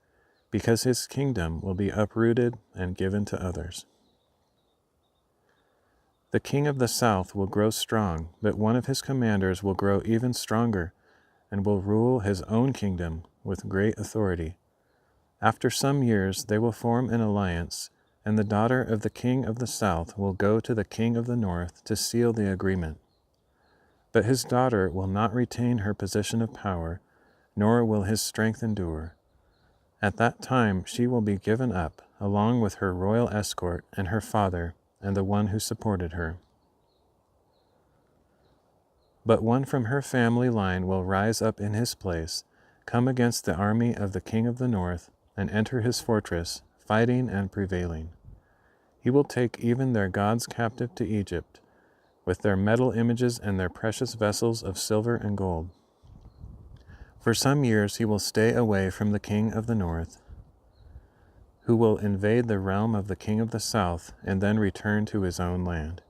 because his kingdom will be uprooted and given to others. The king of the south will grow strong, but one of his commanders will grow even stronger and will rule his own kingdom with great authority. After some years they will form an alliance, and the daughter of the king of the south will go to the king of the north to seal the agreement. But his daughter will not retain her position of power, nor will his strength endure. At that time she will be given up, along with her royal escort and her father and the one who supported her. But one from her family line will rise up in his place, come against the army of the king of the north, and enter his fortress, fighting and prevailing. He will take even their gods captive to Egypt, with their metal images and their precious vessels of silver and gold. For some years he will stay away from the king of the north, who will invade the realm of the king of the south and then return to his own land.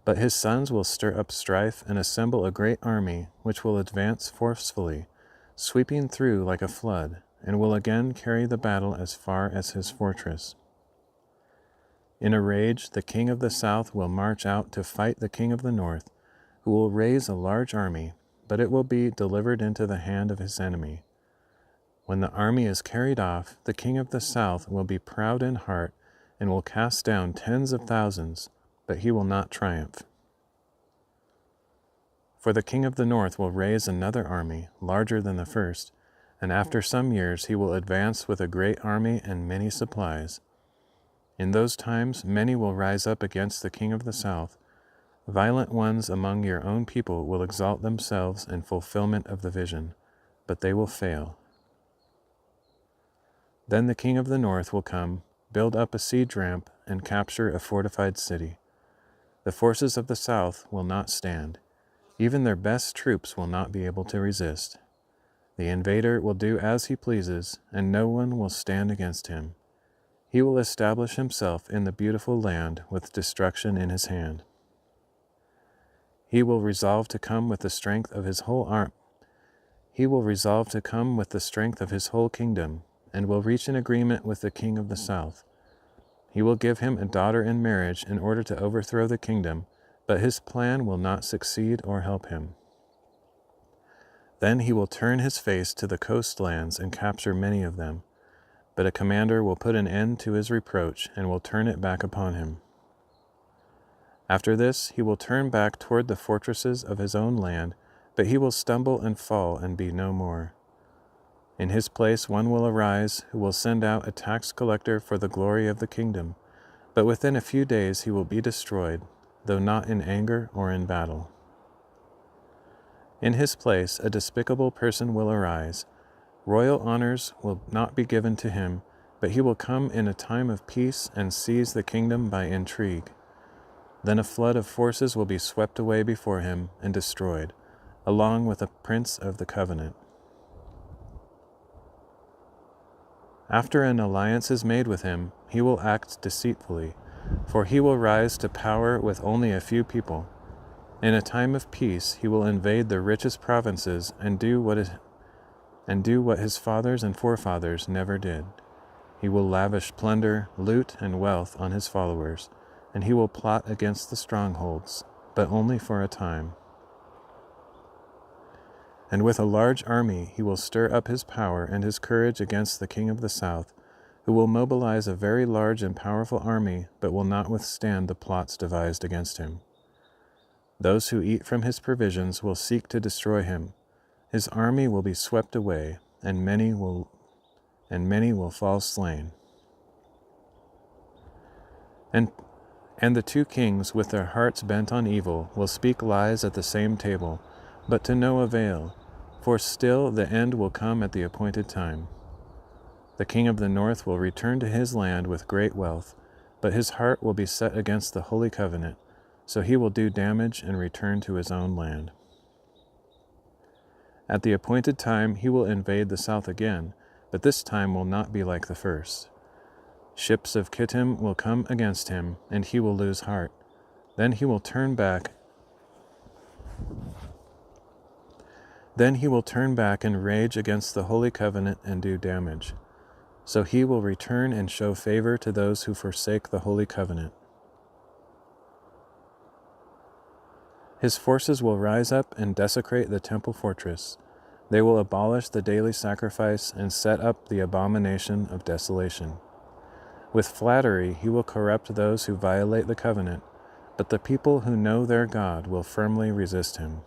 But his sons will stir up strife and assemble a great army, which will advance forcefully, sweeping through like a flood, and will again carry the battle as far as his fortress. In a rage, the king of the south will march out to fight the king of the north, who will raise a large army, but it will be delivered into the hand of his enemy. When the army is carried off, the king of the south will be proud in heart and will cast down tens of thousands, but he will not triumph. For the king of the north will raise another army, larger than the first, and after some years he will advance with a great army and many supplies. In those times many will rise up against the king of the south. Violent ones among your own people will exalt themselves in fulfillment of the vision, but they will fail. Then the king of the north will come, build up a siege ramp, and capture a fortified city. The forces of the south will not stand. Even their best troops will not be able to resist. The invader will do as he pleases, and no one will stand against him. He will establish himself in the beautiful land with destruction in his hand. He will resolve to come with the strength of his whole arm. He will resolve to come with the strength of his whole kingdom, and will reach an agreement with the king of the south. He will give him a daughter in marriage in order to overthrow the kingdom, but his plan will not succeed or help him. Then he will turn his face to the coastlands and capture many of them, but a commander will put an end to his reproach and will turn it back upon him. After this, he will turn back toward the fortresses of his own land, but he will stumble and fall and be no more. In his place one will arise who will send out a tax collector for the glory of the kingdom, but within a few days he will be destroyed, though not in anger or in battle. In his place a despicable person will arise. Royal honors will not be given to him, but he will come in a time of peace and seize the kingdom by intrigue. Then a flood of forces will be swept away before him and destroyed, along with a prince of the covenant. After an alliance is made with him, he will act deceitfully, for he will rise to power with only a few people. In a time of peace, he will invade the richest provinces and do what his fathers and forefathers never did. He will lavish plunder, loot, and wealth on his followers, and he will plot against the strongholds, but only for a time. And with a large army he will stir up his power and his courage against the king of the south, who will mobilize a very large and powerful army, but will not withstand the plots devised against him. Those who eat from his provisions will seek to destroy him. His army will be swept away, and many will fall slain. And the two kings, with their hearts bent on evil, will speak lies at the same table, but to no avail, for still the end will come at the appointed time. The king of the north will return to his land with great wealth, but his heart will be set against the holy covenant, so he will do damage and return to his own land. At the appointed time he will invade the south again, but this time will not be like the first. Ships of Kittim will come against him, and he will lose heart. Then he will turn back and rage against the holy covenant and do damage. So he will return and show favor to those who forsake the holy covenant. His forces will rise up and desecrate the temple fortress. They will abolish the daily sacrifice and set up the abomination of desolation. With flattery he will corrupt those who violate the covenant, but the people who know their God will firmly resist him.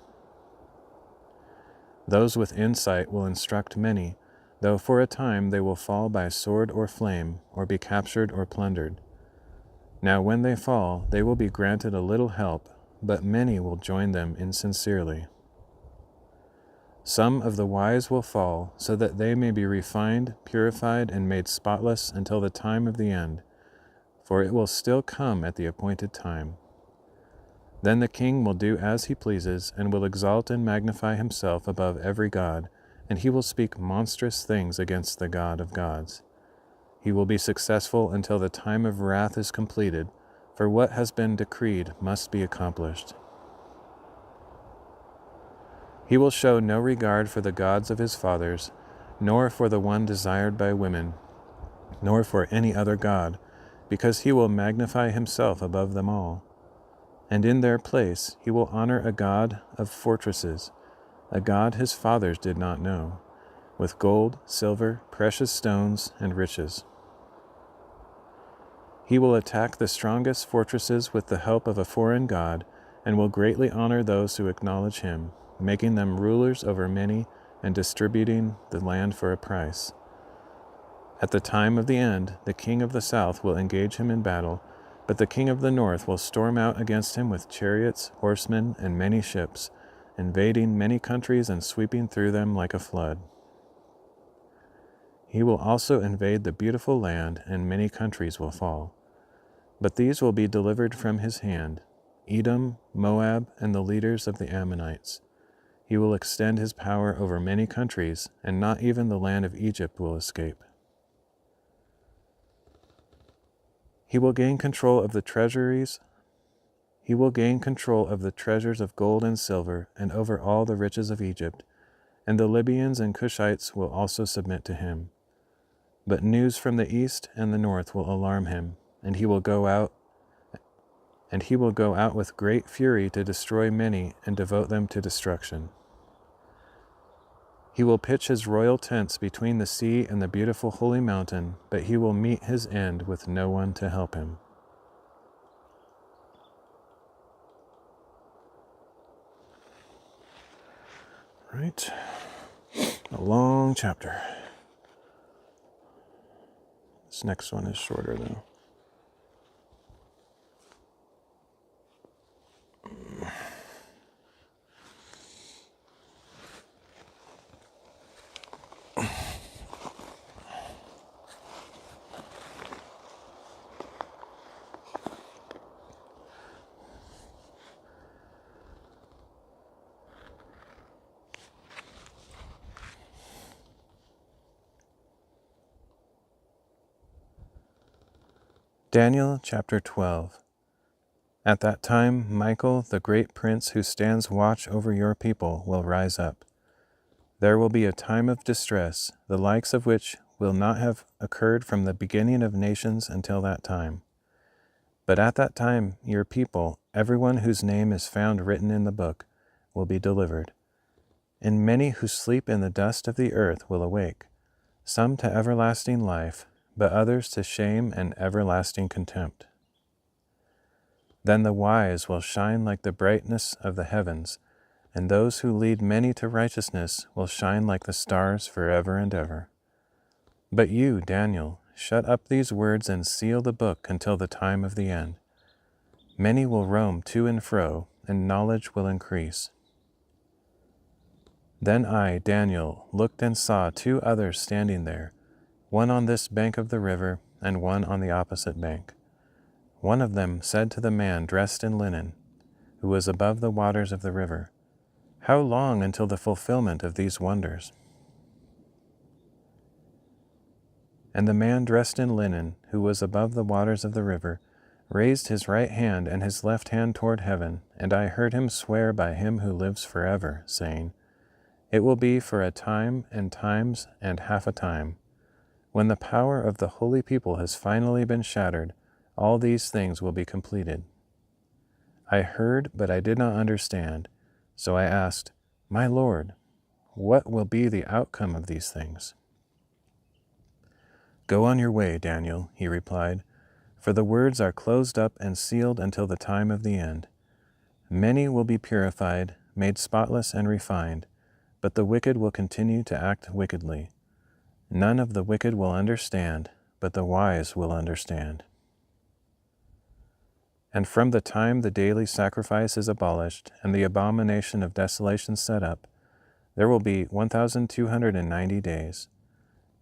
Those with insight will instruct many, though for a time they will fall by sword or flame, or be captured or plundered. Now when they fall, they will be granted a little help, but many will join them insincerely. Some of the wise will fall, so that they may be refined, purified, and made spotless until the time of the end, for it will still come at the appointed time. Then the king will do as he pleases, and will exalt and magnify himself above every god, and he will speak monstrous things against the God of gods. He will be successful until the time of wrath is completed, for what has been decreed must be accomplished. He will show no regard for the gods of his fathers, nor for the one desired by women, nor for any other god, because he will magnify himself above them all. And in their place he will honor a god of fortresses, a god his fathers did not know, with gold, silver, precious stones, and riches. He will attack the strongest fortresses with the help of a foreign god, and will greatly honor those who acknowledge him, making them rulers over many and distributing the land for a price. At the time of the end, the king of the south will engage him in battle, but the king of the north will storm out against him with chariots, horsemen, and many ships, invading many countries and sweeping through them like a flood. He will also invade the beautiful land, and many countries will fall. But these will be delivered from his hand: Edom, Moab, and the leaders of the Ammonites. He will extend his power over many countries, and not even the land of Egypt will escape. He will gain control of the treasuries. He will gain control of the treasures of gold and silver, and over all the riches of Egypt, and the Libyans and Cushites will also submit to him. But news from the east and the north will alarm him, and he will go out with great fury to destroy many and devote them to destruction. He will pitch his royal tents between the sea and the beautiful holy mountain, but he will meet his end with no one to help him. Right, a long chapter. This next one is shorter though. Daniel chapter 12. At that time, Michael, the great prince who stands watch over your people, will rise up. There will be a time of distress, the likes of which will not have occurred from the beginning of nations until that time. But at that time, your people, everyone whose name is found written in the book, will be delivered. And many who sleep in the dust of the earth will awake, some to everlasting life, but others to shame and everlasting contempt. Then the wise will shine like the brightness of the heavens, and those who lead many to righteousness will shine like the stars forever and ever. But you, Daniel, shut up these words and seal the book until the time of the end. Many will roam to and fro, and knowledge will increase. Then I, Daniel, looked and saw two others standing there, one on this bank of the river, and one on the opposite bank. One of them said to the man dressed in linen, who was above the waters of the river. How long until the fulfillment of these wonders? And the man dressed in linen, who was above the waters of the river, raised his right hand and his left hand toward heaven, and I heard him swear by him who lives forever, saying, It will be for a time and times and half a time. When the power of the holy people has finally been shattered, all these things will be completed. I heard, but I did not understand. So I asked, My Lord, what will be the outcome of these things? Go on your way, Daniel, he replied, for the words are closed up and sealed until the time of the end. Many will be purified, made spotless and refined, but the wicked will continue to act wickedly. None of the wicked will understand, but the wise will understand. And from the time the daily sacrifice is abolished and the abomination of desolation set up, there will be 1,290 days.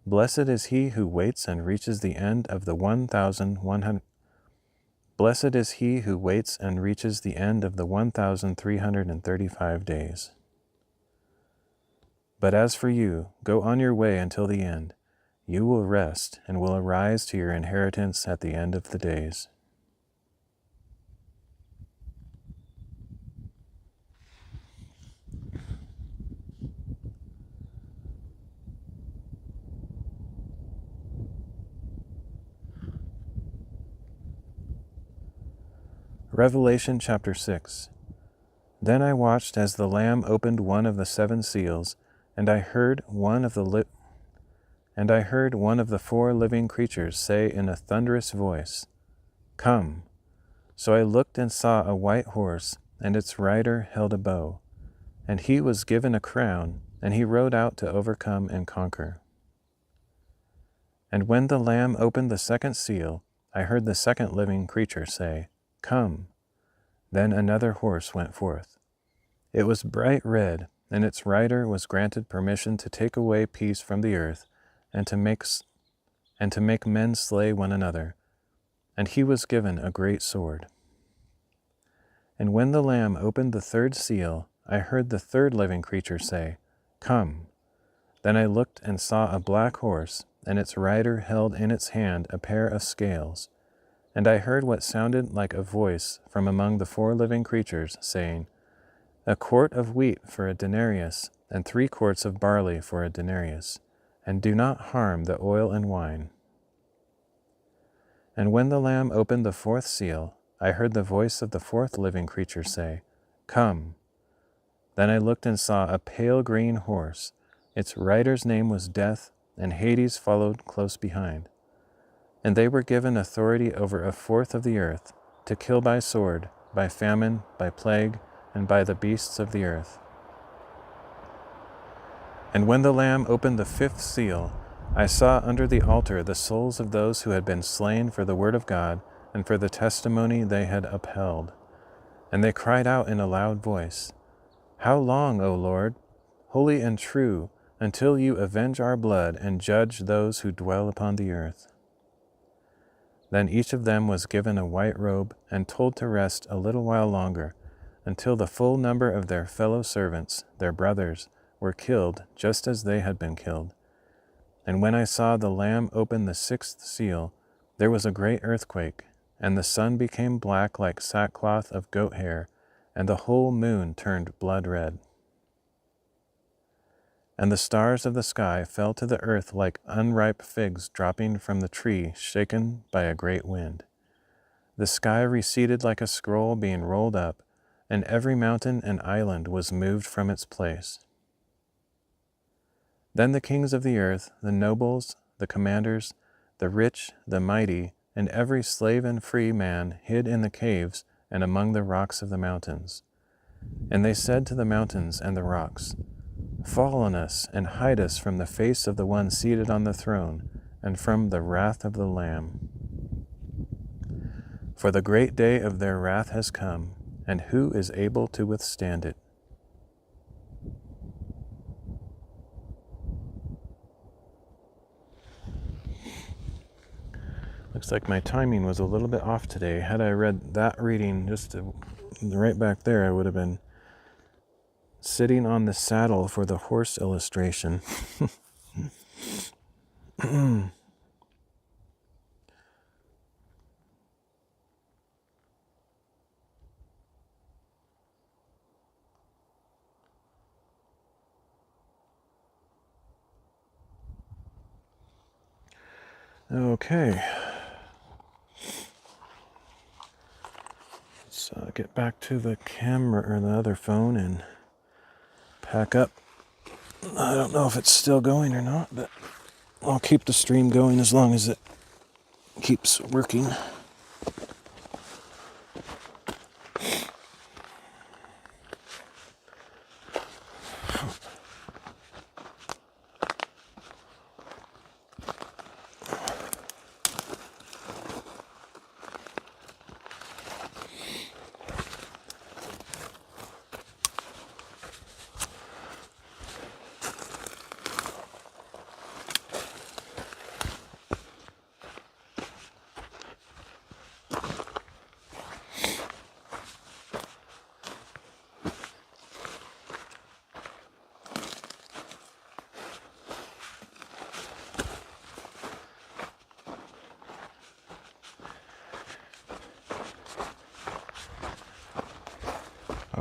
Blessed is he who waits and reaches the end of the 1,100. Blessed is he who waits and reaches the end of the 1,335 days. But as for you, go on your way until the end. You will rest and will arise to your inheritance at the end of the days. Revelation chapter 6. Then I watched as the Lamb opened one of the 7 seals, and I heard one of the 4 living creatures say in a thunderous voice, Come. So I looked and saw a white horse, and its rider held a bow, and he was given a crown, and he rode out to overcome and conquer. And when the Lamb opened the 2nd seal, I heard the 2nd living creature say, Come. Then another horse went forth. It was bright red, and its rider was granted permission to take away peace from the earth, and to make men slay one another. And he was given a great sword. And when the Lamb opened the 3rd seal, I heard the 3rd living creature say, Come. Then I looked and saw a black horse, and its rider held in its hand a pair of scales. And I heard what sounded like a voice from among the 4 living creatures, saying, A quart of wheat for a denarius, and 3 quarts of barley for a denarius, and do not harm the oil and wine. And when the Lamb opened the 4th seal, I heard the voice of the 4th living creature say, Come. Then I looked and saw a pale green horse. Its rider's name was Death, and Hades followed close behind. And they were given authority over 1/4 of the earth, to kill by sword, by famine, by plague, and by the beasts of the earth. And when the Lamb opened the 5th seal, I saw under the altar the souls of those who had been slain for the word of God and for the testimony they had upheld. And they cried out in a loud voice, How long, O Lord, holy and true, until you avenge our blood and judge those who dwell upon the earth? Then each of them was given a white robe and told to rest a little while longer, until the full number of their fellow servants, their brothers, were killed just as they had been killed. And when I saw the Lamb open the 6th seal, there was a great earthquake, and the sun became black like sackcloth of goat hair, and the whole moon turned blood red. And the stars of the sky fell to the earth like unripe figs dropping from the tree shaken by a great wind. The sky receded like a scroll being rolled up, and every mountain and island was moved from its place. Then the kings of the earth, the nobles, the commanders, the rich, the mighty, and every slave and free man hid in the caves and among the rocks of the mountains. And they said to the mountains and the rocks, Fall on us and hide us from the face of the one seated on the throne and from the wrath of the Lamb. For the great day of their wrath has come, and who is able to withstand it? Looks like my timing was a little bit off today. Had I read that reading just a right back there, I would have been sitting on the saddle for the horse illustration. Okay. Let's get back to the camera or the other phone and pack up. I don't know if it's still going or not, but I'll keep the stream going as long as it keeps working.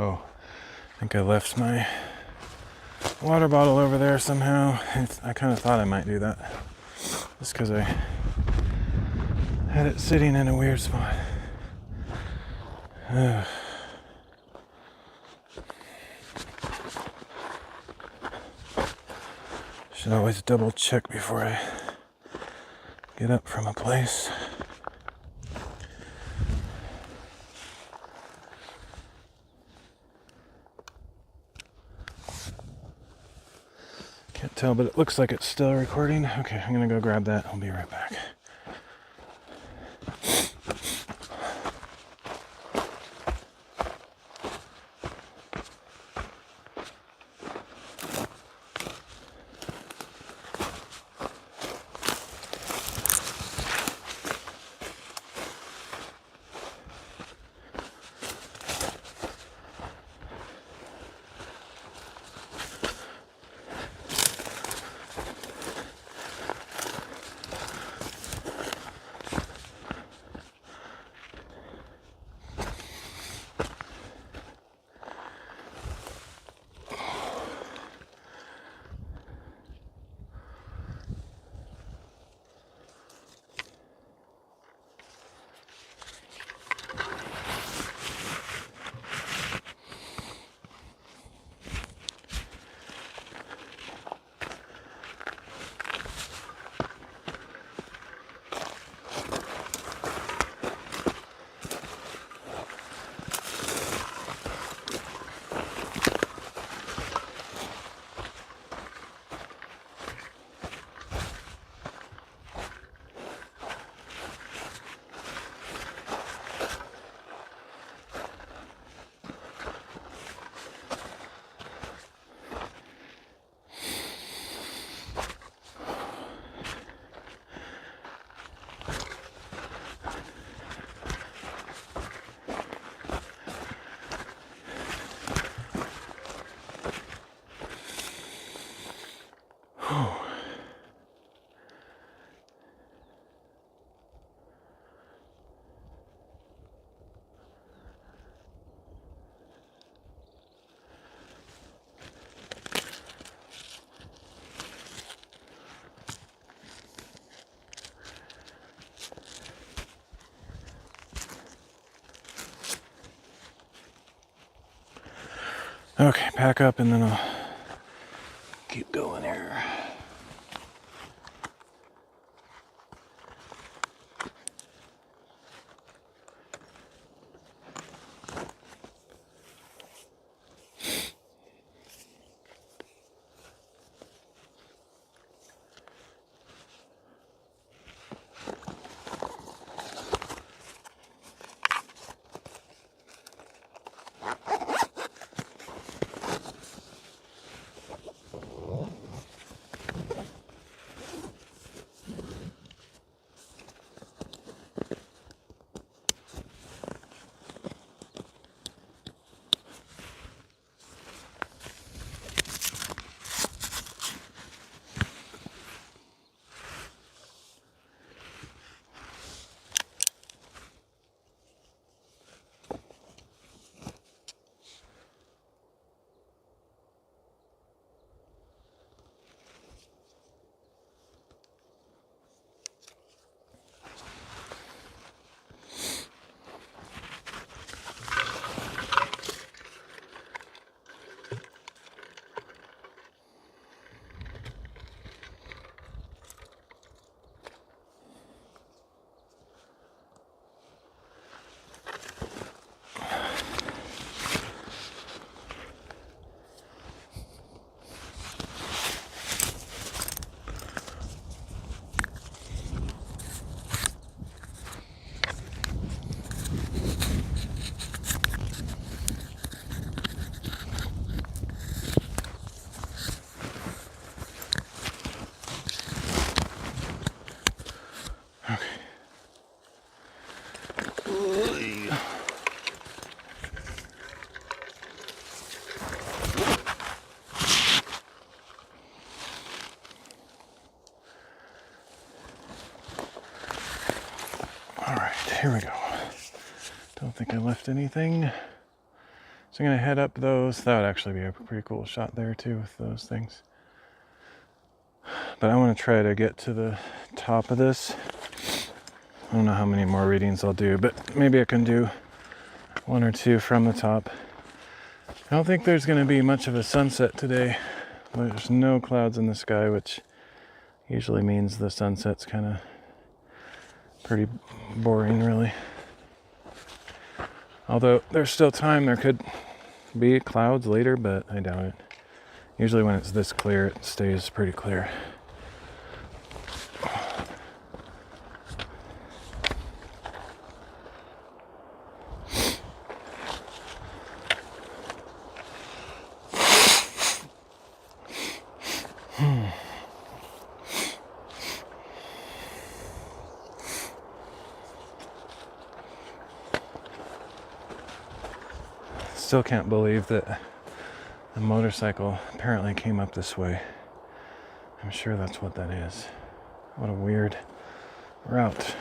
Oh, I think I left my water bottle over there somehow. I kind of thought I might do that, just because I had it sitting in a weird spot. Should always double check before I get up from a place. Can't tell, but it looks like it's still recording. Okay, I'm gonna go grab that. I'll be right back. Okay, pack up and then I'll keep going here. here we go. Don't think I left anything. So I'm going to head up those. That would actually be a pretty cool shot there too with those things. But I want to try to get to the top of this. I don't know how many more readings I'll do, but maybe I can do 1 or 2 from the top. I don't think there's going to be much of a sunset today. There's no clouds in the sky, which usually means the sunset's kind of pretty boring, really. Although there's still time, there could be clouds later, but I doubt it. Usually when it's this clear, it stays pretty clear. Still can't believe that the motorcycle apparently came up this way. I'm sure that's what that is. What a weird route.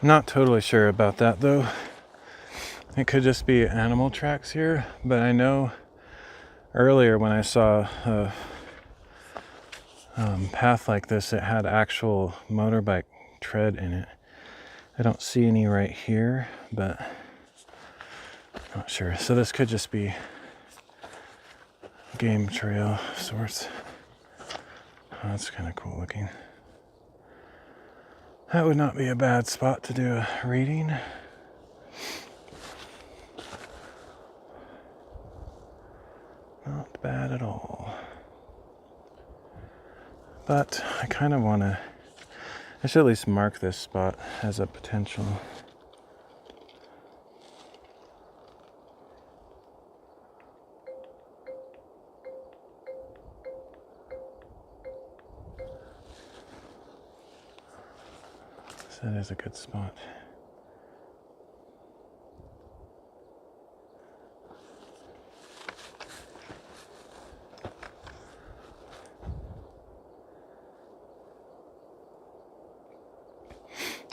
Not totally sure about that though. It could just be animal tracks here, but I know earlier when I saw a path like this, it had actual motorbike tread in it. I don't see any right here, but not sure. So this could just be a game trail of sorts. Oh, that's kind of cool looking. That would not be a bad spot to do a reading. Not bad at all. But I kind of want to, I should at least mark this spot as a potential. That is a good spot.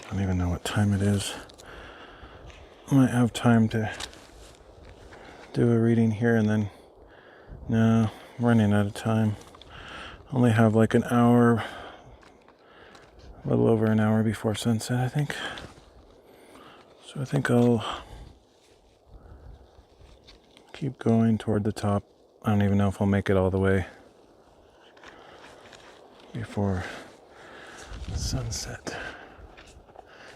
I don't even know what time it is. I might have time to do a reading here and then, no, I'm running out of time. Only have like an hour, a little over an hour before sunset, I think. So I think I'll keep going toward the top. I don't even know if I'll make it all the way before sunset.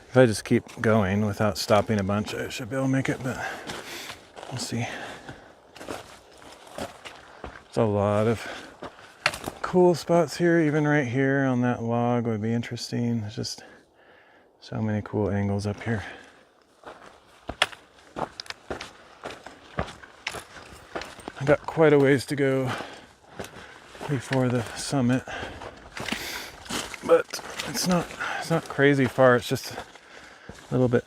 If I just keep going without stopping a bunch, I should be able to make it, but we'll see. There's a lot of cool spots here, even right here on that log would be interesting. There's just so many cool angles up here. I got quite a ways to go before the summit, but it's not crazy far. It's just a little bit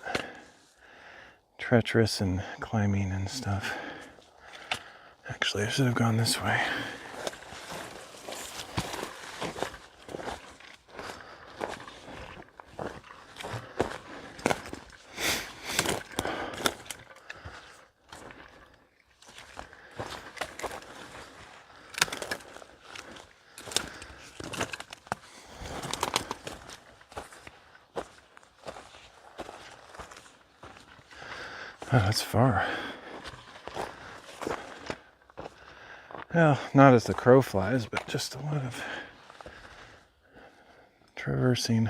treacherous and climbing and stuff. Actually, I should have gone this way. Oh, that's far. Well, not as the crow flies, but just a lot of traversing.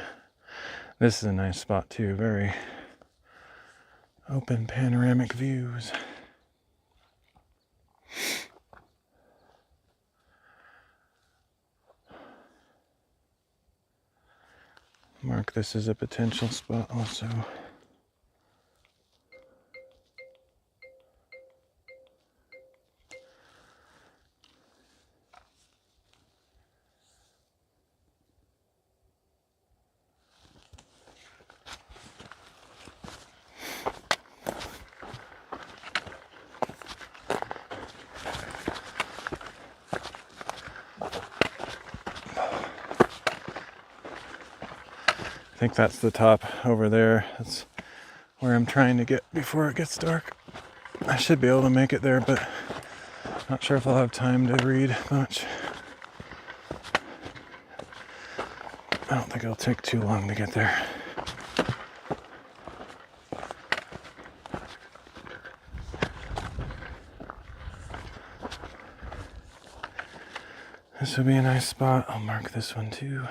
This is a nice spot too, very open panoramic views. Mark this as a potential spot also. I think that's the top over there. That's where I'm trying to get before it gets dark. I should be able to make it there, but not sure if I'll have time to read much. I don't think it'll take too long to get there. This would be a nice spot. I'll mark this one too.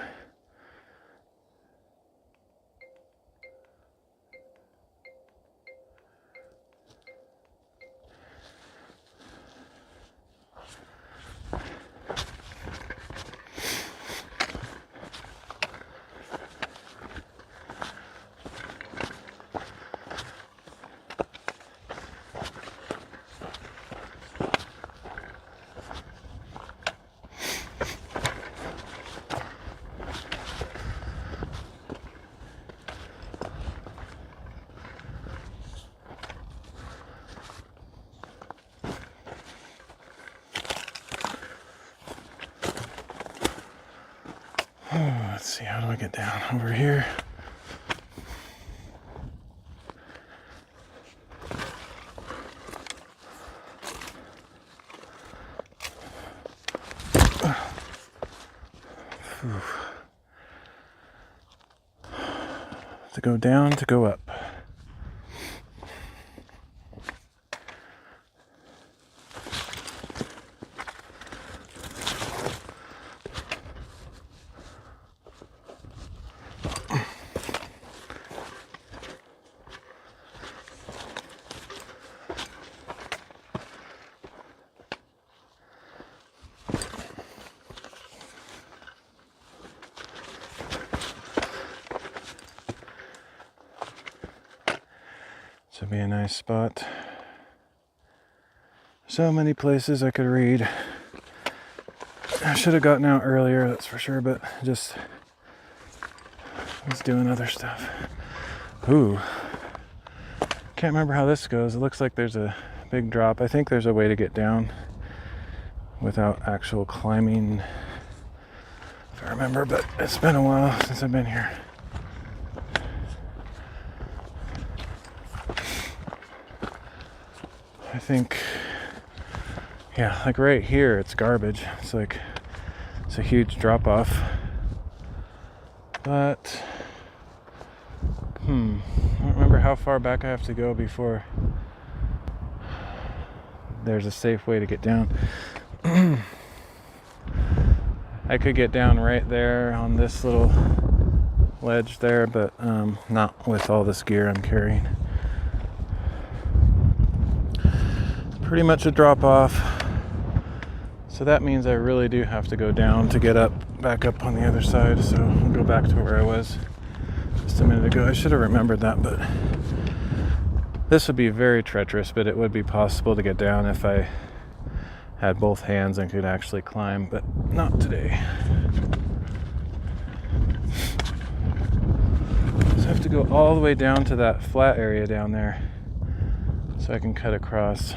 Let's see, how do I get down over here? To go down, to go up. This would be a nice spot. So many places I could read. I should have gotten out earlier, that's for sure, but just was doing other stuff. Ooh. Can't remember how this goes. It looks like there's a big drop. I think there's a way to get down without actual climbing, if I remember, but it's been a while since I've been here. I think, yeah, like right here, it's garbage. It's like, it's a huge drop off. But, I don't remember how far back I have to go before there's a safe way to get down. I could get down right there on this little ledge there, but not with all this gear I'm carrying. Pretty much a drop off, so that means I really do have to go down to get back up on the other side. So I'll go back to where I was just a minute ago. I should have remembered that, but this would be very treacherous, but it would be possible to get down if I had both hands and could actually climb, but not today. So I have to go all the way down to that flat area down there so I can cut across.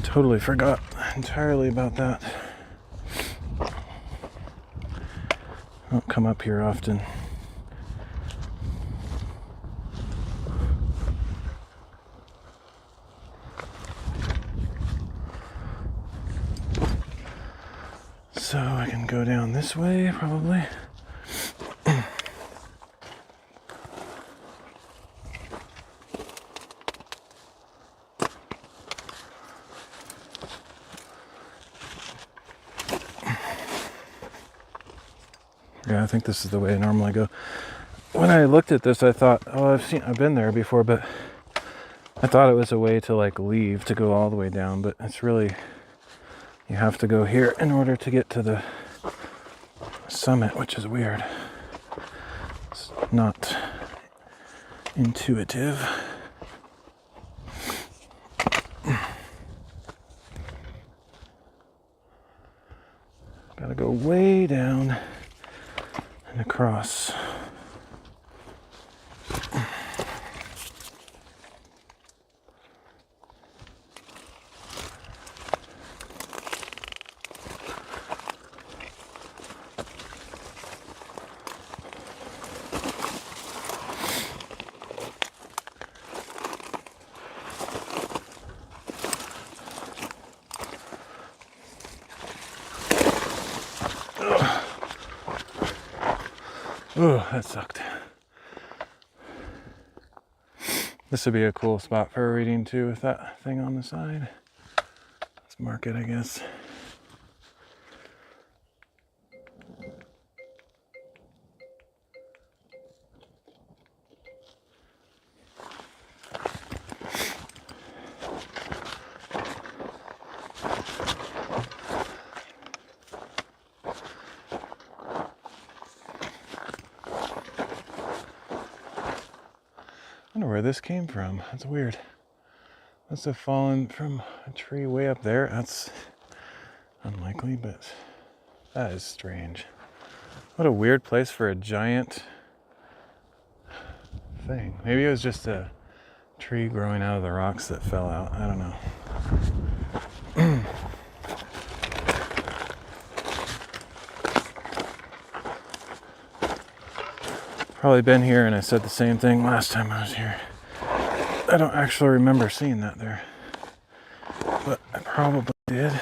Totally forgot entirely about that. I don't come up here often. So I can go down this way probably. Yeah, I think this is the way I normally go. When I looked at this, I thought, oh, I've been there before, but I thought it was a way to like leave to go all the way down, but it's really, you have to go here in order to get to the summit, which is weird. It's not intuitive. Gotta go way down and across. Oh, that sucked. This would be a cool spot for a reading too with that thing on the side. Let's mark it, I guess. I wonder where this came from. That's weird. Must have fallen from a tree way up there. That's unlikely, but that is strange. What a weird place for a giant thing. Maybe it was just a tree growing out of the rocks that fell out. I don't know. Probably been here and I said the same thing last time I was here. I don't actually remember seeing that there, but I probably did.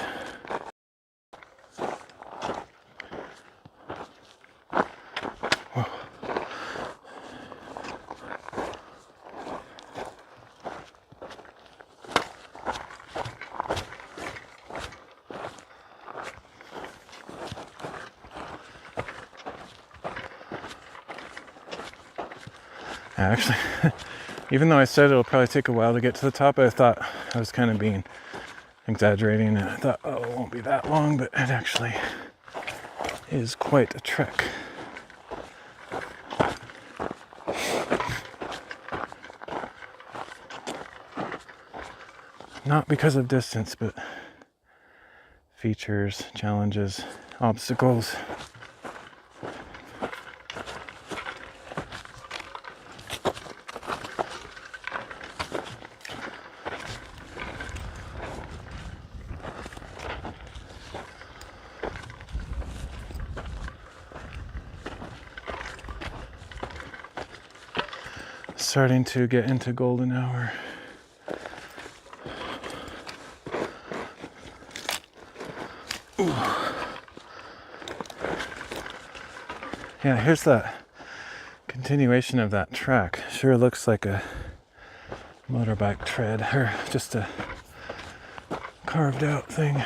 Whoa. Actually, even though I said it'll probably take a while to get to the top, I thought I was kind of being exaggerating, and I thought, oh, it won't be that long, but it actually is quite a trek. Not because of distance, but features, challenges, obstacles. Starting to get into golden hour. Ooh. Yeah, here's that continuation of that track. Sure looks like a motorbike tread, or just a carved out thing.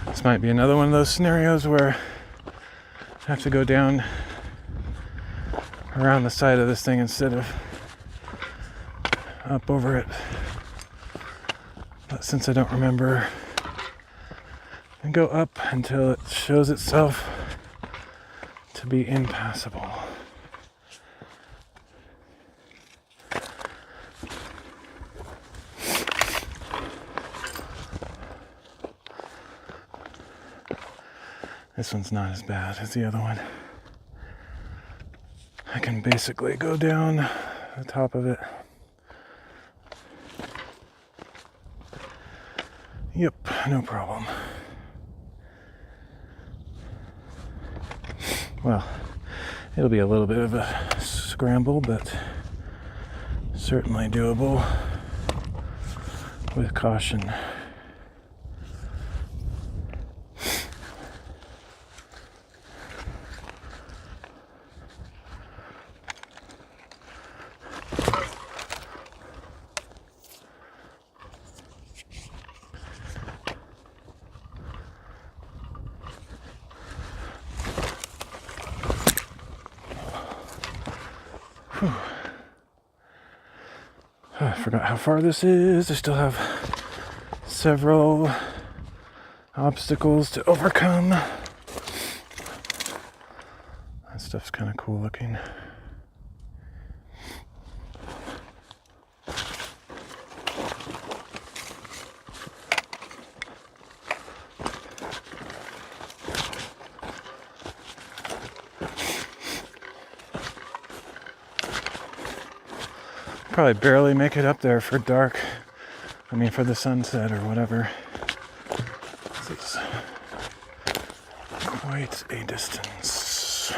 This might be another one of those scenarios where I have to go down around the side of this thing instead of up over it. But since I don't remember, I go up until it shows itself to be impassable. This one's not as bad as the other one. I can basically go down the top of it. Yep, no problem. Well, it'll be a little bit of a scramble, but certainly doable with caution. I forgot how far this is. I still have several obstacles to overcome. That stuff's kind of cool looking. Probably barely make it up there for dark. I mean, for the sunset or whatever. This is quite a distance.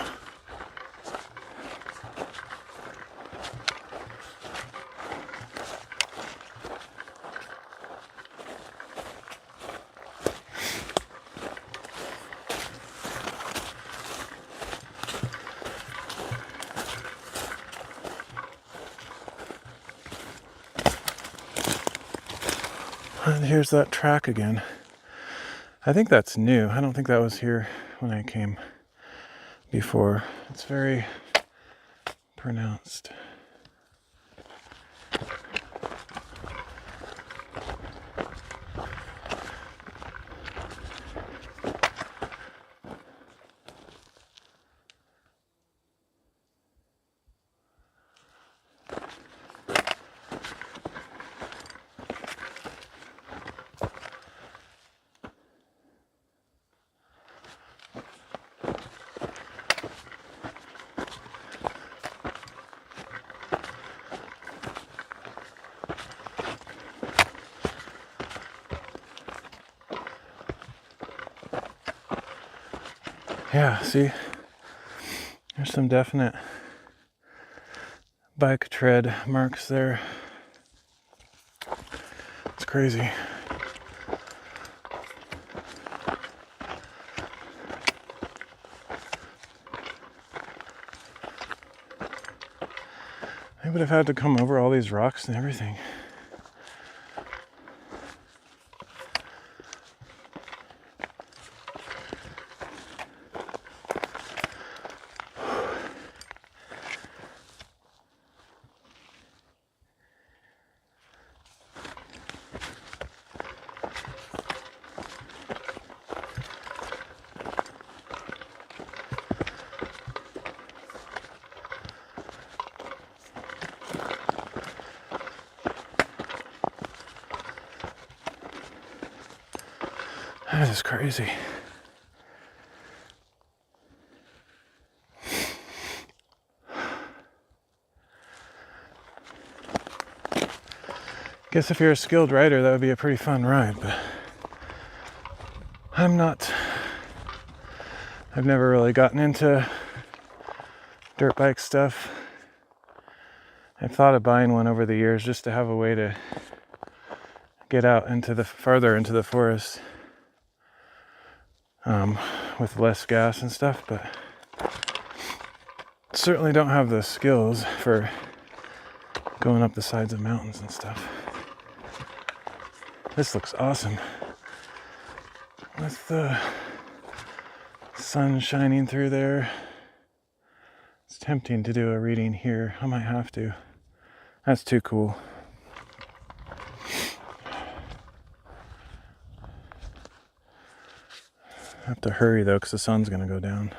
And here's that track again. I think that's new. I don't think that was here when I came before. It's very pronounced. Yeah, see, there's some definite bike tread marks there. It's crazy. I would have had to come over all these rocks and everything. That is crazy. Guess if you're a skilled rider, that would be a pretty fun ride, but I'm not. I've never really gotten into dirt bike stuff. I've thought of buying one over the years just to have a way to get out into the farther into the forest with less gas and stuff, but certainly don't have the skills for going up the sides of mountains and stuff. This looks awesome. With the sun shining through there. It's tempting to do a reading here. I might have to. That's too cool. I have to hurry though, because the sun's gonna go down.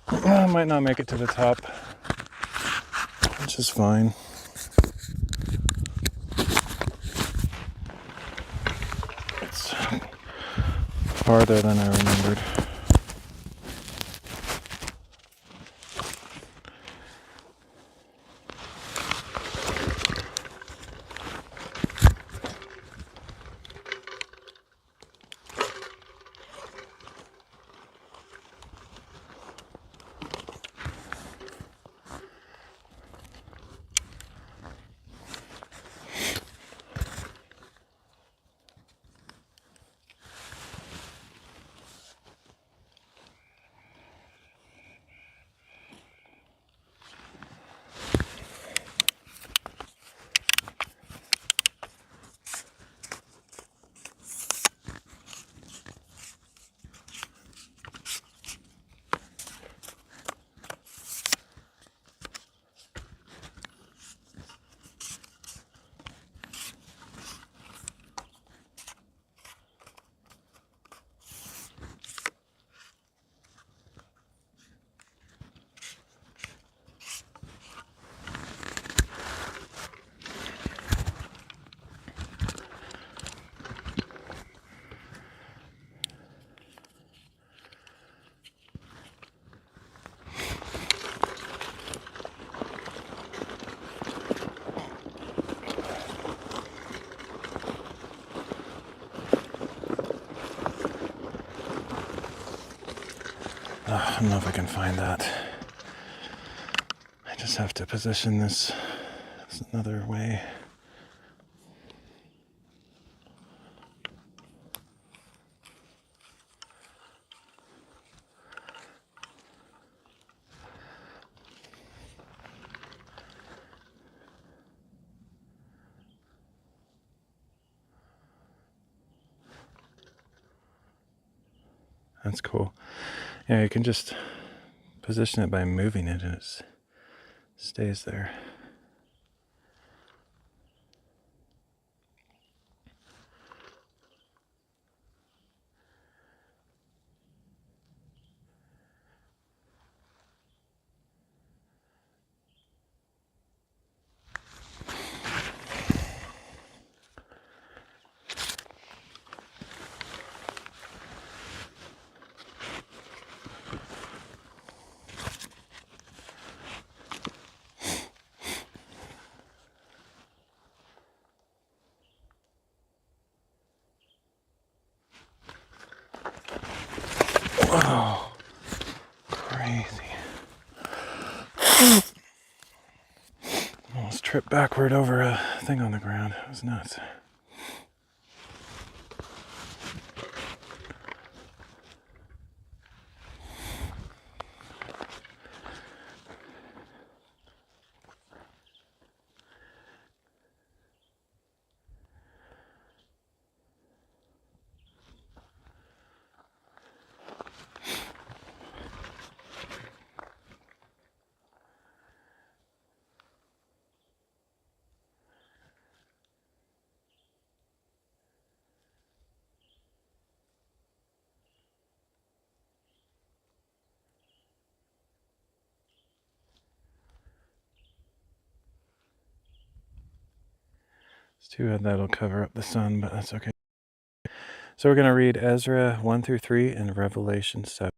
I might not make it to the top, which is fine. It's farther than I remembered. I don't know if I can find that. I just have to position this another way. That's cool. Yeah, you can just position it by moving it and it stays there. Whoa, crazy. Almost tripped backward over a thing on the ground. It was nuts. It's too bad that'll cover up the sun, but that's okay. So we're going to read Ezra 1 through 3 and Revelation 7.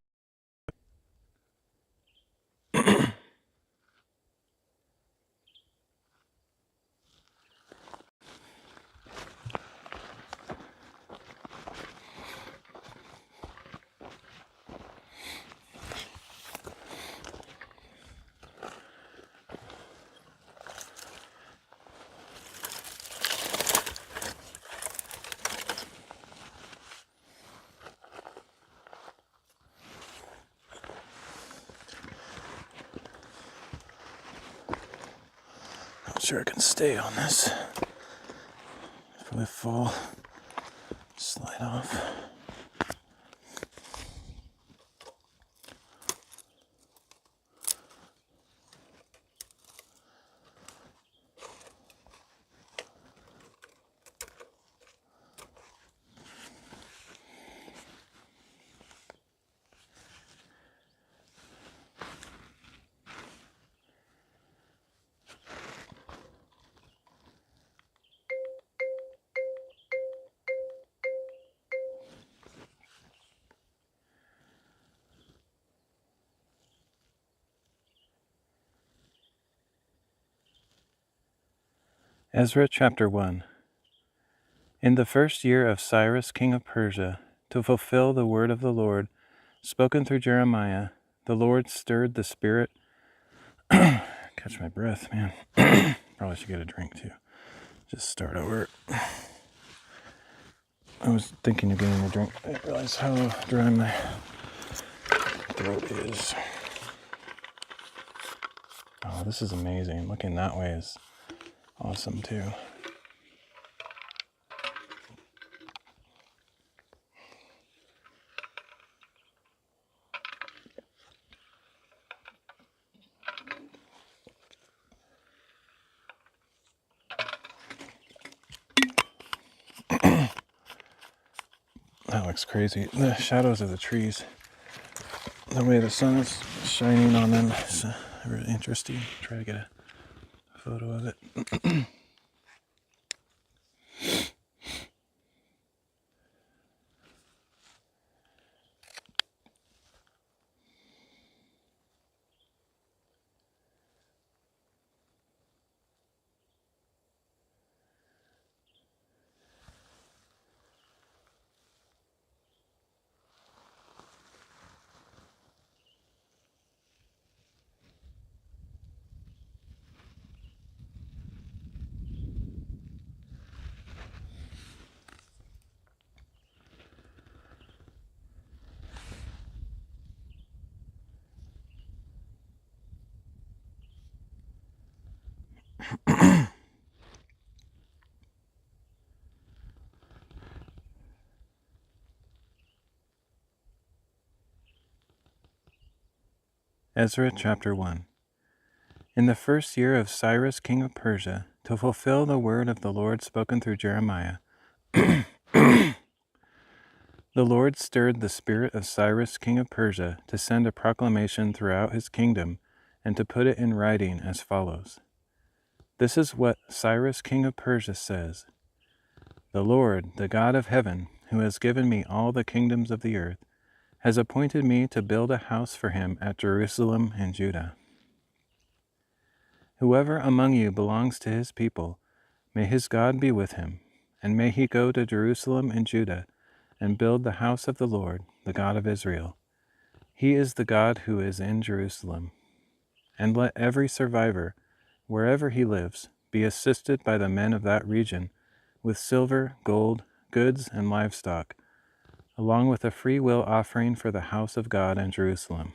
Not sure I can stay on this. If I fall, slide off. Ezra chapter 1. In the first year of Cyrus king of Persia, to fulfill the word of the Lord, spoken through Jeremiah, the Lord stirred the spirit. Catch my breath, man. Probably should get a drink too. Just start over. I was thinking of getting a drink. I didn't realize how dry my throat is. Oh, this is amazing. Looking that way is awesome too. That looks crazy. The shadows of the trees, the way the sun is shining on them is really interesting. Try to get a photo of it. Ezra chapter 1. In the first year of Cyrus king of Persia, to fulfill the word of the Lord spoken through Jeremiah, the Lord stirred the spirit of Cyrus king of Persia to send a proclamation throughout his kingdom and to put it in writing as follows. This is what Cyrus king of Persia says. The Lord, the God of heaven, who has given me all the kingdoms of the earth, has appointed me to build a house for him at Jerusalem and Judah. Whoever among you belongs to his people, may his God be with him, and may he go to Jerusalem and Judah and build the house of the Lord, the God of Israel. He is the God who is in Jerusalem. And let every survivor, wherever he lives, be assisted by the men of that region with silver, gold, goods, and livestock, along with a free will offering for the house of God in Jerusalem.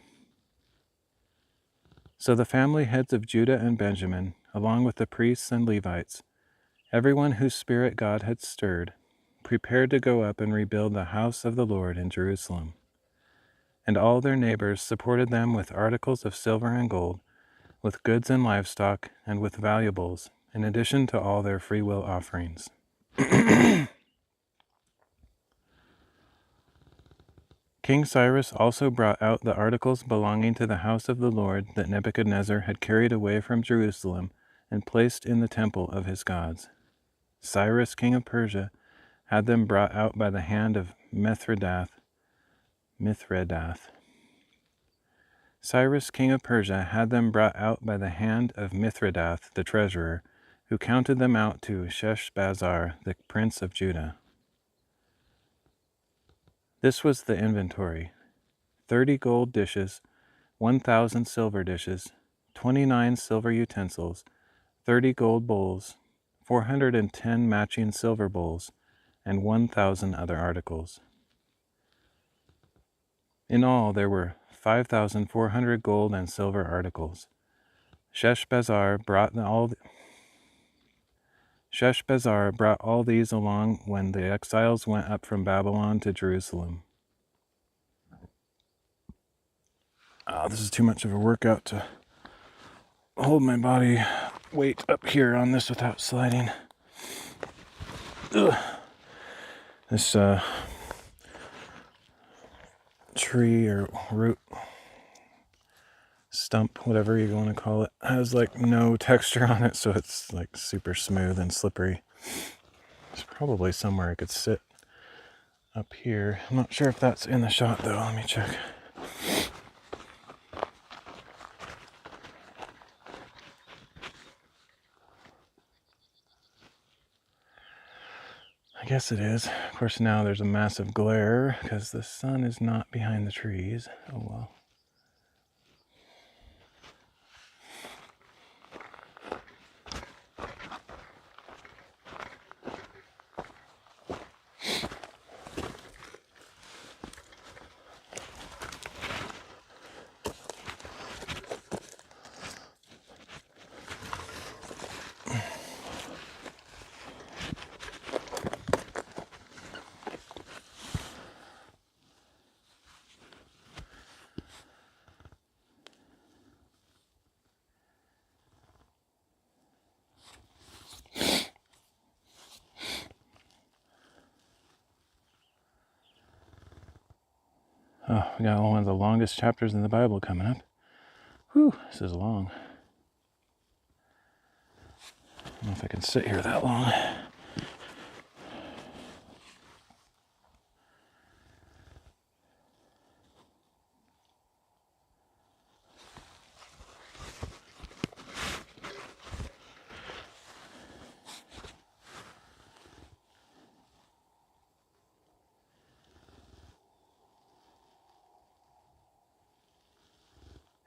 So the family heads of Judah and Benjamin, along with the priests and Levites, everyone whose spirit God had stirred, prepared to go up and rebuild the house of the Lord in Jerusalem. And all their neighbors supported them with articles of silver and gold, with goods and livestock, and with valuables, in addition to all their free will offerings. King Cyrus also brought out the articles belonging to the house of the Lord that Nebuchadnezzar had carried away from Jerusalem and placed in the temple of his gods. Cyrus, king of Persia, had them brought out by the hand of Mithredath. Cyrus, king of Persia, had them brought out by the hand of Mithredath, the treasurer, who counted them out to Sheshbazzar, the prince of Judah. This was the inventory: 30 gold dishes, 1,000 silver dishes, 29 silver utensils, 30 gold bowls, 410 matching silver bowls, and 1,000 other articles. In all, there were 5,400 gold and silver articles. Sheshbazzar brought all these along when the exiles went up from Babylon to Jerusalem. This is too much of a workout to hold my body weight up here on this without sliding. Ugh. This tree or root, stump, whatever you want to call it, has like no texture on it, so it's like super smooth and slippery. There's probably somewhere I could sit up here. I'm not sure if that's in the shot though. Let me check. I guess it is. Of course, now there's a massive glare because the sun is not behind the trees. Oh well. Oh, we got one of the longest chapters in the Bible coming up. Whew, this is long. I don't know if I can sit here that long.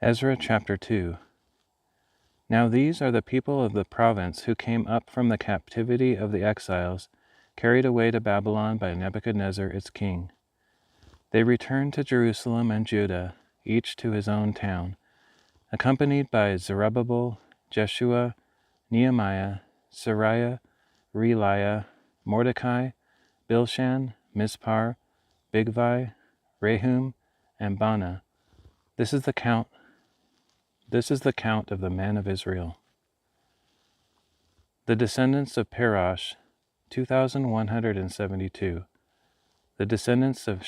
Ezra chapter 2. Now these are the people of the province who came up from the captivity of the exiles, carried away to Babylon by Nebuchadnezzar its king. They returned to Jerusalem and Judah, each to his own town, accompanied by Zerubbabel, Jeshua, Nehemiah, Sariah, Reliah, Mordecai, Bilshan, Mispar, Bigvai, Rehum, and Baanah. This is the count This is the count of the men of Israel. The descendants of Parash, 2,172. The descendants of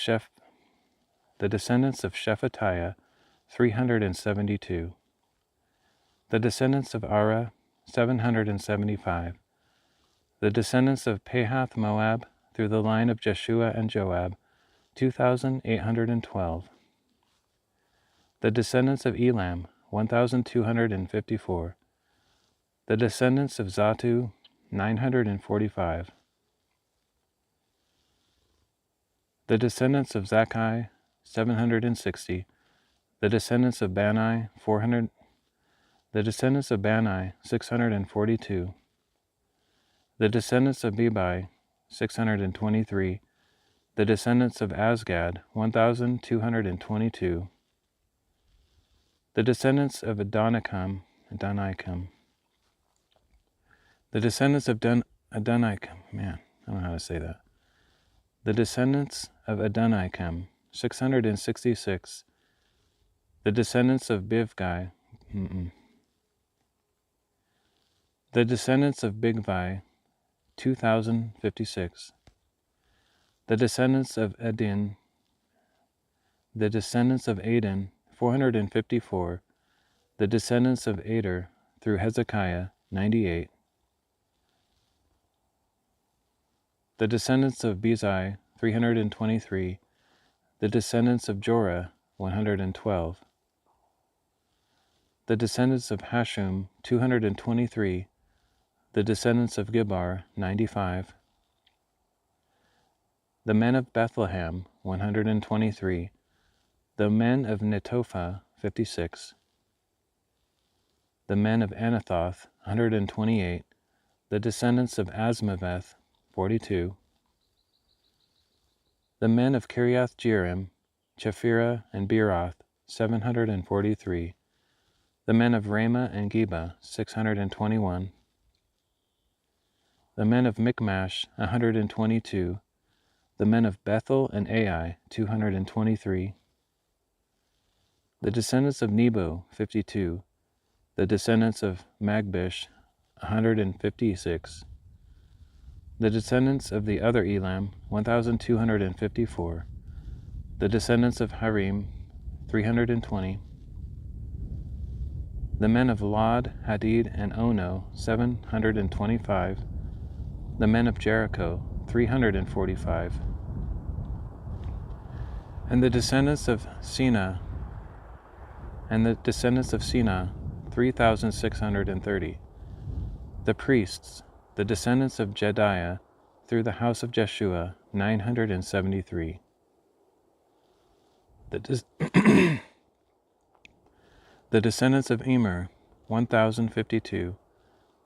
Shephatiah, 372. The descendants of Ara, 775. The descendants of Pahath Moab, through the line of Jeshua and Joab, 2,812. The descendants of Elam, 1,254. The descendants of Zatu, 945. The descendants of Zakkai, 760. The descendants of Bani, 400. The descendants of Bani, 642. The descendants of Bebai, 623. The descendants of Azgad, 1,222. The descendants of Adonikam. The descendants of Adonikam, man, I don't know how to say that. The descendants of Adonikam, 666. The descendants of Bivgai, The descendants of Bigvai, 2,056. The descendants of Adin. The descendants of Adin, 454. The descendants of Ader, through Hezekiah, 98. The descendants of Bezai, 323. The descendants of Jorah, 112. The descendants of Hashum, 223. The descendants of Gibbar, 95. The men of Bethlehem, 123. The men of Netophah, 56. The men of Anathoth, 128. The descendants of Asmaveth, 42. The men of Kiriath Jearim, Chephirah, and Beeroth, 743. The men of Ramah and Geba, 621. The men of Michmash, 122. The men of Bethel and Ai, 223. The descendants of Nebo, 52. The descendants of Magbish, 156. The descendants of the other Elam, 1,254. The descendants of Harim, 320. The men of Lod, Hadid, and Ono, 725. The men of Jericho, 345. And the descendants of Sina, 3,630. The priests, the descendants of Jediah, through the house of Jeshua, 973. The descendants of Emer, 1,052.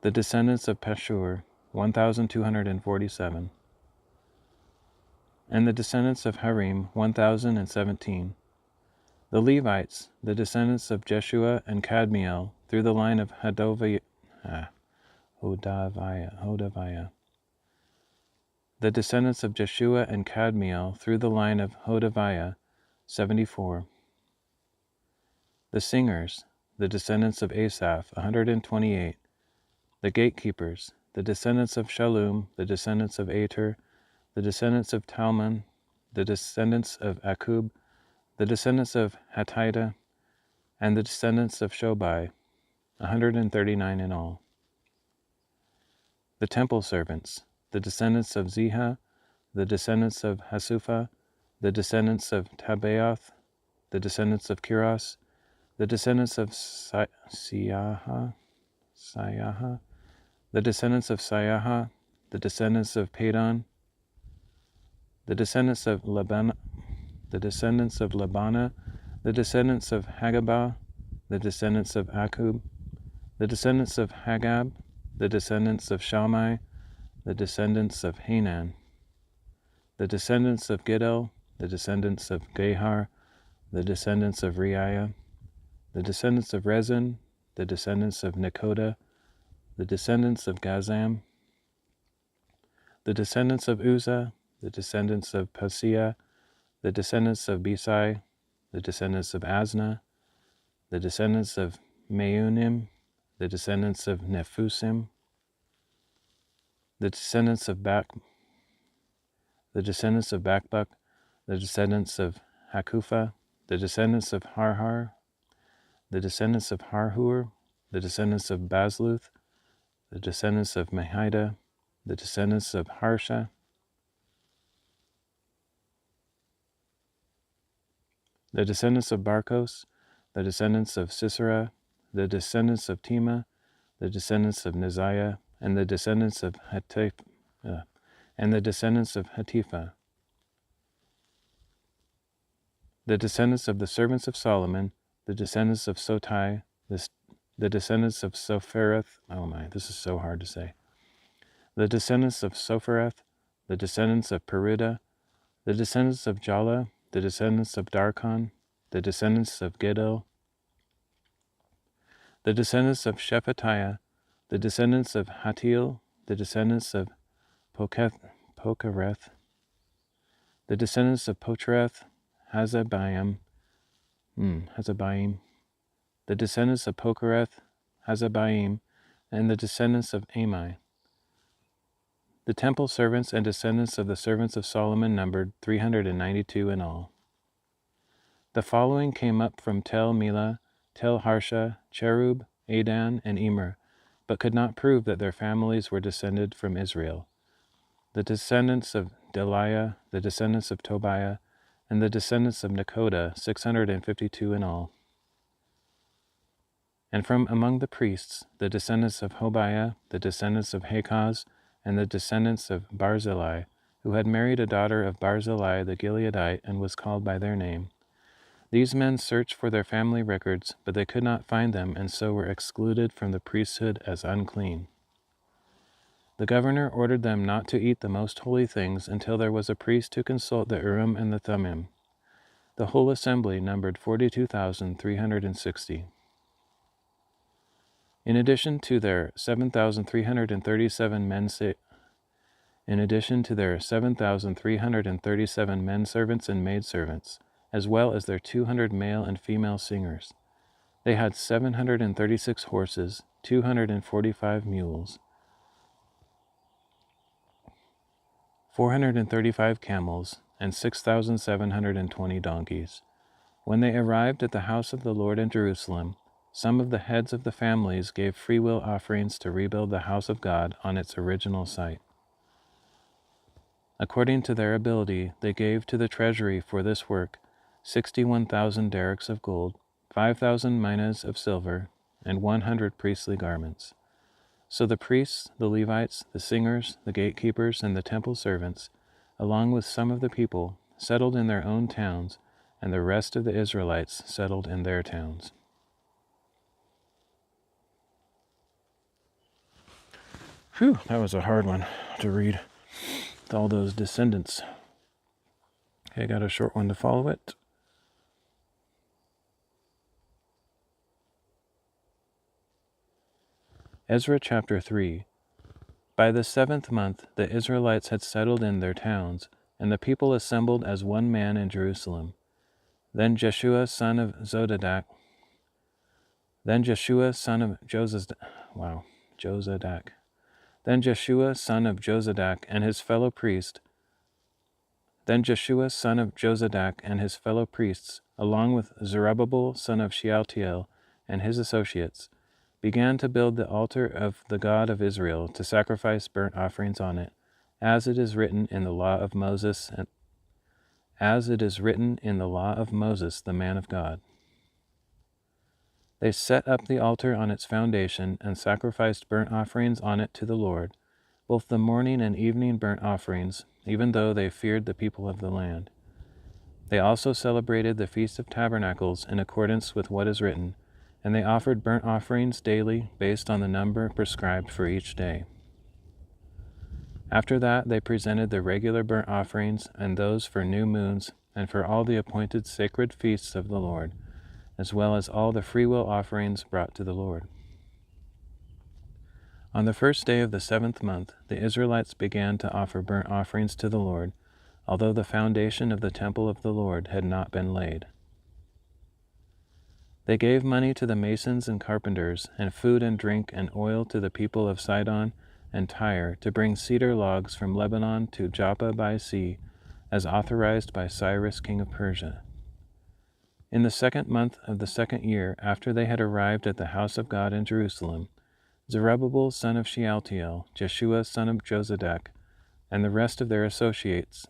The descendants of Pashur, 1,247. And the descendants of Harim, 1,017. The Levites, the descendants of Jeshua and Kadmiel, through the line of Hodaviah. The descendants of Jeshua and Kadmiel, through the line of Hodaviah, 74. The singers, the descendants of Asaph, 128. The gatekeepers, the descendants of Shallum, the descendants of Ater, the descendants of Talmon, the descendants of Akub, the descendants of Hatita, and the descendants of Shobai, 139 in all. The temple servants, the descendants of Ziha, the descendants of Hasupha, the descendants of Tabaoth, the descendants of Kiros, the descendants of Siaha, the descendants of Siaha, the descendants of Padon, the descendants of Labana, the descendants of Hagabah, the descendants of Akub, the descendants of Hagab, the descendants of Shammai, the descendants of Hanan, the descendants of Giddel, the descendants of Gahar, the descendants of Reiah, the descendants of Rezin, the descendants of Nekoda, the descendants of Gazam, the descendants of Uzzah, the descendants of Paseah, the descendants of Besai, the descendants of Asna, the descendants of Meunim, the descendants of Nephusim, the descendants of Bakbuk, the descendants of Hakupha, the descendants of Harhar, the descendants of Harhur, the descendants of Bazluth, the descendants of Mehida, the descendants of Harsha, the descendants of Barkos, the descendants of Sisera, the descendants of Tema, the descendants of Neziah, and the descendants of Hatipha, the descendants of the servants of Solomon, the descendants of Sotai, the descendants of Sophereth. Oh my, this is so hard to say. The descendants of Sophereth, the descendants of Perida, the descendants of Jala, the descendants of Darkon, the descendants of Gidel, the descendants of Shephatiah, the descendants of Hatil, the descendants of Pokereth, the descendants of Pochereth, Hazabaim, the descendants of Pokereth, Hazabaim, and the descendants of Amai. The temple servants and descendants of the servants of Solomon numbered 392 in all. The following came up from Tel Milah, Tel Harsha, Cherub, Adan, and Emer, but could not prove that their families were descended from Israel. The descendants of Deliah, the descendants of Tobiah, and the descendants of Nekoda, 652 in all. And from among the priests, the descendants of Hobiah, the descendants of Hakaz, and the descendants of Barzillai, who had married a daughter of Barzillai the Gileadite and was called by their name. These men searched for their family records, but they could not find them, and so were excluded from the priesthood as unclean. The governor ordered them not to eat the most holy things until there was a priest to consult the Urim and the Thummim. The whole assembly numbered 42,360. In addition to their 7,337 men servants and maidservants, as well as their 200 male and female singers. They had 736 horses, 245 mules, 435 camels, and 6,720 donkeys. When they arrived at the house of the Lord in Jerusalem, some of the heads of the families gave freewill offerings to rebuild the house of God on its original site. According to their ability, they gave to the treasury for this work 61,000 derricks of gold, 5,000 minas of silver, and 100 priestly garments. So the priests, the Levites, the singers, the gatekeepers, and the temple servants, along with some of the people, settled in their own towns, and the rest of the Israelites settled in their towns. Phew, that was a hard one to read with all those descendants. Okay, got a short one to follow it. Ezra chapter 3. By the 7th month, the Israelites had settled in their towns, and the people assembled as one man in Jerusalem. Then Jeshua son of Jozadak, Then Jeshua son of Jozadak and his fellow priests, along with Zerubbabel son of Shealtiel and his associates, began to build the altar of the God of Israel to sacrifice burnt offerings on it, as it is written in the law of Moses, the man of God. They set up the altar on its foundation and sacrificed burnt offerings on it to the Lord, both the morning and evening burnt offerings, even though they feared the people of the land. They also celebrated the Feast of Tabernacles in accordance with what is written, and they offered burnt offerings daily based on the number prescribed for each day. After that, they presented the regular burnt offerings and those for new moons and for all the appointed sacred feasts of the Lord, as well as all the freewill offerings brought to the Lord. On the first day of the 7th month, the Israelites began to offer burnt offerings to the Lord, although the foundation of the temple of the Lord had not been laid. They gave money to the masons and carpenters, and food and drink and oil to the people of Sidon and Tyre to bring cedar logs from Lebanon to Joppa by sea, as authorized by Cyrus king of Persia. In the 2nd month of the 2nd year after they had arrived at the house of God in Jerusalem, Zerubbabel son of Shealtiel, Jeshua son of Jozadak, and the rest of their associates,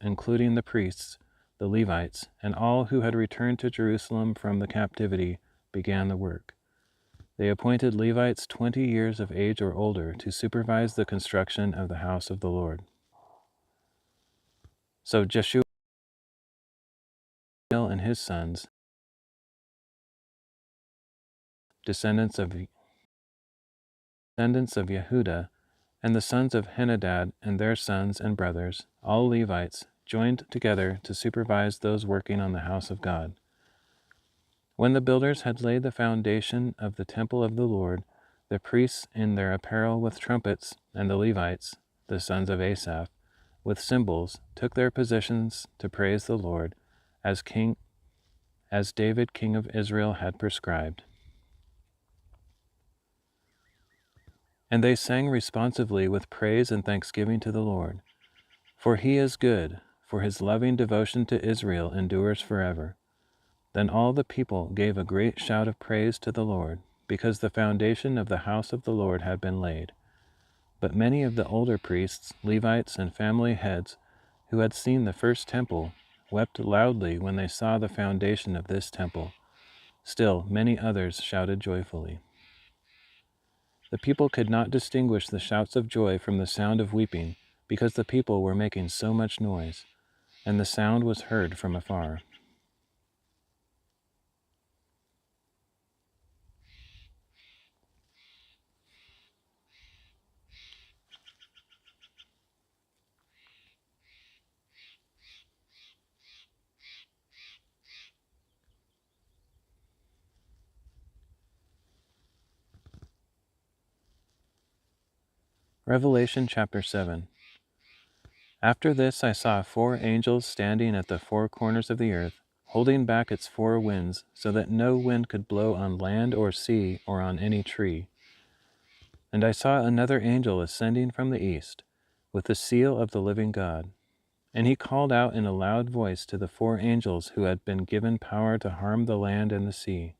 including the priests, the Levites, and all who had returned to Jerusalem from the captivity, began the work. They appointed Levites 20 years of age or older to supervise the construction of the house of the Lord. So Jeshua and his sons, descendants of Yehuda, and the sons of Henadad and their sons and brothers, all Levites, joined together to supervise those working on the house of God. When the builders had laid the foundation of the temple of the Lord, the priests in their apparel with trumpets, and the Levites, the sons of Asaph, with cymbals, took their positions to praise the Lord, as David king of Israel had prescribed. And they sang responsively with praise and thanksgiving to the Lord. For he is good, for his loving devotion to Israel endures forever. Then all the people gave a great shout of praise to the Lord, because the foundation of the house of the Lord had been laid. But many of the older priests, Levites, and family heads, who had seen the first temple, wept loudly when they saw the foundation of this temple. Still, many others shouted joyfully. The people could not distinguish the shouts of joy from the sound of weeping, because the people were making so much noise, and the sound was heard from afar. Revelation chapter 7. After this I saw 4 angels standing at the 4 corners of the earth, holding back its 4 winds, so that no wind could blow on land or sea or on any tree. And I saw another angel ascending from the east, with the seal of the living God. And he called out in a loud voice to the 4 angels who had been given power to harm the land and the sea.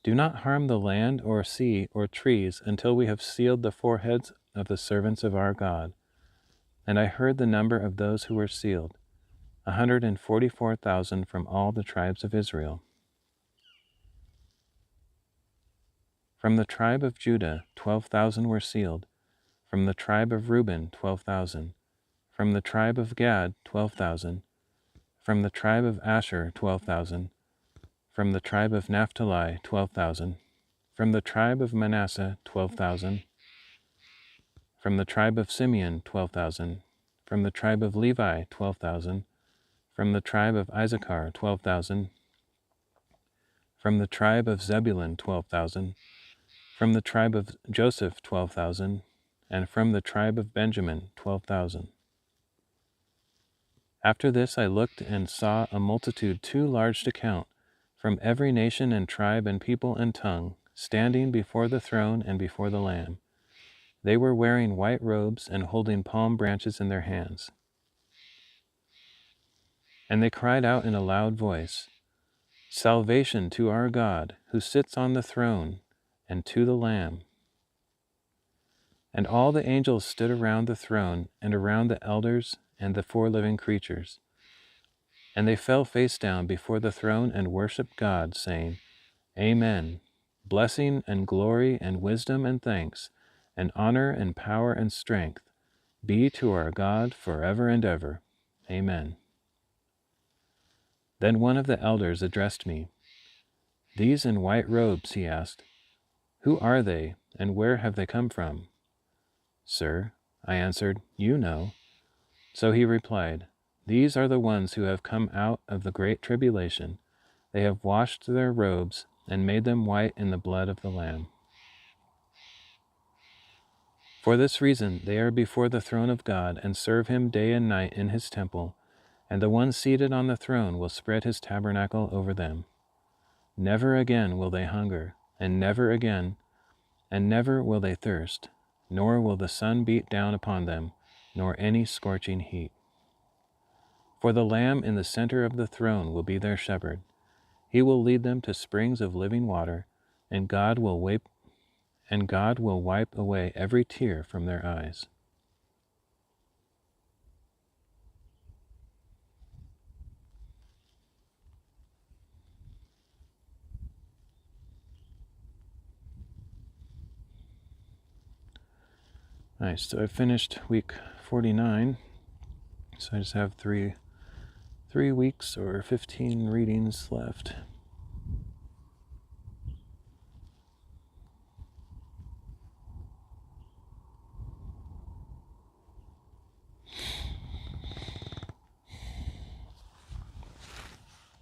Do not harm the land or sea or trees until we have sealed the foreheads of the servants of our God. And I heard the number of those who were sealed, 144,000 from all the tribes of Israel. From the tribe of Judah, 12,000 were sealed. From the tribe of Reuben, 12,000. From the tribe of Gad, 12,000. From the tribe of Asher, 12,000. From the tribe of Naphtali, 12,000. From the tribe of Manasseh, 12,000. From the tribe of Simeon, 12,000. From the tribe of Levi, 12,000. From the tribe of Issachar, 12,000. From the tribe of Zebulun, 12,000. From the tribe of Joseph, 12,000. And from the tribe of Benjamin, 12,000. After this I looked and saw a multitude too large to count, from every nation and tribe and people and tongue, standing before the throne and before the Lamb. They were wearing white robes and holding palm branches in their hands. And they cried out in a loud voice, "Salvation to our God, who sits on the throne, and to the Lamb." And all the angels stood around the throne and around the elders and the 4 living creatures. And they fell face down before the throne and worshipped God, saying, Amen. Blessing and glory and wisdom and thanks, and honor and power and strength be to our God forever and ever. Amen. Then one of the elders addressed me. "These in white robes," he asked, "who are they, and where have they come from?" "Sir," I answered, "you know." So he replied, "These are the ones who have come out of the great tribulation. They have washed their robes and made them white in the blood of the Lamb. For this reason they are before the throne of God and serve him day and night in his temple, and the one seated on the throne will spread his tabernacle over them. Never again will they hunger, and never will they thirst, nor will the sun beat down upon them, nor any scorching heat. For the Lamb in the center of the throne will be their shepherd. He will lead them to springs of living water, and God will wipe away every tear from their eyes. Nice. So I finished week 49. So I just have three weeks or 15 readings left.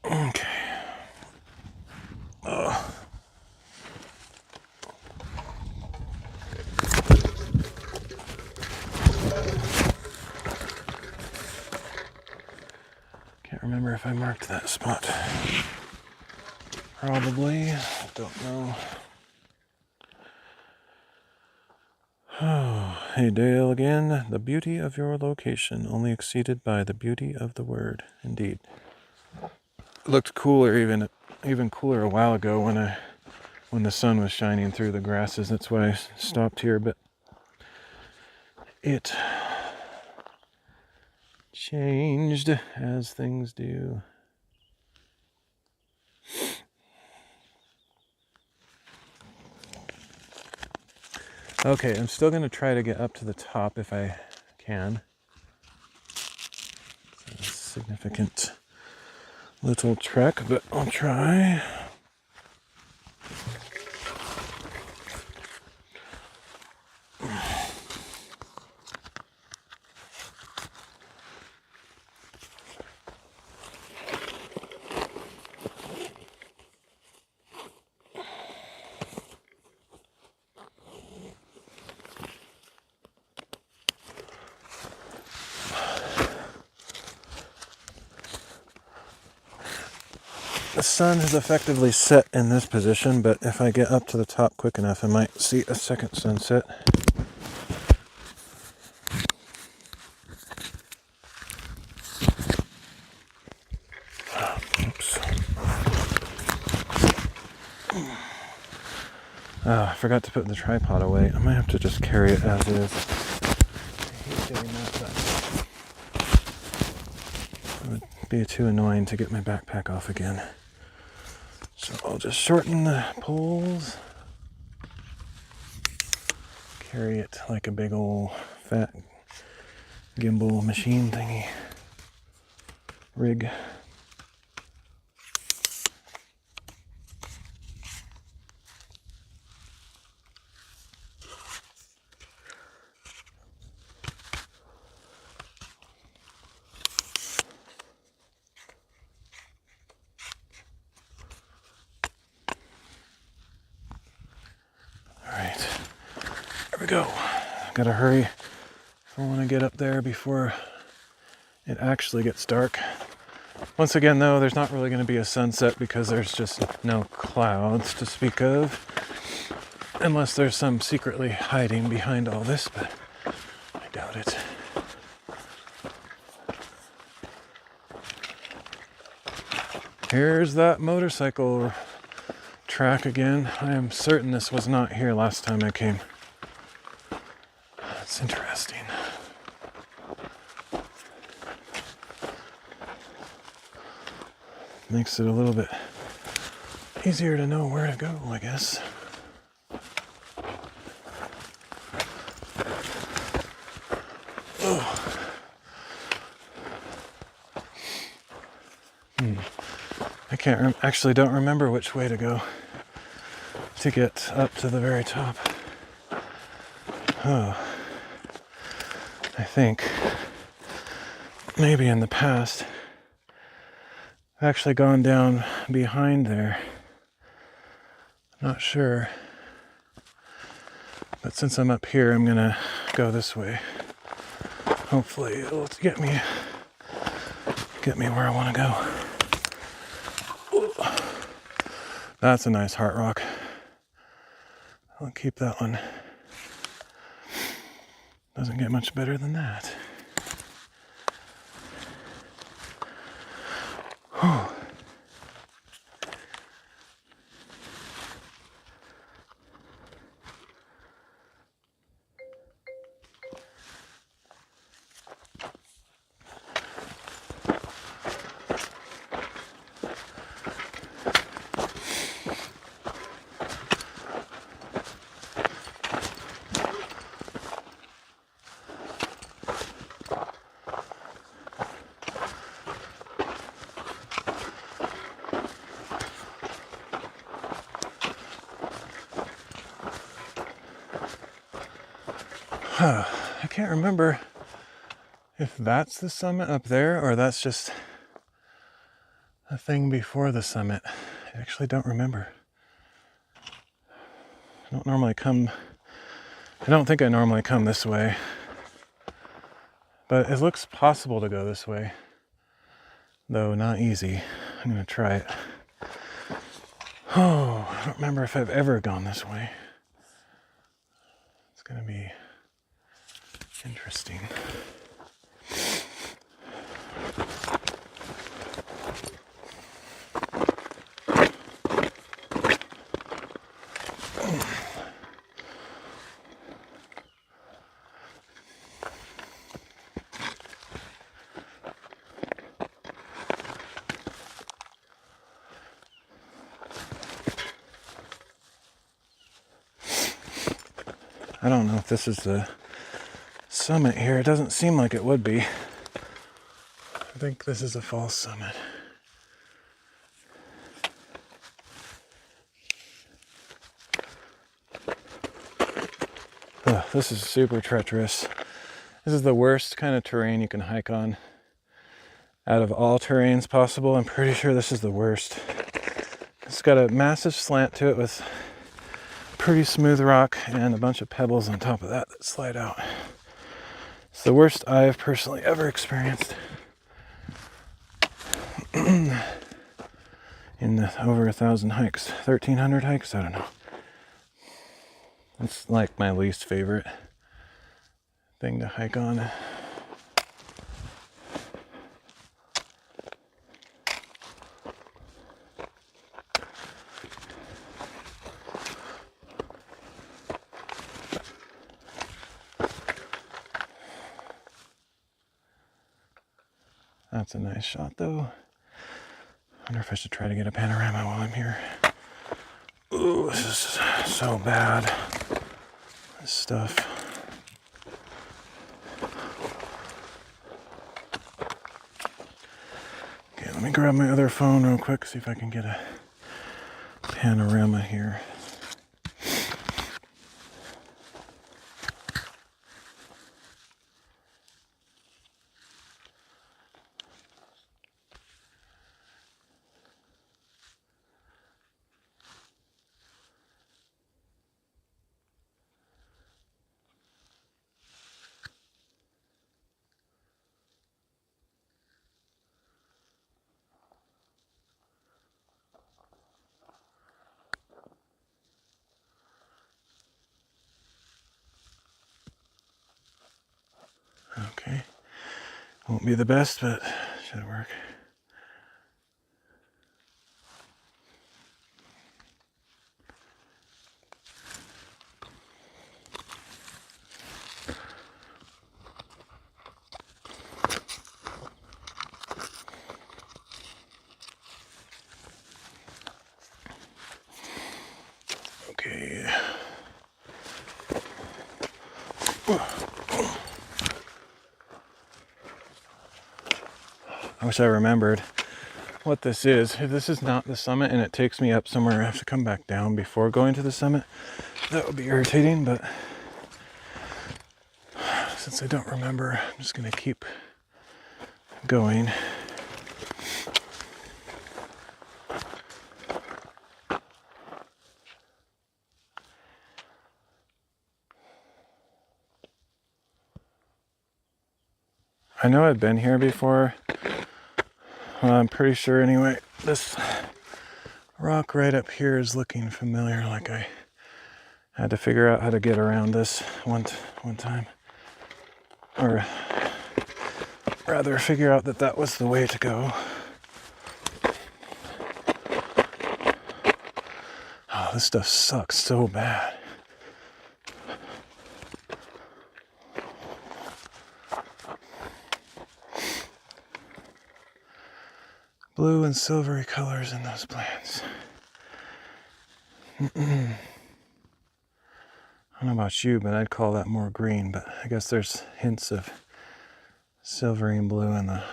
Okay. Can't remember if I marked that spot. Probably. Don't know. Oh, hey Dale again. The beauty of your location only exceeded by the beauty of the word. Indeed. It looked cooler, even cooler a while ago when the sun was shining through the grasses. That's why I stopped here, but it changed as things do. Okay, I'm still going to try to get up to the top if I can. It's a significant little trek, but I'll try. The sun has effectively set in this position, but if I get up to the top quick enough, I might see a second sunset. Oops. I forgot to put the tripod away. I might have to just carry it as is. I hate doing that, but it would be too annoying to get my backpack off again. So I'll just shorten the poles, carry it like a big old fat gimbal machine thingy rig. Go. Gotta hurry. I want to get up there before it actually gets dark. Once again, though, there's not really going to be a sunset because there's just no clouds to speak of. Unless there's some secretly hiding behind all this, but I doubt it. Here's that motorcycle track again. I am certain this was not here last time I came. That's interesting. Makes it a little bit easier to know where to go, I guess. Oh. I actually don't remember which way to go to get up to the very top. Oh. I think maybe in the past I've actually gone down behind there. I'm not sure. But since I'm up here, I'm gonna go this way. Hopefully it'll get me get me where I want to go. Ooh. That's a nice heart rock. I'll keep that one. Doesn't get much better than that. Whew. I can't remember if that's the summit up there or that's just a thing before the summit. I actually don't remember. I don't think I normally come this way, but it looks possible to go this way, though not easy. I'm gonna try it. Oh, I don't remember if I've ever gone this way. It's gonna be interesting. I don't know if this is the summit here. It doesn't seem like it would be. I think this is a false summit. Ugh, this is super treacherous. This is the worst kind of terrain you can hike on. Out of all terrains possible, I'm pretty sure this is the worst. It's got a massive slant to it with pretty smooth rock and a bunch of pebbles on top of that slide out. It's the worst I've personally ever experienced in over 1,000 hikes, 1,300 hikes, I don't know. It's like my least favorite thing to hike on. That's a nice shot though. I wonder if I should try to get a panorama while I'm here. Ooh, this is so bad. This stuff. Okay, let me grab my other phone real quick, see if I can get a panorama here. Okay, won't be the best, but should work. Okay. I wish I remembered what this is. If this is not the summit and it takes me up somewhere, I have to come back down before going to the summit. That would be irritating, but since I don't remember, I'm just gonna keep going. I know I've been here before, Well, I'm pretty sure anyway. This rock right up here is looking familiar, like I had to figure out how to get around this one time. Or rather, figure out that was the way to go. Oh, this stuff sucks so bad. Blue and silvery colors in those plants. I don't know about you, but I'd call that more green, but I guess there's hints of silvery and blue in the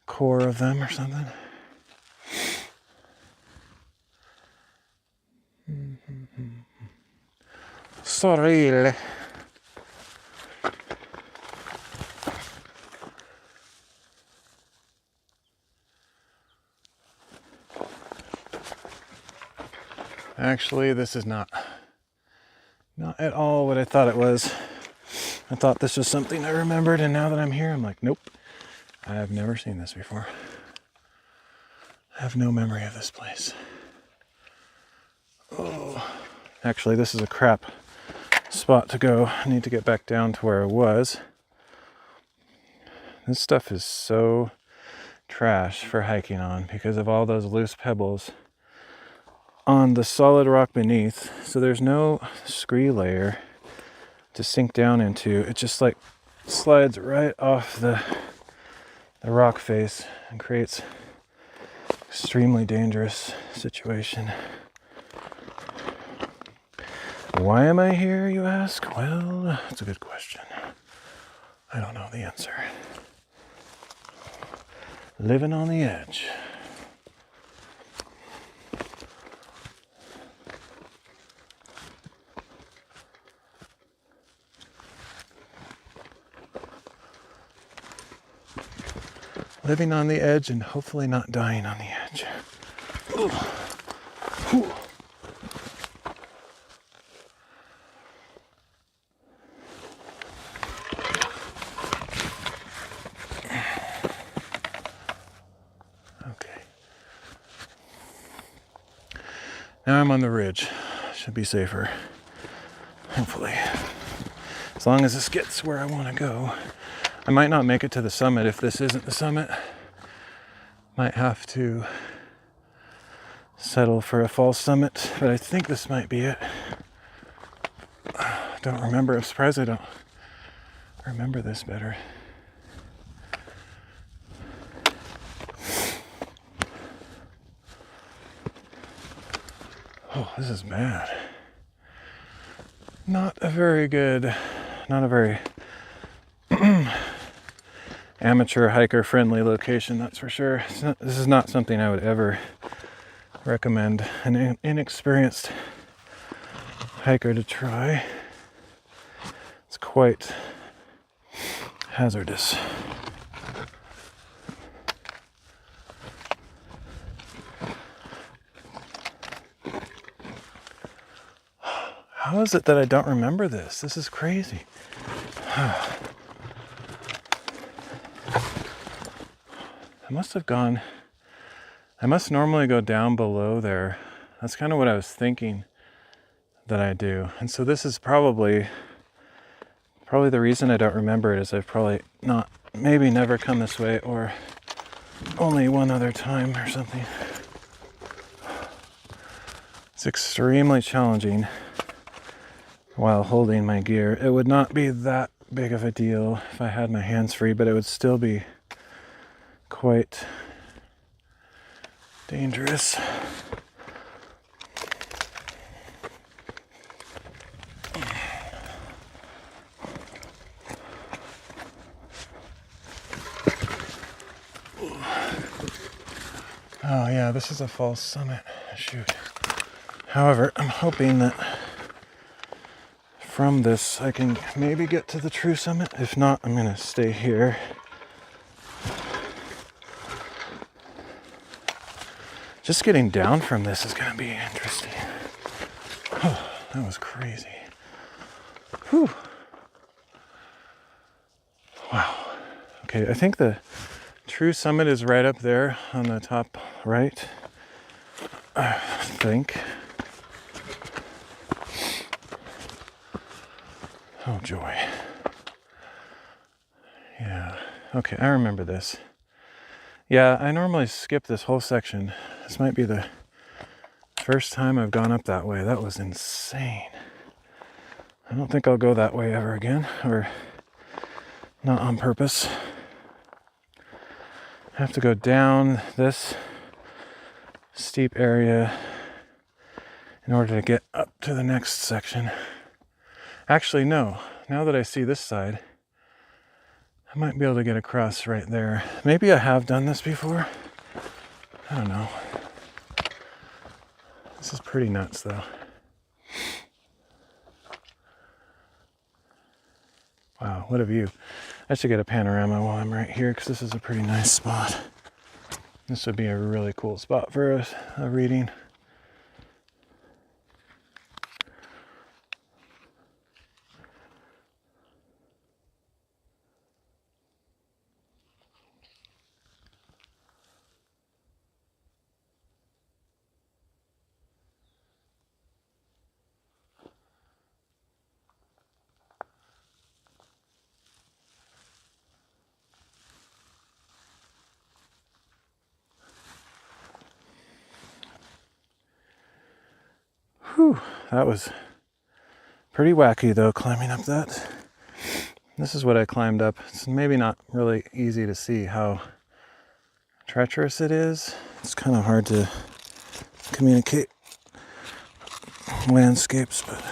core of them or something. Sorry. Actually, this is not at all what I thought it was. I thought this was something I remembered, and now that I'm here, I'm like, nope. I have never seen this before. I have no memory of this place. Oh, actually, this is a crap spot to go. I need to get back down to where I was. This stuff is so trash for hiking on because of all those loose pebbles on the solid rock beneath. So there's no scree layer to sink down into. It just like slides right off the rock face and creates extremely dangerous situation. Why am I here, you ask? Well, that's a good question. I don't know the answer. Living on the edge. Living on the edge and hopefully not dying on the edge. Okay. Now I'm on the ridge. Should be safer. Hopefully. As long as this gets where I want to go. I might not make it to the summit if this isn't the summit. Might have to settle for a false summit, but I think this might be it. Don't remember. I'm surprised I don't remember this better. Oh, this is bad. Not a very amateur hiker friendly location, that's for sure. This is not something I would ever recommend an inexperienced hiker to try. It's quite hazardous. How is it that I don't remember this? This is crazy. I must normally go down below there. That's kind of what I was thinking that I do. And so this is probably the reason I don't remember it is I've probably maybe never come this way or only one other time or something. It's extremely challenging while holding my gear. It would not be that big of a deal if I had my hands free, but it would still be quite dangerous. Oh yeah, this is a false summit. Shoot. However, I'm hoping that from this I can maybe get to the true summit. If not, I'm gonna stay here. Just getting down from this is gonna be interesting. Oh, that was crazy. Whew. Wow. Okay, I think the true summit is right up there on the top right, I think. Oh joy. Yeah, okay, I remember this. Yeah, I normally skip this whole section. This might be the first time I've gone up that way. That was insane. I don't think I'll go that way ever again, or not on purpose. I have to go down this steep area in order to get up to the next section. Actually, no. Now that I see this side, I might be able to get across right there. Maybe I have done this before. I don't know. This is pretty nuts, though. Wow, what a view. I should get a panorama while I'm right here, because this is a pretty nice spot. This would be a really cool spot for a reading. Whew, that was pretty wacky though, climbing up that. This is what I climbed up. It's maybe not really easy to see how treacherous it is. It's kind of hard to communicate landscapes, but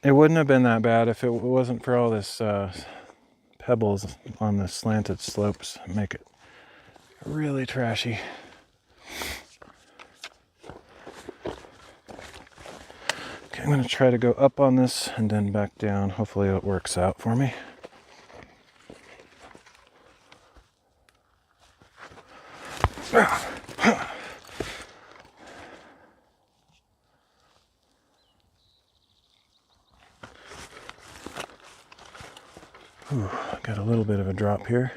it wouldn't have been that bad if it wasn't for all this pebbles on the slanted slopes. Make it really trashy. Okay, I'm going to try to go up on this and then back down. Hopefully it works out for me. Ooh, got a little bit of a drop here.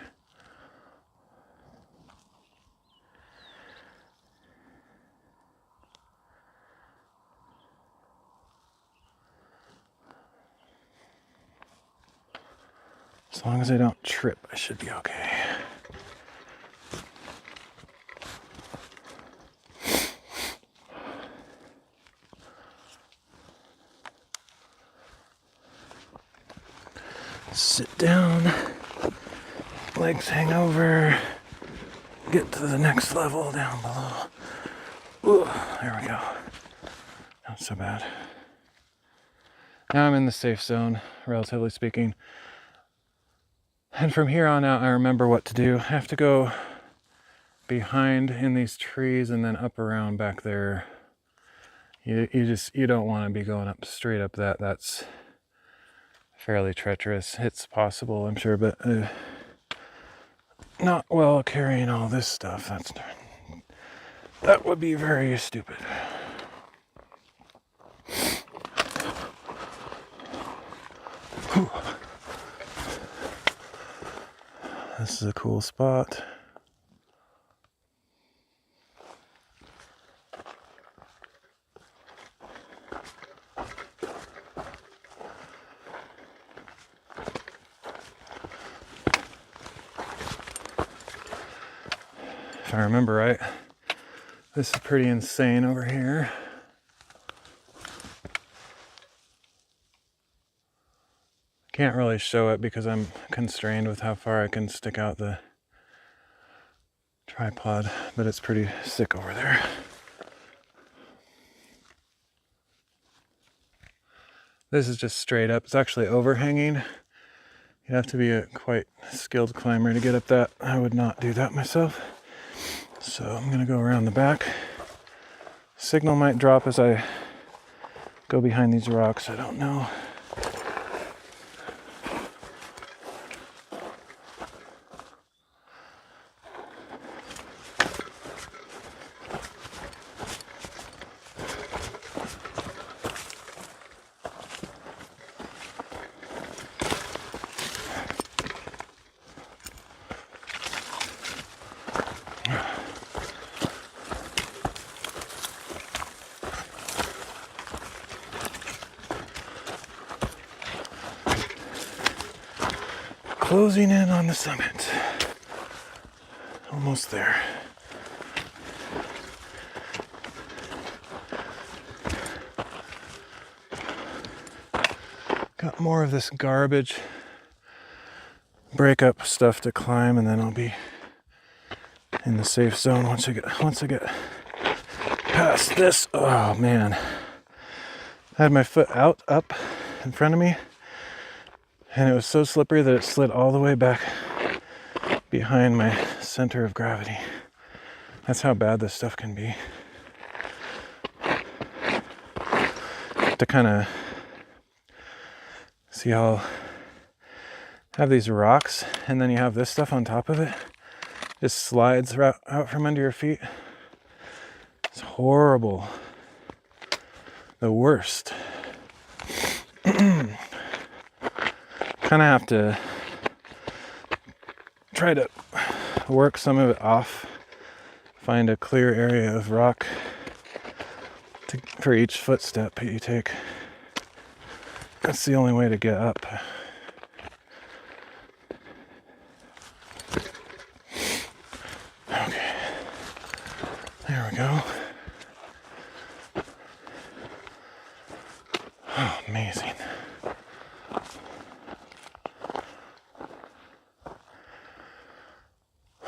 As long as I don't trip, I should be okay. Sit down, legs hang over, get to the next level down below. Ooh, there we go. Not so bad. Now I'm in the safe zone, relatively speaking. And from here on out, I remember what to do. I have to go behind in these trees and then up around back there. You don't want to be going up straight up that. That's fairly treacherous. It's possible, I'm sure, but not well carrying all this stuff. That would be very stupid. Whew. This is a cool spot. If I remember right, this is pretty insane over here. Can't really show it because I'm constrained with how far I can stick out the tripod, but it's pretty sick over there. This is just straight up. It's actually overhanging. You'd have to be a quite skilled climber to get up that. I would not do that myself. So I'm gonna go around the back. Signal might drop as I go behind these rocks, I don't know. closing in on the summit. Almost there. Got more of this garbage breakup stuff to climb, and then I'll be in the safe zone once I get past this. Oh man. I had my foot up in front of me, and it was so slippery that it slid all the way back behind my center of gravity. That's how bad this stuff can be. To kind of see how have these rocks, and then you have this stuff on top of it. Just slides out from under your feet. It's horrible. The worst. Kind of have to try to work some of it off. Find a clear area of rock for each footstep that you take. That's the only way to get up. Okay. There we go. Oh, amazing.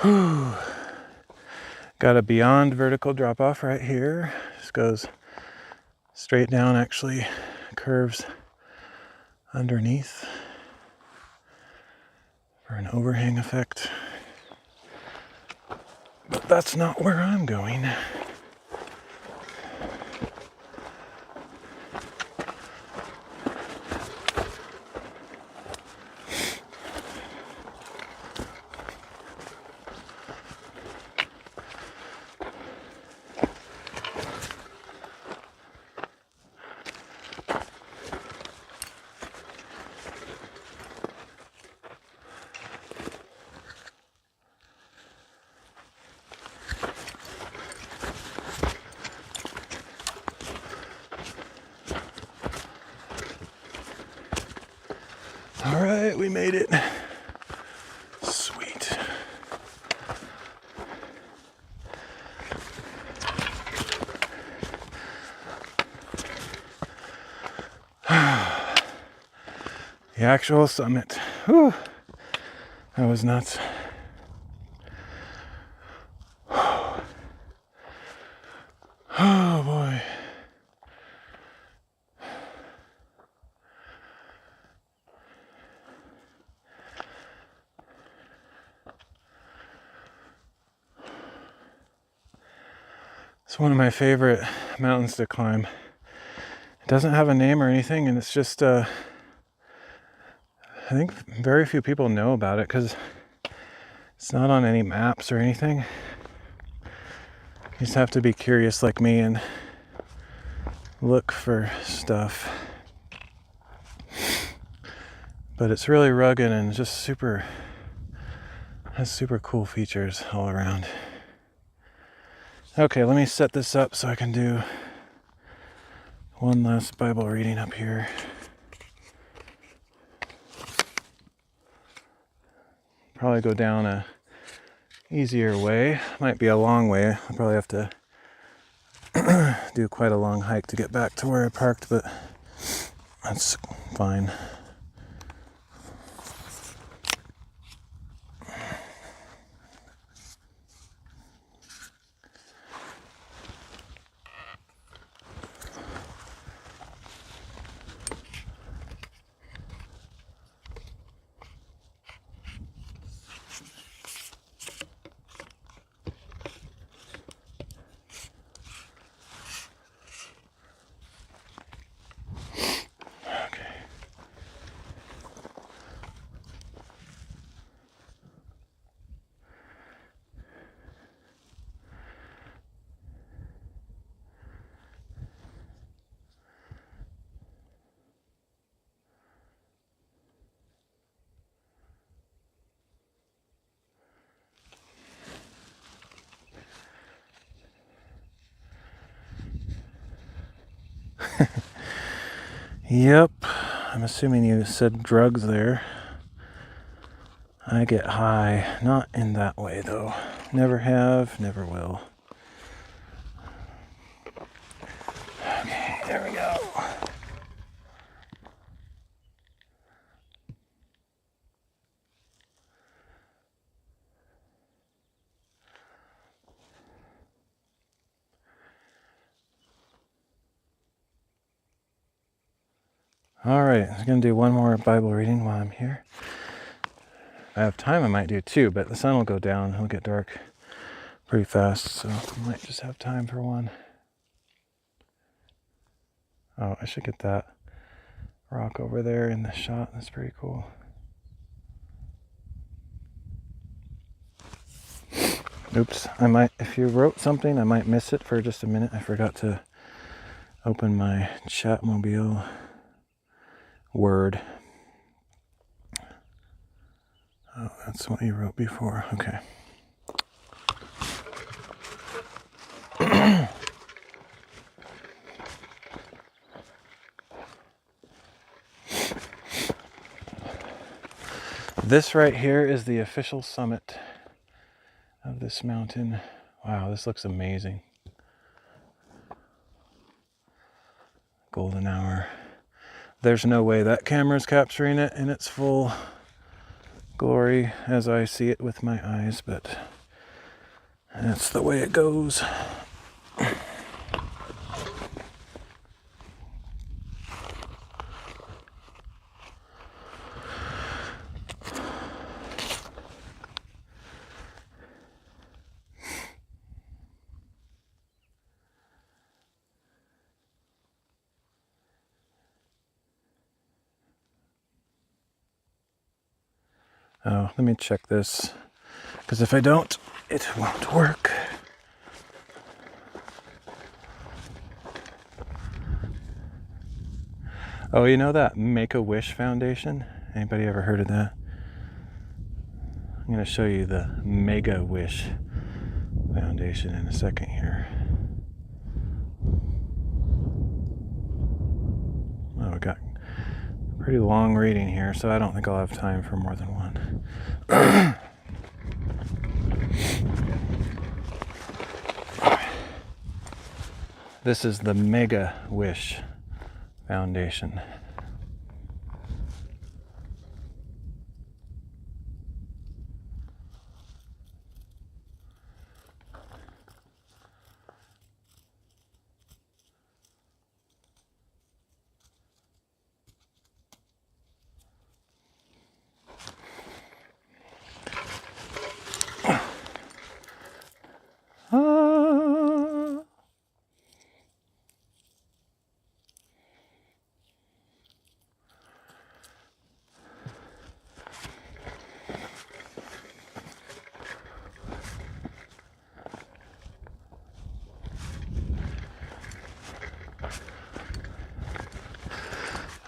Whew. Got a beyond vertical drop off right here. This goes straight down, actually curves underneath for an overhang effect. But that's not where I'm going. All right, we made it. Sweet. The actual summit. Whew. That was nuts. Oh boy. It's one of my favorite mountains to climb. It doesn't have a name or anything, and it's just, I think very few people know about it because it's not on any maps or anything. You just have to be curious like me and look for stuff. But it's really rugged and just has super cool features all around. Okay, let me set this up so I can do one last Bible reading up here. Probably go down a easier way. Might be a long way. I'll probably have to do quite a long hike to get back to where I parked, but that's fine. Yep, I'm assuming you said drugs there. I get high, not in that way though. Never have, never will. Okay, there we go. All right, I'm going to do one more Bible reading while I'm here. If I have time, I might do two, but the sun will go down. It'll get dark pretty fast, so I might just have time for one. Oh, I should get that rock over there in the shot. That's pretty cool. Oops, I might, if you wrote something, I might miss it for just a minute. I forgot to open my Chatmobile Word. Oh, that's what you wrote before. Okay. This right here is the official summit of this mountain. Wow, this looks amazing. Golden hour. There's no way that camera's capturing it in its full glory as I see it with my eyes, but that's the way it goes. Oh, let me check this, because if I don't, it won't work. Oh, you know that Make-A-Wish Foundation? Anybody ever heard of that? I'm going to show you the Mega-Wish Foundation in a second here. Oh, we got a pretty long reading here, so I don't think I'll have time for more than one. This is the Mega-Wish Foundation.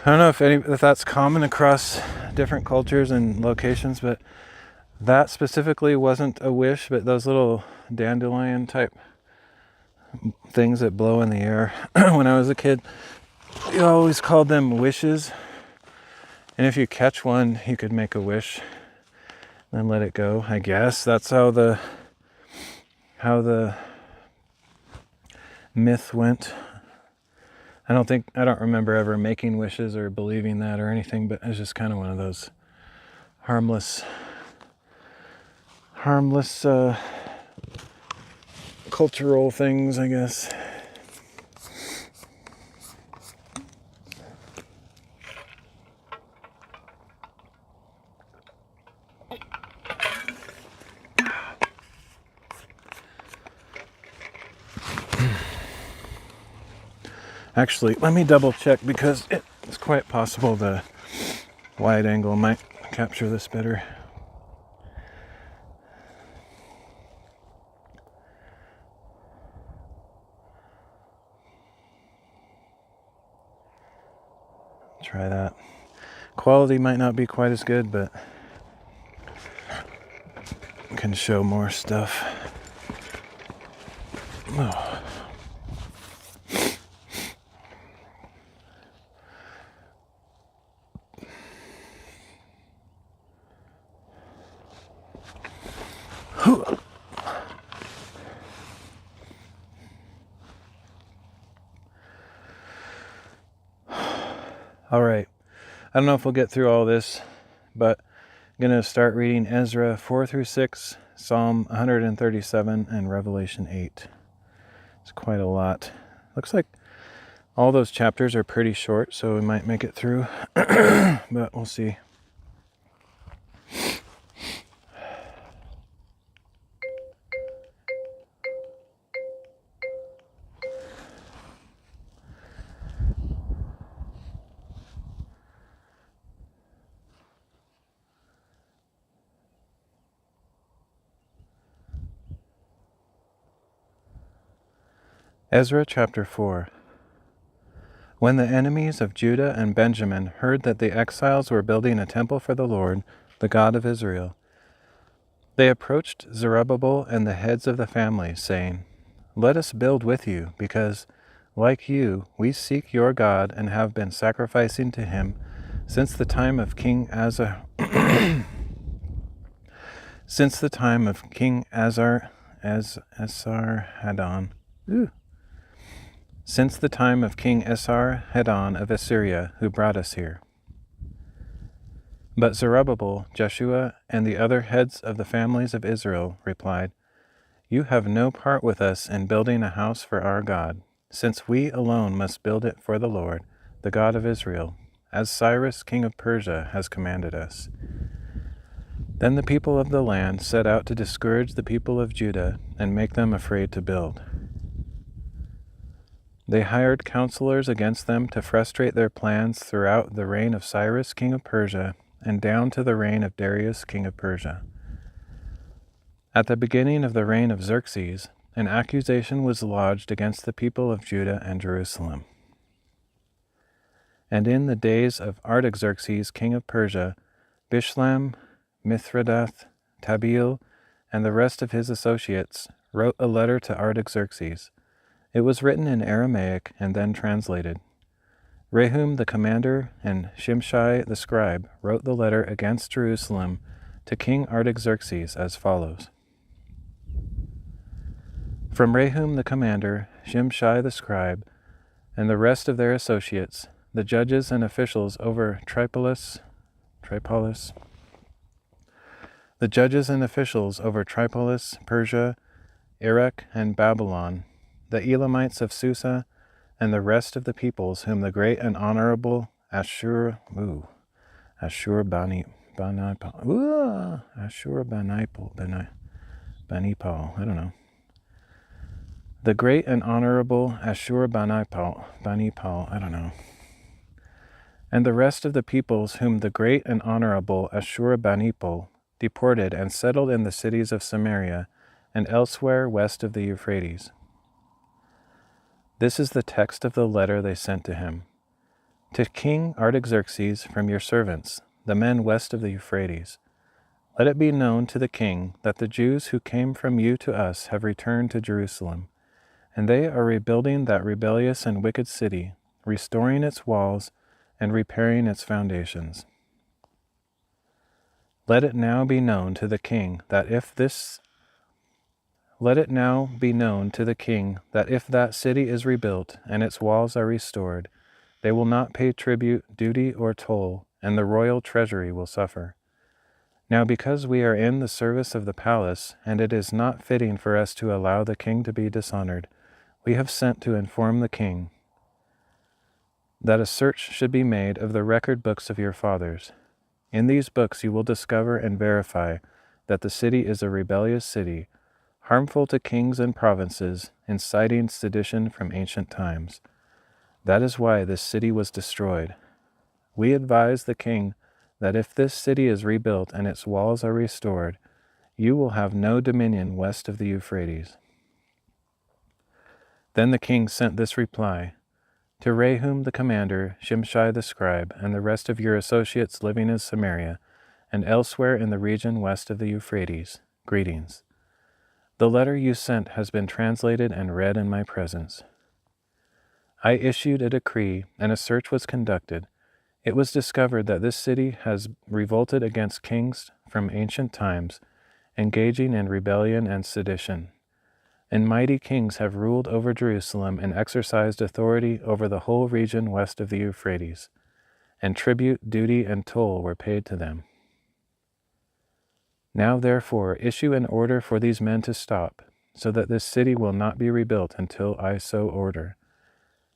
I don't know if that's common across different cultures and locations, but that specifically wasn't a wish, but those little dandelion type things that blow in the air. When I was a kid, you always called them wishes. And if you catch one, you could make a wish and let it go. I guess that's how the myth went. I don't remember ever making wishes or believing that or anything, but it's just kind of one of those harmless cultural things, I guess. Actually, let me double check, because it's quite possible the wide angle might capture this better. Try that. Quality might not be quite as good, but can show more stuff. Oh. All right. I don't know if we'll get through all this, but I'm going to start reading Ezra 4 through 6, Psalm 137, and Revelation 8. It's quite a lot. Looks like all those chapters are pretty short, so we might make it through, but we'll see. Ezra chapter 4. When the enemies of Judah and Benjamin heard that the exiles were building a temple for the Lord, the God of Israel, they approached Zerubbabel and the heads of the families, saying, "Let us build with you, because, like you, we seek your God and have been sacrificing to him since the time of King Esarhaddon. Since the time of King Esarhaddon of Assyria, who brought us here." But Zerubbabel, Jeshua, and the other heads of the families of Israel replied, "You have no part with us in building a house for our God, since we alone must build it for the Lord, the God of Israel, as Cyrus, king of Persia, has commanded us." Then the people of the land set out to discourage the people of Judah and make them afraid to build. They hired counselors against them to frustrate their plans throughout the reign of Cyrus, king of Persia, and down to the reign of Darius, king of Persia. At the beginning of the reign of Xerxes, an accusation was lodged against the people of Judah and Jerusalem. And in the days of Artaxerxes, king of Persia, Bishlam, Mithridath, Tabeel, and the rest of his associates wrote a letter to Artaxerxes. It was written in Aramaic and then translated. Rehum the commander and Shimshai the scribe wrote the letter against Jerusalem to King Artaxerxes as follows. From Rehum the commander, Shimshai the scribe, and the rest of their associates, the judges and officials over Tripolis, Persia, Iraq, and Babylon, the Elamites of Susa, and the rest of the peoples whom the great and honorable Ashurbanipal, the great and honorable Ashurbanipal, and the rest of the peoples whom the great and honorable Ashurbanipal deported and settled in the cities of Samaria and elsewhere west of the Euphrates. This is the text of the letter they sent to him. To King Artaxerxes, from your servants, the men west of the Euphrates, let it be known to the king that the Jews who came from you to us have returned to Jerusalem, and they are rebuilding that rebellious and wicked city, restoring its walls and repairing its foundations. Let it now be known to the king that if that city is rebuilt and its walls are restored, they will not pay tribute, duty, or toll, and the royal treasury will suffer. Now because we are in the service of the palace, and it is not fitting for us to allow the king to be dishonored, we have sent to inform the king that a search should be made of the record books of your fathers. In these books you will discover and verify that the city is a rebellious city, harmful to kings and provinces, inciting sedition from ancient times. That is why this city was destroyed. We advise the king that if this city is rebuilt and its walls are restored, you will have no dominion west of the Euphrates. Then the king sent this reply, to Rehum the commander, Shimshai the scribe, and the rest of your associates living in Samaria, and elsewhere in the region west of the Euphrates, greetings. The letter you sent has been translated and read in my presence. I issued a decree, and a search was conducted. It was discovered that this city has revolted against kings from ancient times, engaging in rebellion and sedition. And mighty kings have ruled over Jerusalem and exercised authority over the whole region west of the Euphrates, and tribute, duty, and toll were paid to them. Now therefore issue an order for these men to stop, so that this city will not be rebuilt until I so order.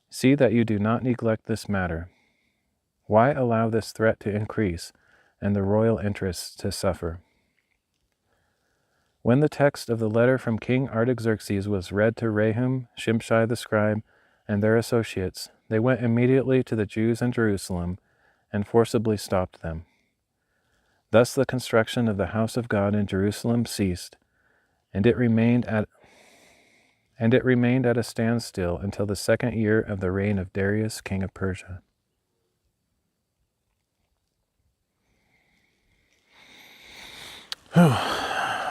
See that you do not neglect this matter. Why allow this threat to increase, and the royal interests to suffer? When the text of the letter from King Artaxerxes was read to Rehum, Shimshai the scribe, and their associates, they went immediately to the Jews in Jerusalem and forcibly stopped them. Thus the construction of the house of God in Jerusalem ceased, and it remained at a standstill until the 2nd year of the reign of Darius, king of Persia.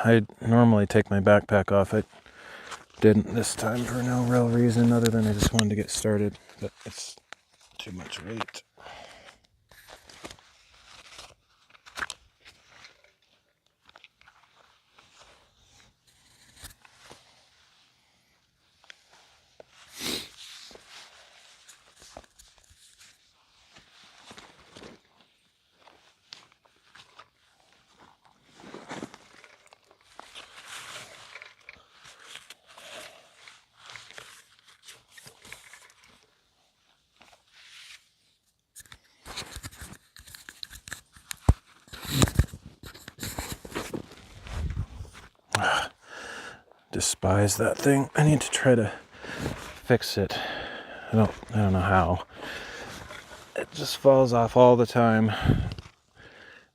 I normally take my backpack off. I didn't this time for no real reason other than I just wanted to get started, but it's too much weight. Despise that thing. I need to try to fix it. I don't know how. It just falls off all the time.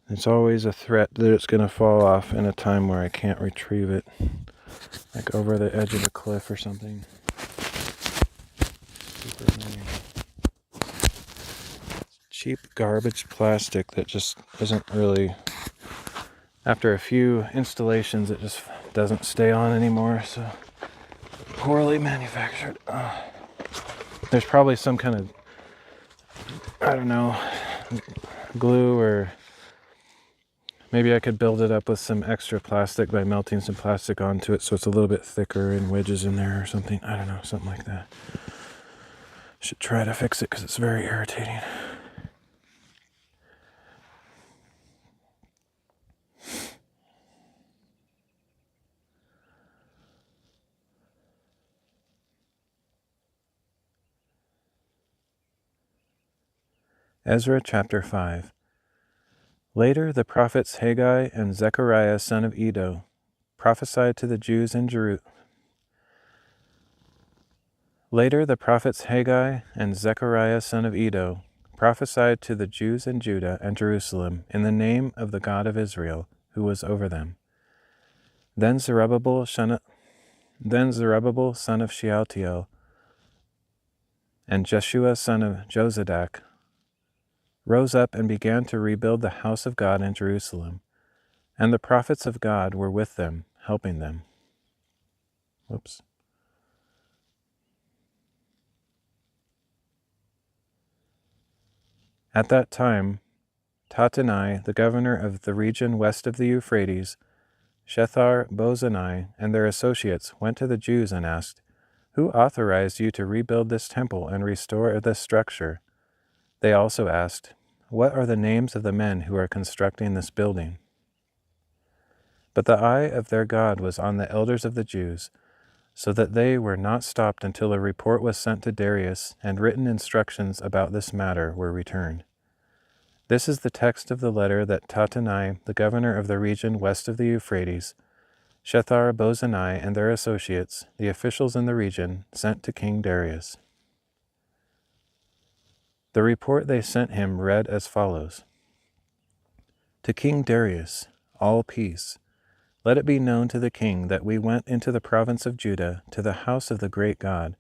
It's always a threat that it's going to fall off in a time where I can't retrieve it. Like over the edge of a cliff or something. Super annoying. Cheap garbage plastic that just isn't really... After a few installations, it just doesn't stay on anymore, so poorly manufactured. There's probably some kind of, I don't know, glue, or maybe I could build it up with some extra plastic by melting some plastic onto it so it's a little bit thicker and wedges in there or something. I don't know, something like that. Should try to fix it because it's very irritating. Ezra chapter 5. Later the prophets Haggai and Zechariah son of Iddo prophesied to the Jews in Jerusalem. Later the prophets Haggai and Zechariah son of Iddo prophesied to the Jews in Judah and Jerusalem in the name of the God of Israel, who was over them. Then Zerubbabel son of Shealtiel and Jeshua son of Jozadak rose up and began to rebuild the house of God in Jerusalem, and the prophets of God were with them, helping them. At that time, Tattenai, the governor of the region west of the Euphrates, Shethar-Bozenai, and their associates went to the Jews and asked, "Who authorized you to rebuild this temple and restore this structure?" They also asked, "What are the names of the men who are constructing this building?" But the eye of their God was on the elders of the Jews, so that they were not stopped until a report was sent to Darius and written instructions about this matter were returned. This is the text of the letter that Tattenai, the governor of the region west of the Euphrates, Shethar-Bozenai and their associates, the officials in the region, sent to King Darius. The report they sent him read as follows. To King Darius, all peace. Let it be known to the king that we went into the province of Judah to the house of the great God.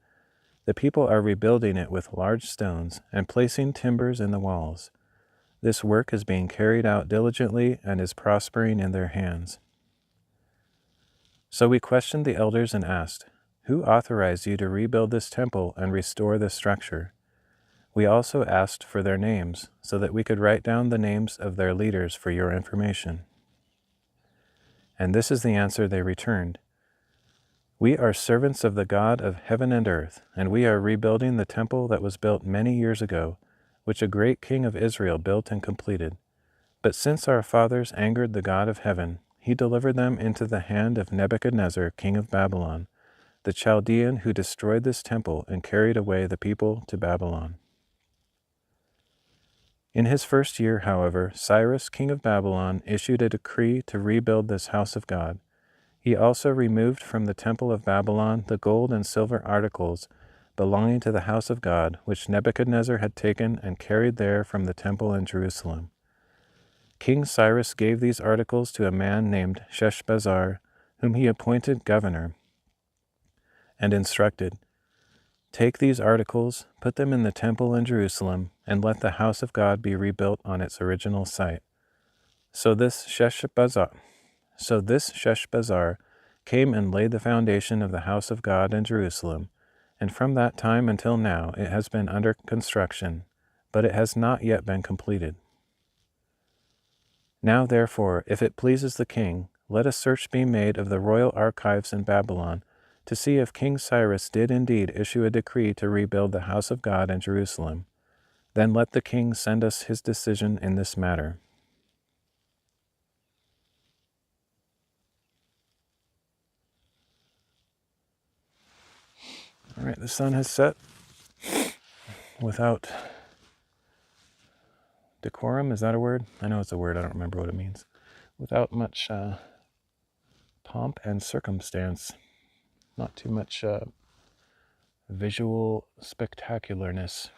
The people are rebuilding it with large stones and placing timbers in the walls. This work is being carried out diligently and is prospering in their hands. So we questioned the elders and asked, "Who authorized you to rebuild this temple and restore this structure?" We also asked for their names, so that we could write down the names of their leaders for your information. And this is the answer they returned: "We are servants of the God of heaven and earth, and we are rebuilding the temple that was built many years ago, which a great king of Israel built and completed. But since our fathers angered the God of heaven, he delivered them into the hand of Nebuchadnezzar, king of Babylon, the Chaldean, who destroyed this temple and carried away the people to Babylon." In his first year, however, Cyrus, king of Babylon, issued a decree to rebuild this house of God. He also removed from the temple of Babylon the gold and silver articles belonging to the house of God, which Nebuchadnezzar had taken and carried there from the temple in Jerusalem. King Cyrus gave these articles to a man named Sheshbazzar, whom he appointed governor, and instructed, "Take these articles, put them in the temple in Jerusalem, and let the house of God be rebuilt on its original site." So this Sheshbazzar came and laid the foundation of the house of God in Jerusalem, and from that time until now it has been under construction, but it has not yet been completed. Now therefore, if it pleases the king, let a search be made of the royal archives in Babylon, to see if King Cyrus did indeed issue a decree to rebuild the house of God in Jerusalem. Then let the king send us his decision in this matter. All right, the sun has set without decorum. Is that a word? I know it's a word. I don't remember what it means. Without much pomp and circumstance. Not too much visual spectacularness.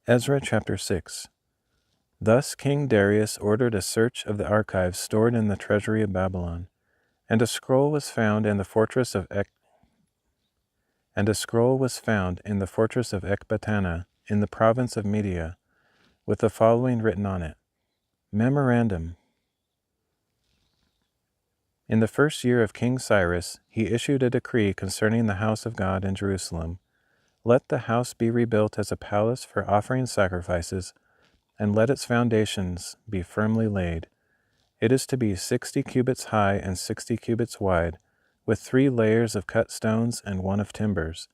Ezra chapter 6. Thus King Darius ordered a search of the archives stored in the treasury of Babylon, and a scroll was found in the fortress of Ecbatana in the province of Media, with the following written on it: Memorandum. In the first year of King Cyrus, he issued a decree concerning the house of God in Jerusalem. Let the house be rebuilt as a palace for offering sacrifices, and let its foundations be firmly laid. It is to be 60 cubits high and 60 cubits wide, with 3 layers of cut stones and 1 of timbers.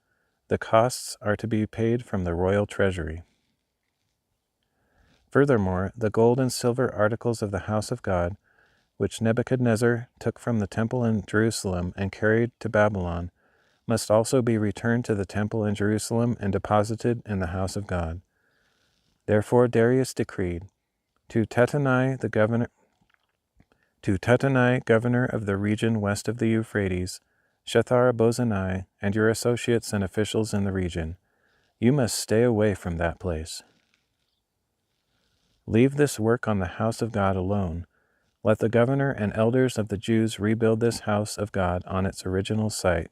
The costs are to be paid from the royal treasury. Furthermore, the gold and silver articles of the house of God, which Nebuchadnezzar took from the temple in Jerusalem and carried to Babylon, must also be returned to the temple in Jerusalem and deposited in the house of God. Therefore Darius decreed, to Tattenai, governor of the region west of the Euphrates, Shethar-bozenai, and your associates and officials in the region, you must stay away from that place. Leave this work on the house of God alone. Let the governor and elders of the Jews rebuild this house of God on its original site.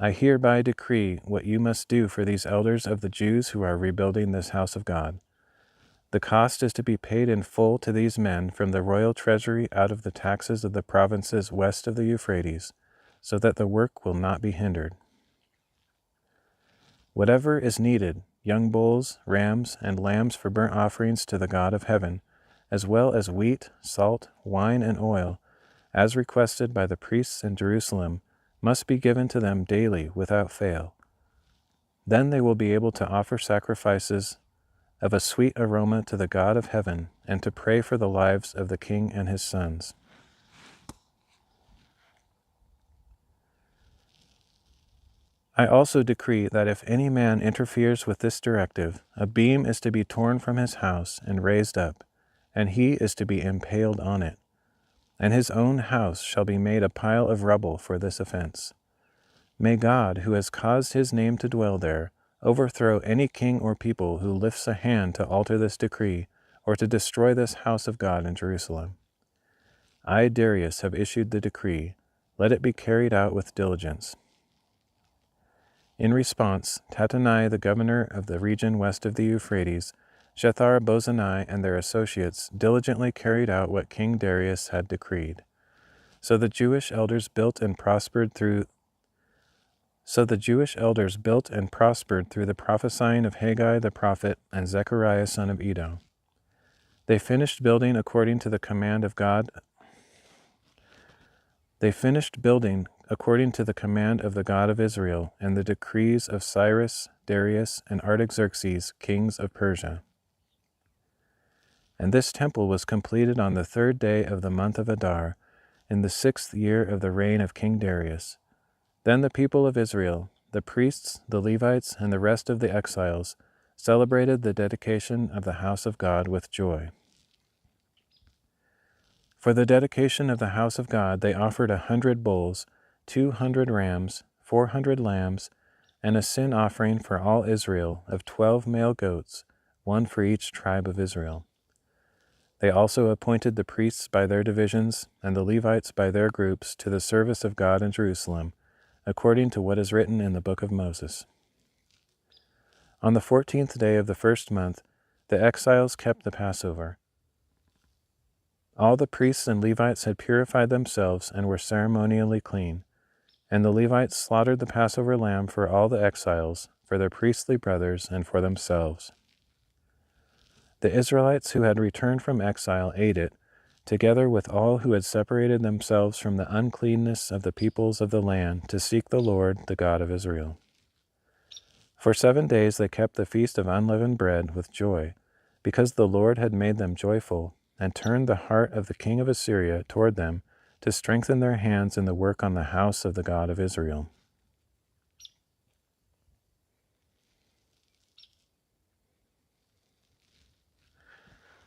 I hereby decree what you must do for these elders of the Jews who are rebuilding this house of God. The cost is to be paid in full to these men from the royal treasury out of the taxes of the provinces west of the Euphrates, so that the work will not be hindered. Whatever is needed, young bulls, rams, and lambs for burnt offerings to the God of heaven, as well as wheat, salt, wine, and oil, as requested by the priests in Jerusalem, must be given to them daily without fail. Then they will be able to offer sacrifices of a sweet aroma to the God of heaven and to pray for the lives of the king and his sons. I also decree that if any man interferes with this directive, a beam is to be torn from his house and raised up, and he is to be impaled on it, and his own house shall be made a pile of rubble for this offense. May God, who has caused his name to dwell there, overthrow any king or people who lifts a hand to alter this decree or to destroy this house of God in Jerusalem. I, Darius, have issued the decree. Let it be carried out with diligence. In response, Tattenai, the governor of the region west of the Euphrates, Shethar-bozenai, and their associates diligently carried out what King Darius had decreed. So the Jewish elders built and prospered through So the Jewish elders built and prospered through the prophesying of Haggai the prophet and Zechariah son of Iddo. They finished building according to the command of God. They finished building according to the command of the God of Israel and the decrees of Cyrus, Darius, and Artaxerxes, kings of Persia. And this temple was completed on the 3rd day of the month of Adar, in the 6th year of the reign of King Darius. Then the people of Israel, the priests, the Levites, and the rest of the exiles, celebrated the dedication of the house of God with joy. For the dedication of the house of God they offered 100 bulls, 200 rams, 400 lambs, and a sin offering for all Israel of 12 male goats, one for each tribe of Israel. They also appointed the priests by their divisions and the Levites by their groups to the service of God in Jerusalem, according to what is written in the book of Moses. On the 14th day of the 1st month, the exiles kept the Passover. All the priests and Levites had purified themselves and were ceremonially clean, and the Levites slaughtered the Passover lamb for all the exiles, for their priestly brothers, and for themselves. The Israelites who had returned from exile ate it, together with all who had separated themselves from the uncleanness of the peoples of the land to seek the Lord, the God of Israel. For 7 days they kept the feast of unleavened bread with joy, because the Lord had made them joyful, and turned the heart of the king of Assyria toward them, to strengthen their hands in the work on the house of the God of Israel.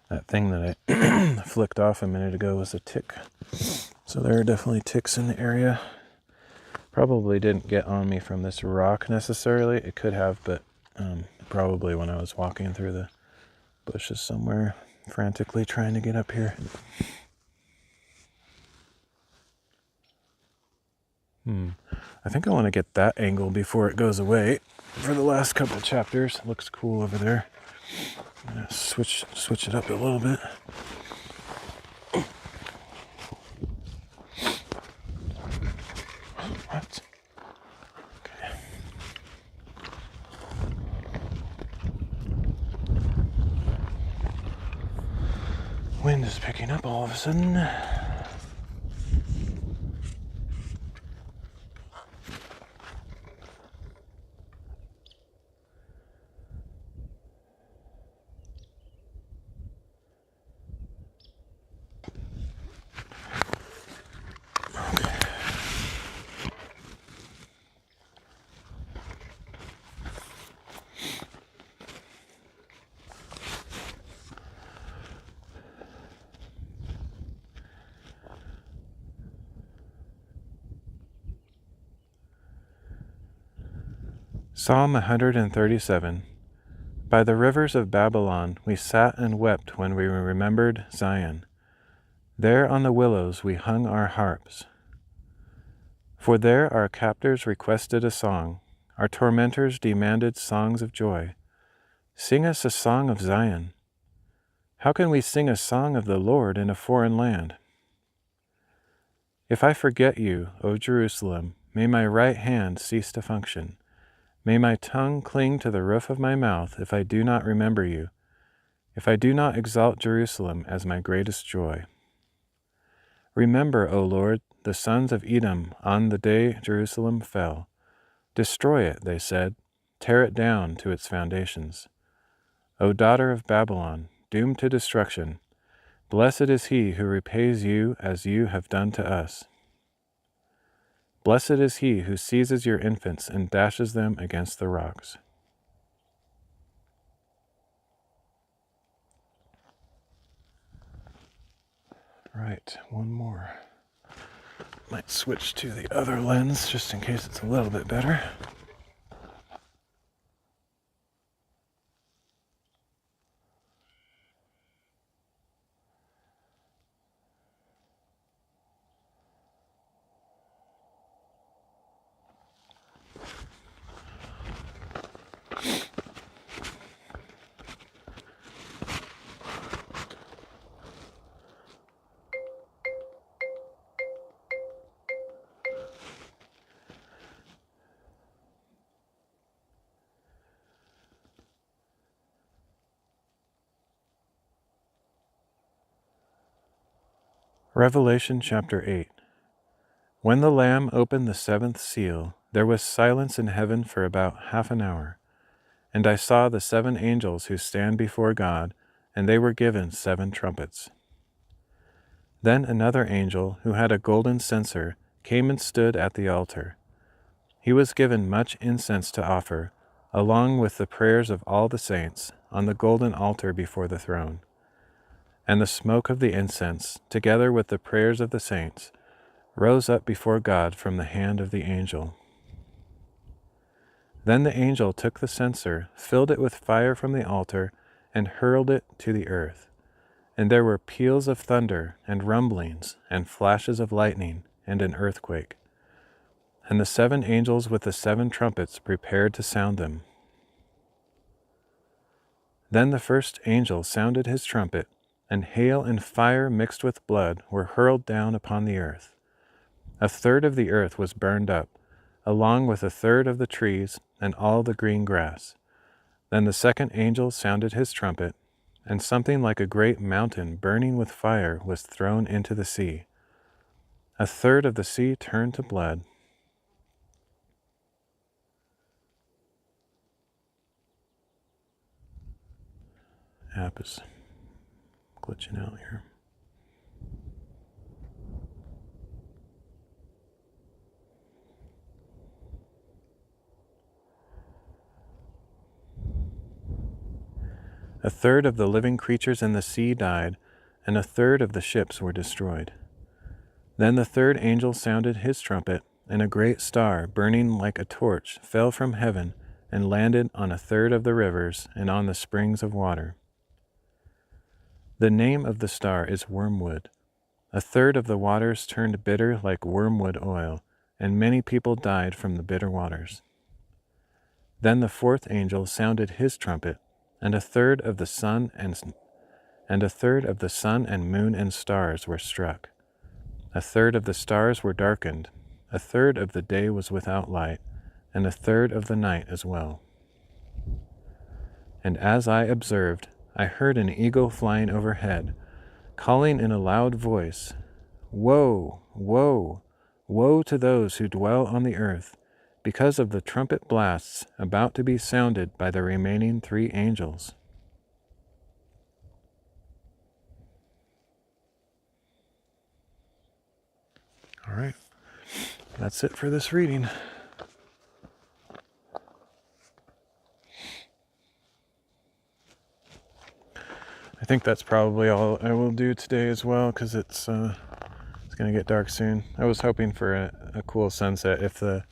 That thing that I flicked off a minute ago was a tick. So there are definitely ticks in the area. Probably didn't get on me from this rock necessarily. It could have, but probably when I was walking through the bushes somewhere, frantically trying to get up here. I think I want to get that angle before it goes away for the last couple chapters. It looks cool over there. I'm going to switch it up a little bit. What? Okay. Wind is picking up all of a sudden. Psalm 137. By the rivers of Babylon we sat and wept when we remembered Zion. There on the willows we hung our harps. For there our captors requested a song, our tormentors demanded songs of joy. Sing us a song of Zion. How can we sing a song of the Lord in a foreign land? If I forget you, O Jerusalem, may my right hand cease to function. May my tongue cling to the roof of my mouth if I do not remember you, if I do not exalt Jerusalem as my greatest joy. Remember, O Lord, the sons of Edom on the day Jerusalem fell. Destroy it, they said, tear it down to its foundations. O daughter of Babylon, doomed to destruction, blessed is he who repays you as you have done to us. Blessed is he who seizes your infants and dashes them against the rocks. Right, one more. Might switch to the other lens just in case it's a little bit better. Revelation chapter 8. When the Lamb opened the seventh seal, there was silence in heaven for about half an hour. And I saw the 7 angels who stand before God, and they were given 7 trumpets. Then another angel, who had a golden censer, came and stood at the altar. He was given much incense to offer, along with the prayers of all the saints, on the golden altar before the throne. And the smoke of the incense, together with the prayers of the saints, rose up before God from the hand of the angel. Then the angel took the censer, filled it with fire from the altar, and hurled it to the earth. And there were peals of thunder, and rumblings, and flashes of lightning, and an earthquake. And the 7 angels with the 7 trumpets prepared to sound them. Then the first angel sounded his trumpet, and hail and fire mixed with blood were hurled down upon the earth. 1/3 of the earth was burned up, along with 1/3 of the trees and all the green grass. Then the second angel sounded his trumpet, and something like a great mountain burning with fire was thrown into the sea. 1/3 of the sea turned to blood. App is glitching out here. A third of the living creatures in the sea died, and 1/3 of the ships were destroyed. Then the third angel sounded his trumpet, and a great star, burning like a torch, fell from heaven and landed on 1/3 of the rivers and on the springs of water. The name of the star is Wormwood. 1/3 of the waters turned bitter like wormwood oil, and many people died from the bitter waters. Then the fourth angel sounded his trumpet, and 1/3 of the sun and moon and stars were struck. 1/3 of the stars were darkened, 1/3 of the day was without light, and 1/3 of the night as well. And as I observed, I heard an eagle flying overhead, calling in a loud voice, "Woe, woe, woe to those who dwell on the earth, because of the trumpet blasts about to be sounded by the remaining 3 angels." All right, that's it for this reading. I think that's probably all I will do today as well, because it's going to get dark soon. I was hoping for a cool sunset. If there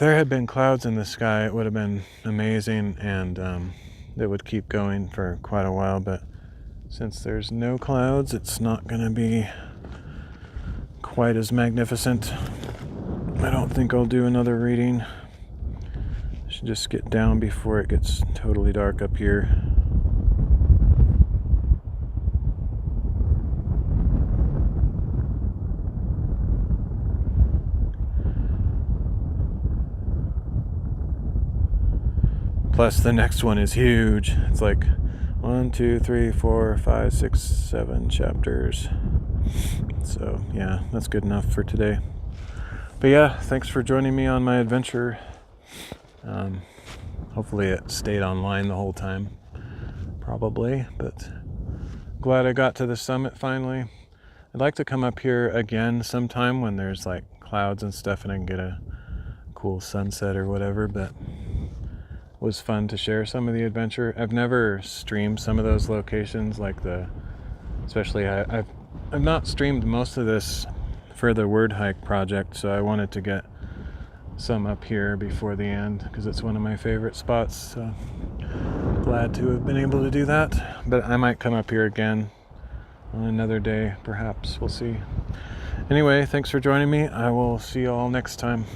had been clouds in the sky, it would have been amazing, and it would keep going for quite a while, but since there's no clouds, it's not going to be quite as magnificent. I don't think I'll do another reading. I should just get down before it gets totally dark up here. Plus, the next one is huge. It's like 1, 2, 3, 4, 5, 6, 7 chapters. So, yeah, that's good enough for today. But yeah, thanks for joining me on my adventure. Hopefully it stayed online the whole time. Probably, but glad I got to the summit finally. I'd like to come up here again sometime when there's like clouds and stuff and I can get a cool sunset or whatever, but was fun to share some of the adventure. I've never streamed some of those locations, like especially I've not streamed most of this for the WordHike project, so I wanted to get some up here before the end because it's one of my favorite spots. So glad to have been able to do that, but I might come up here again on another day, perhaps. We'll see. Anyway, thanks for joining me. I will see you all next time.